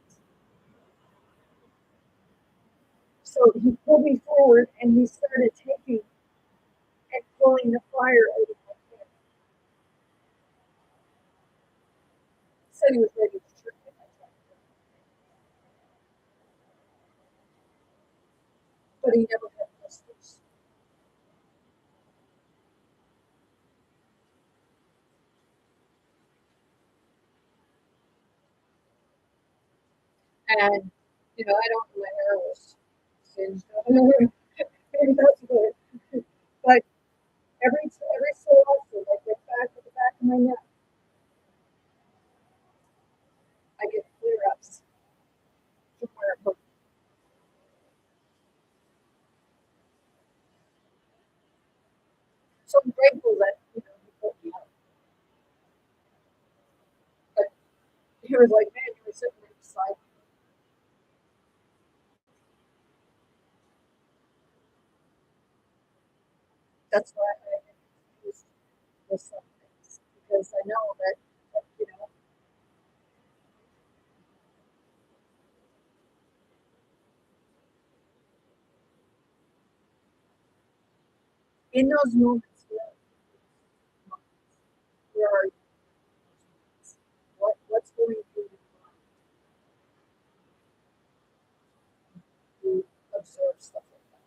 So he pulled me forward and he started taking and pulling the fire out of my hair. Said he was ready to trick me, but he never had whiskers. And I don't know, my hair was singed. Maybe that's good. But every so often, like the back of my neck, I get flare ups from where it hurt. So I'm grateful that he put me out. But he was like, man, you were sitting right beside me. That's why I use some things because I know that In those moments, where are you? What's going through your mind? You observe stuff like that.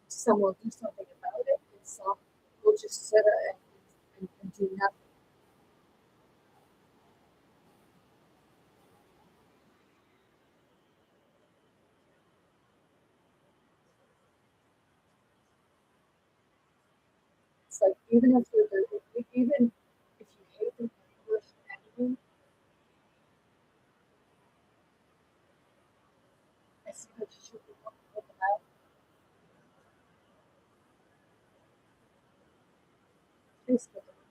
Some will do something about it, and some will just sit and do nothing. It's like even if even if you hate them, worst enemy, I see that you should be one to them out. Please put them out.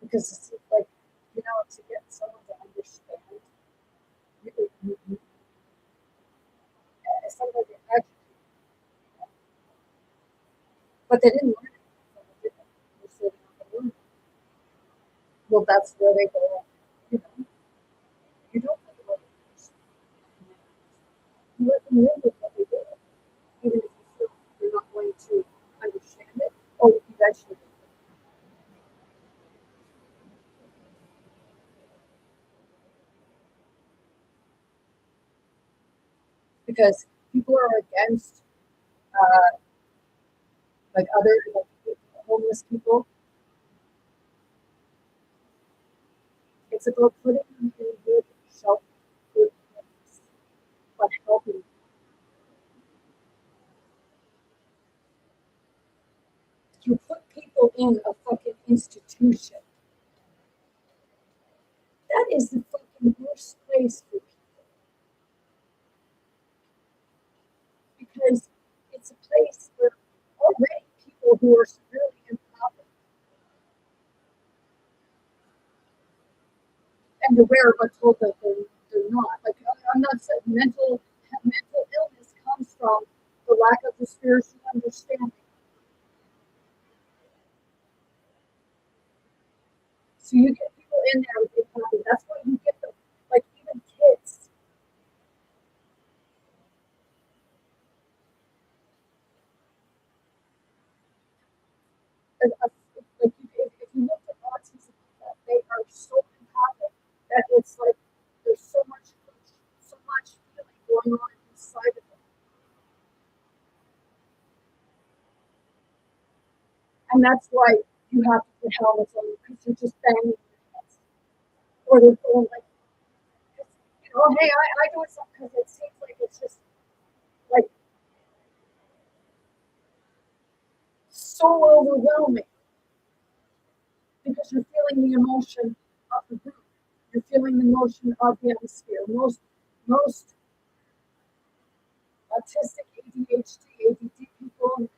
Because it's like, to get someone to understand, somebody educated, but they didn't learn it from it, did they? They said they learned it. Well, that's where they go. You know, you don't think about it. You let them live with what they do, even if you feel you're not going to understand it, or eventually. Because people are against like other like homeless people. It's about putting them in good shelter, good place, but helping. You put people in a fucking institution. That is the fucking worst place for people because it's a place where already people who are severely impoverished and aware but told that they're not. Like I'm not saying mental illness comes from the lack of the spiritual understanding. So you get people in there with impoverished. That's why you get them. Like even kids. Like if you look at autism, that they are so empathic that it's like there's so much feeling going on inside of them, and that's why you have to put helmets on because you're just banging your heads, or they're going like, hey, I do it because it seems like it's just like so overwhelming because you're feeling the emotion of the group, you're feeling the emotion of the atmosphere. Most autistic, ADHD, ADD people, and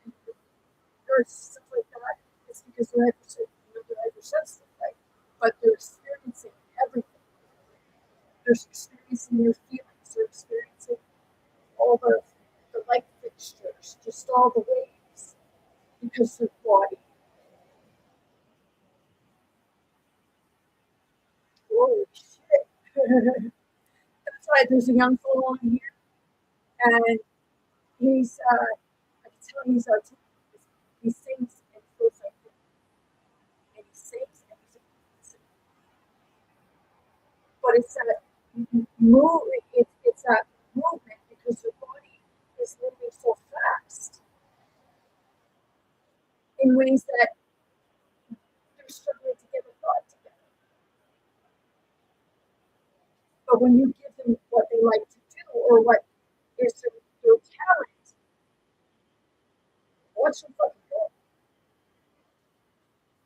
or stuff like that, it's because they're hypersensitive, right? But they're experiencing everything. They're experiencing your feelings. They're experiencing all the light fixtures, just all the waves, because their body. Holy shit! That's why there's a young fellow on here, and he's I can tell he's autistic. He sings and feels like him, and he sings and he's but it's that movement. It's that movement because the body is moving so fast in ways that they're struggling to get a thought together. But when you give them what they like to do or what is their talent, watch them fucking go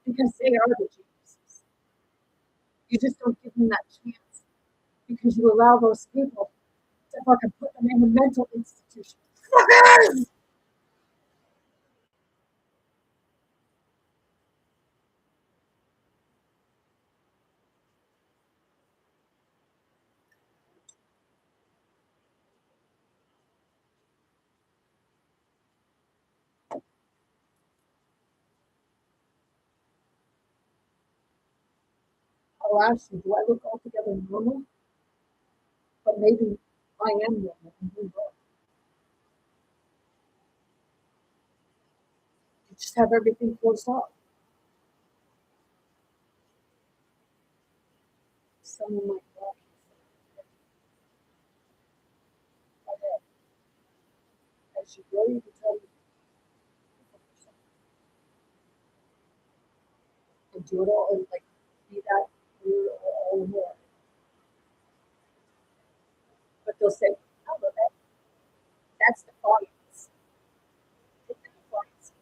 because they are the geniuses. You just don't give them that chance because you allow those people to fucking put them in a mental institution. Fuckers! I'll ask you, do I look altogether normal? But maybe I am normal and you look. You just have everything closed off. Someone might walk ahead. As you grow, you can tell you and do it all and like be that weird or all more. But they'll say, oh, well, that's defiance. Take the defiance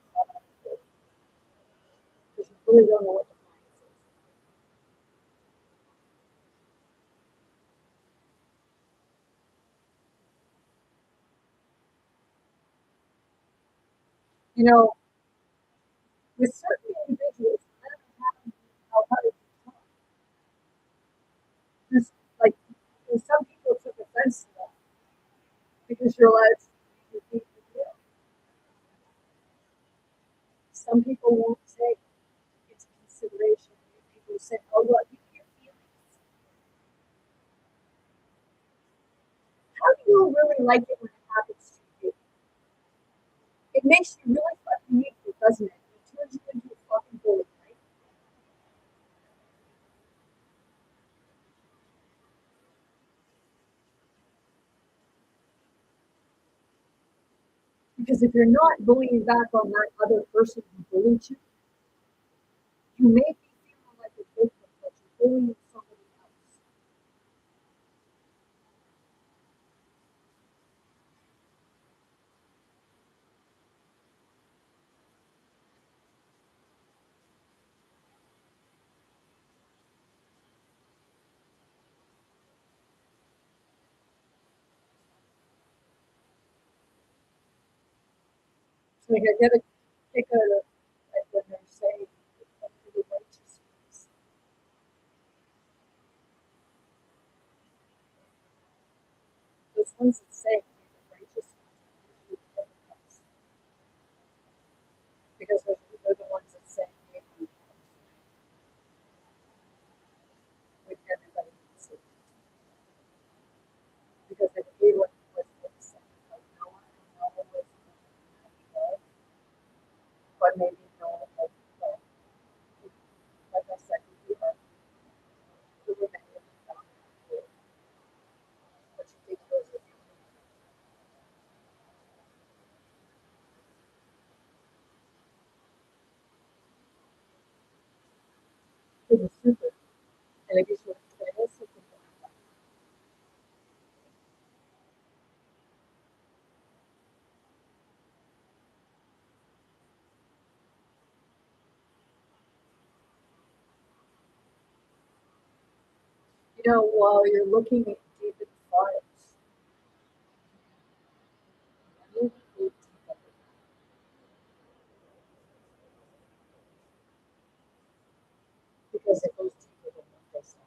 because you really don't know what defiance is. You know, with certain individuals, I don't know how hard it is. Just like some people took offense to that because you're allowed to think you feel. Some people won't take into consideration. People say, "Oh, well, you get feelings." How do you really like it when it happens to you? It makes you really fucking evil, doesn't it? It turns you into a fucking bully, right? Because if you're not bullying back on that other person who bullied you, you may be feeling like a victim, but you're bullying somebody else. So you get a kick out of like when they're saying the righteous ones. Those ones that say the righteous ones are usually the hypocrites. Because they're the ones that say with everybody else. Because they feel what was saying. Like, no, I know it was love, but maybe no, like I said, you are the women that you found out what you think those are. It was super. And I guess what I'm saying is, you know, while you're looking at David Files, really go deep up because it goes deeper than what they say.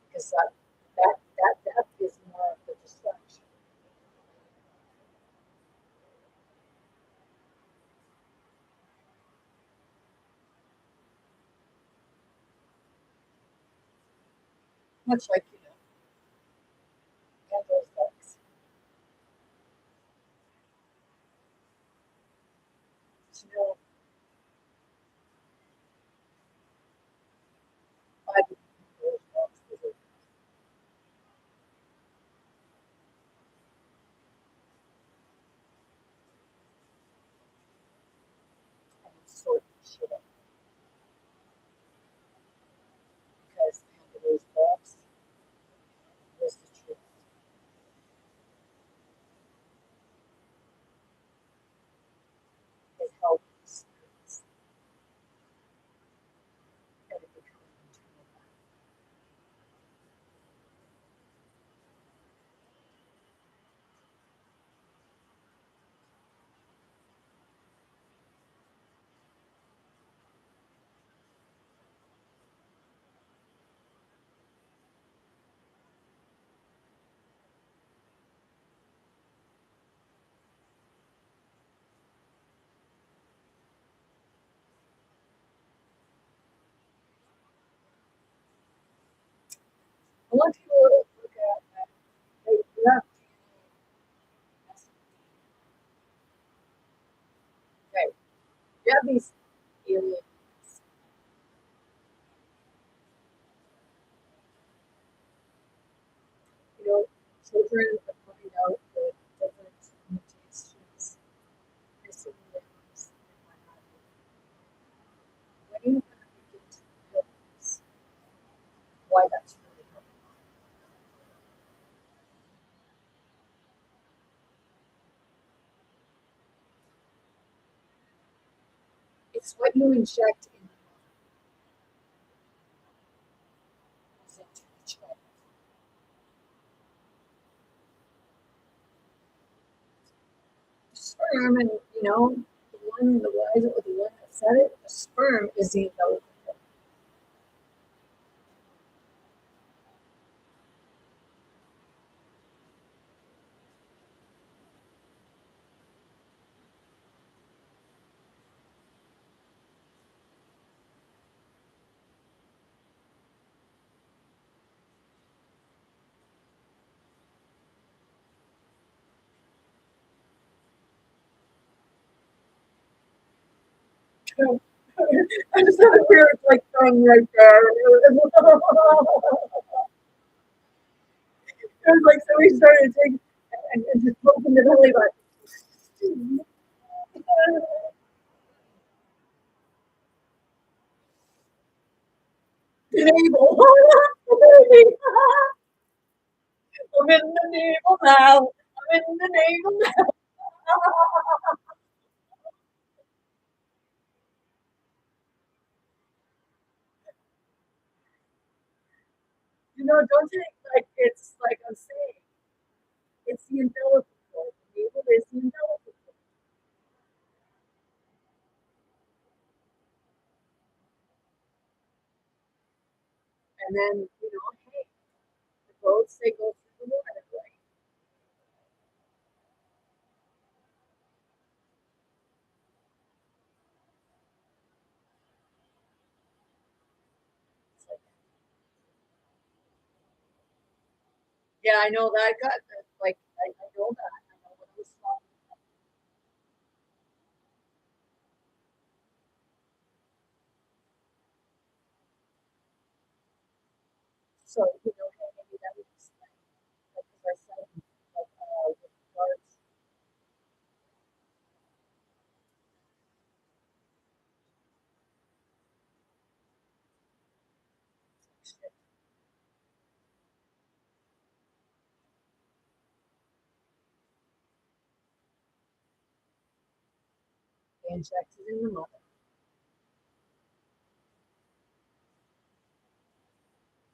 Because that is more of the distraction. Much like, Pandora's box. You know, I believe Pandora's box is a sort of shit up because Pandora's box was the truth. It helps want you to look at that. You have right. You have these aliens. You know, children that find out that different mutations, missing limbs, and what have you. When you kind of begin to realize why that's really happening, it's what you inject in into the child. Sperm, and you know, the wise or the one that said it, the sperm is the intelligent. I just had a weird like thing right there. It was like somebody started to take and just poking the belly button. Enable. I'm in the navel now. I'm in the navel now. You know, don't think like it's like I'm saying. It's the umbilical cord. The navel is the umbilical cord. And then, you know, hey, the boats they go through the water, right? It's like, yeah, I know that got like I know that. I know what I was talking. So, you know, hey, maybe that would explain like as I said like with regards to they injected in the mother.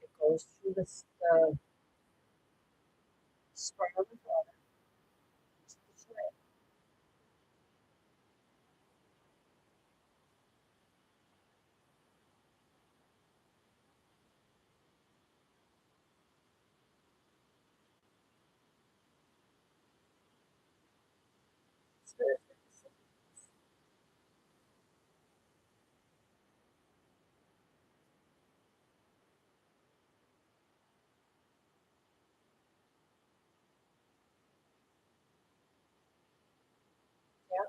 It goes through the sperm of the father to the child. It's very fancy. Yeah,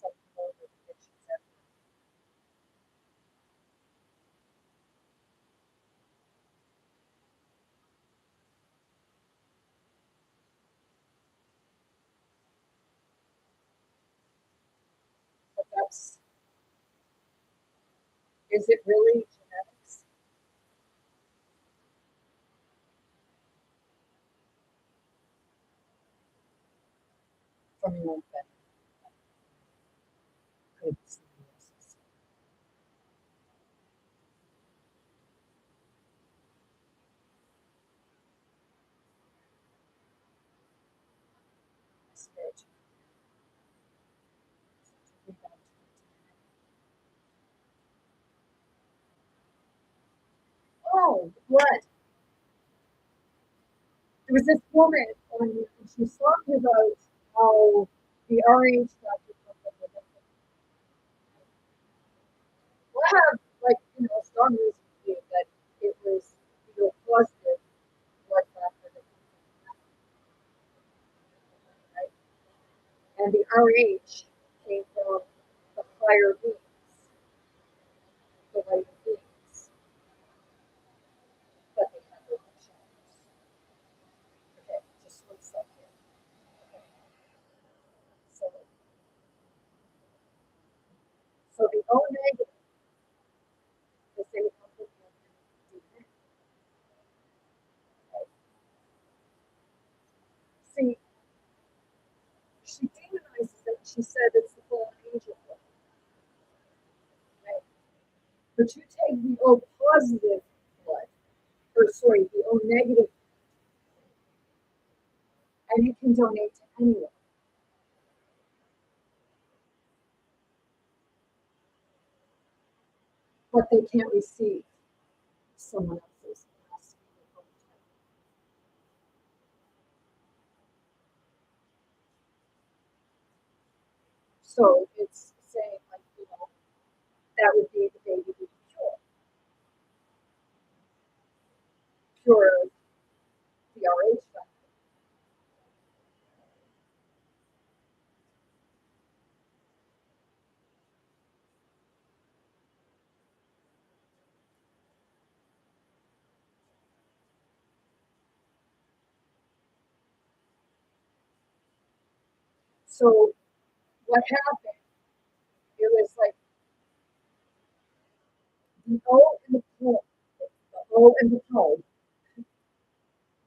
some people with addictions have, but that's is it really genetics from your own family? Could be somebody else's. Spiritual. Oh, what? There was this woman on she was talking about how the RH doctor comes up with it. Well, I have like, you know, strong reason to believe that it was real positive blood factor that comes from that, right? And the RH came from the higher beings, the lighter beings, but they have their own shadows. Okay, just one second. Okay. So, so the O negative is they come from human DNA. Right? See, she demonizes it. She said it's the fallen angel blood. Right? But you take the O positive blood, or sorry, the O negative, and you can donate to anyone. But they can't receive someone else's. So it's saying, like, that would be the baby being pure the RH factor. So what happened? It was like the O and the pill, the O and the pill,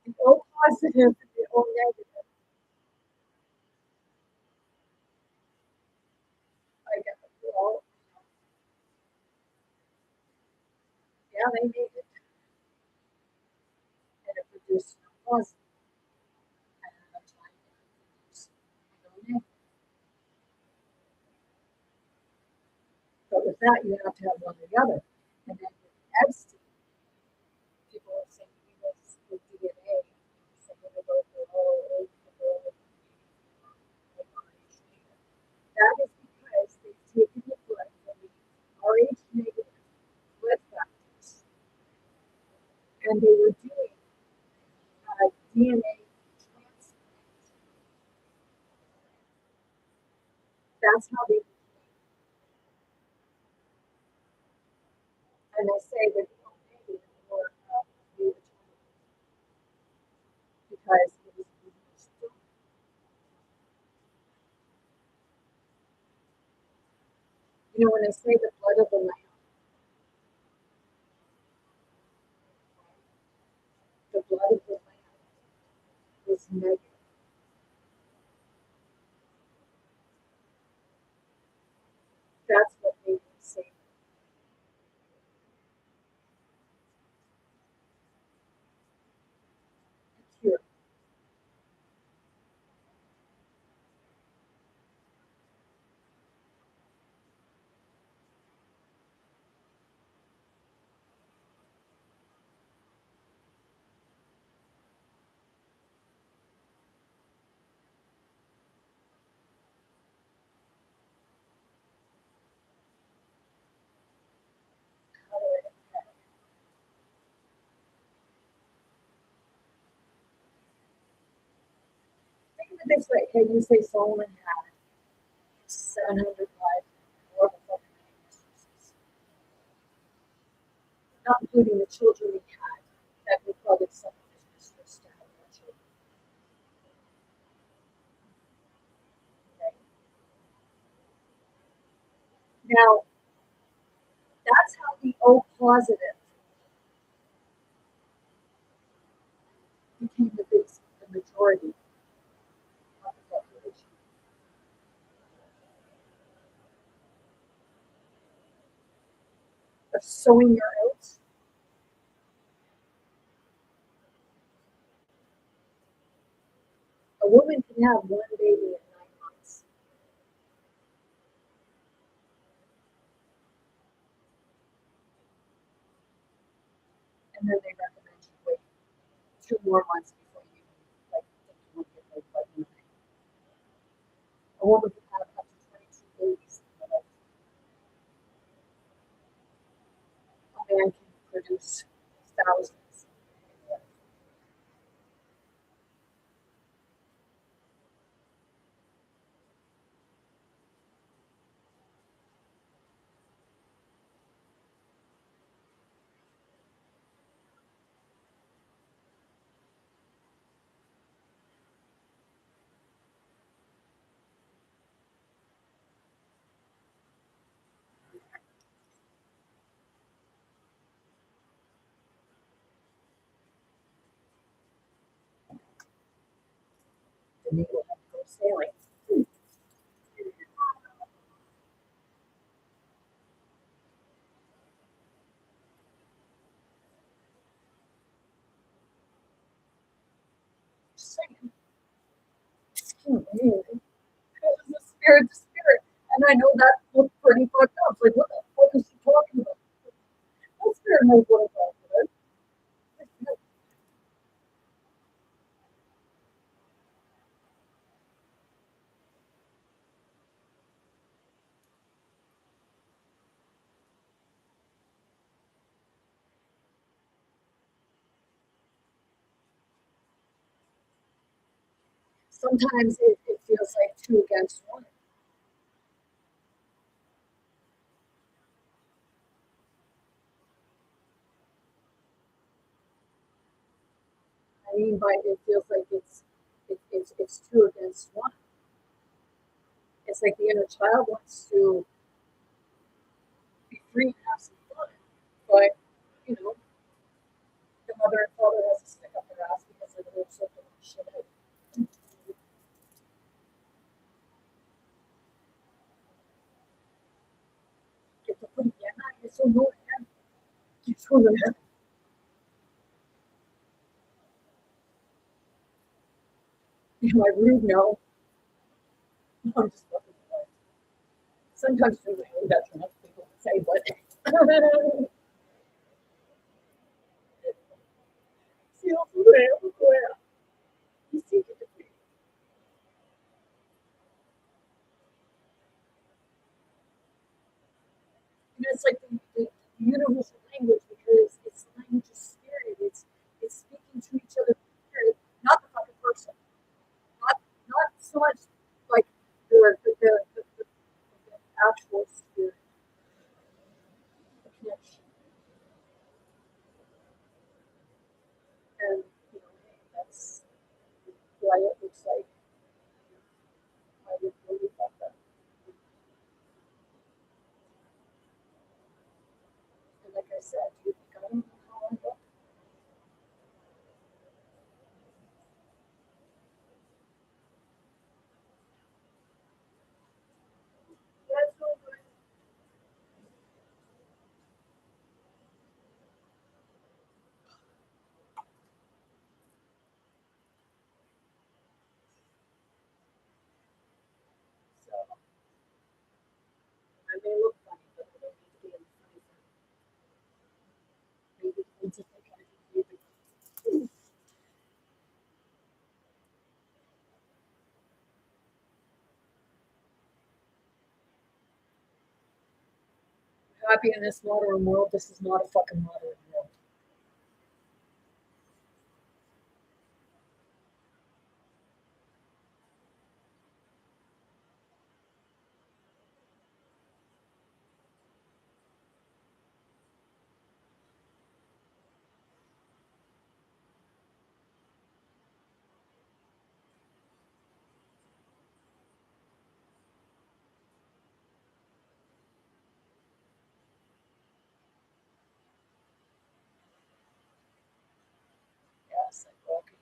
the O positive and the O negative. I guess, well, yeah, they made it, and it produced no positive. And another time it produced no negative. But with that, you have to have one or the other. And then with Epstein, people are saying he was the DNA. So when they go for oh, that is because they've taken the blood from the RH negative blood factors and they were doing a DNA transplant. That's how they became. And they say that the negative were the original because it was still, when they say the blood of the lamb, the blood of the lamb is negative. That's what they say. Pure. How do I think of it this way? Okay, you say Solomon had 700 lives, more than 700 resources, not including the children he had that were probably some of his mistress to have more children. Okay? Now, that's how the O positive became the majority of the population. Of sowing your oats, a woman can have one baby in 9 months, and then they recommend you wait 2 more months before you like think you want to get pregnant. A woman can have up to 22 babies in a lifetime. A man can produce thousands. sailing. Just saying. Excuse me. The spirit's a spirit. And I know that looked pretty fucked up. Like, what the fuck is she talking about? That spirit knows what I'm talking about. Sometimes it feels like two against one. I mean by it feels like it's two against one. It's like the inner child wants to be free and have some fun, but you know, the mother and father has to stick up their ass because they're the rich so shit out. Get the fucking yeah, you're so annoying. You're so annoying. Am I rude? No. I'm just fucking annoying. Sometimes to my own detriment, people say, but see, you see, and it's like the universal language because it's the language of spirit. It's speaking to each other, spirit, not the fucking person. Not so much like the actual spirit, the connection, and you know that's why it looks like I would really love that. And like I said, do you think I don't know how I look? That's so good. So I may look funny, but I don't need to be in the funny thing. Maybe it's just like I need to happy in this modern world. This is not a fucking modern world. Yes, like walking.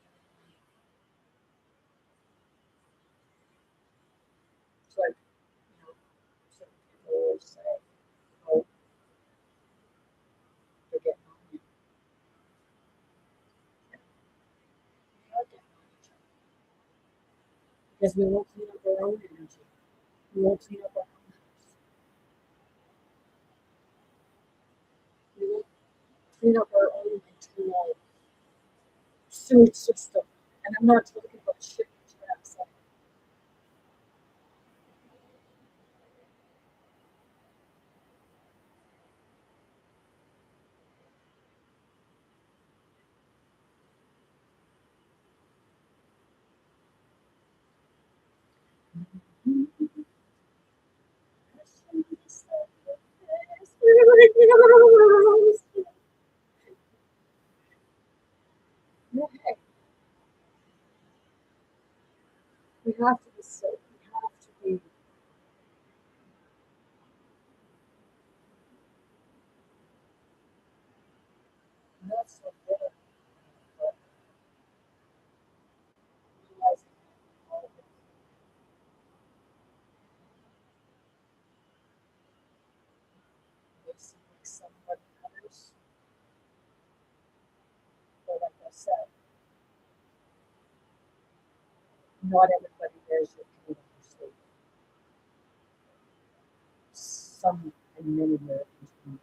It's like, you know, certain people always say, oh, they're getting on you. We are getting on each other because we won't clean up our own energy. We won't clean up our own house. We won't clean up our own internal sewage system. And I'm not talking about shit into your ass. Okay, we have to be safe. We have to be. That's so good. But realizing all of it. not everybody wears your Canadian sleeve. Some and many Americans do.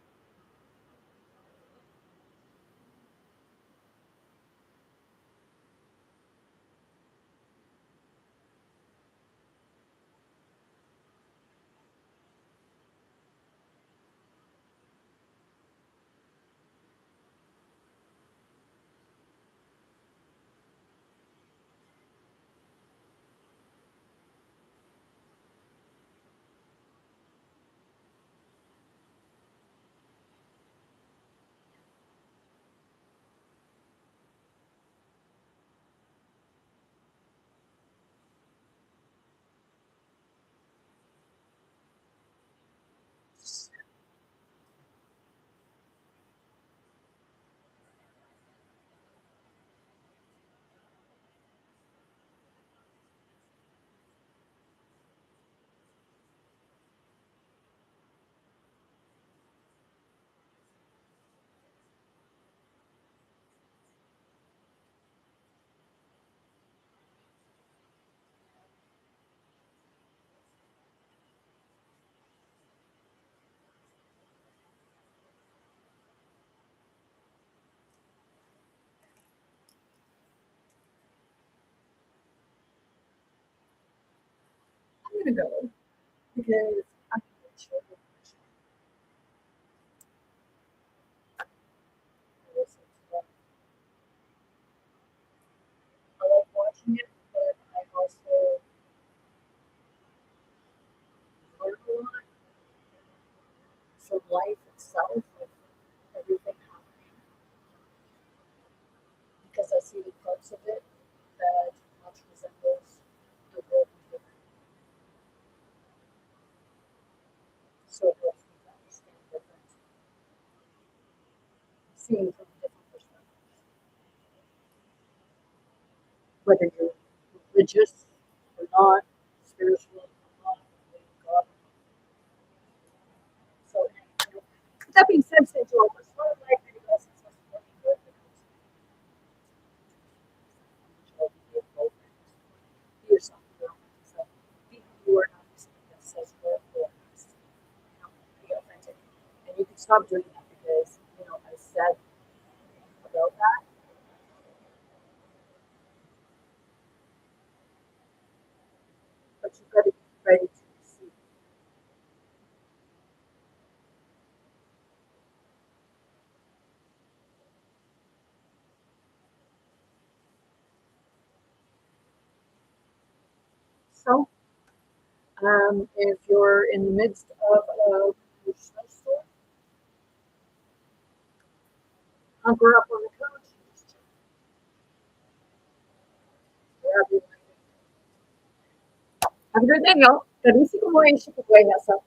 I'm gonna go because I'm not sure. I like watching it, but I also learn a lot from life itself, of everything happening, because I see the parts of it that much resembles the world we live in. So it helps me to understand different, seeing from different perspectives. Whether you're religious or not, spiritual or not, believe in God. So, that being said, stay joyful. Sort of like maybe lessons of supporting good be yourself. So be who you are, not something that says more or less. Be authentic. And you can stop doing that because, I said about that, but you've got to be ready to receive. So, if you're in the midst of a snowstorm, hunker up on the couch and just grab your blanket. Have a good day, y'all. Feliz y como ella, que pueden hacer.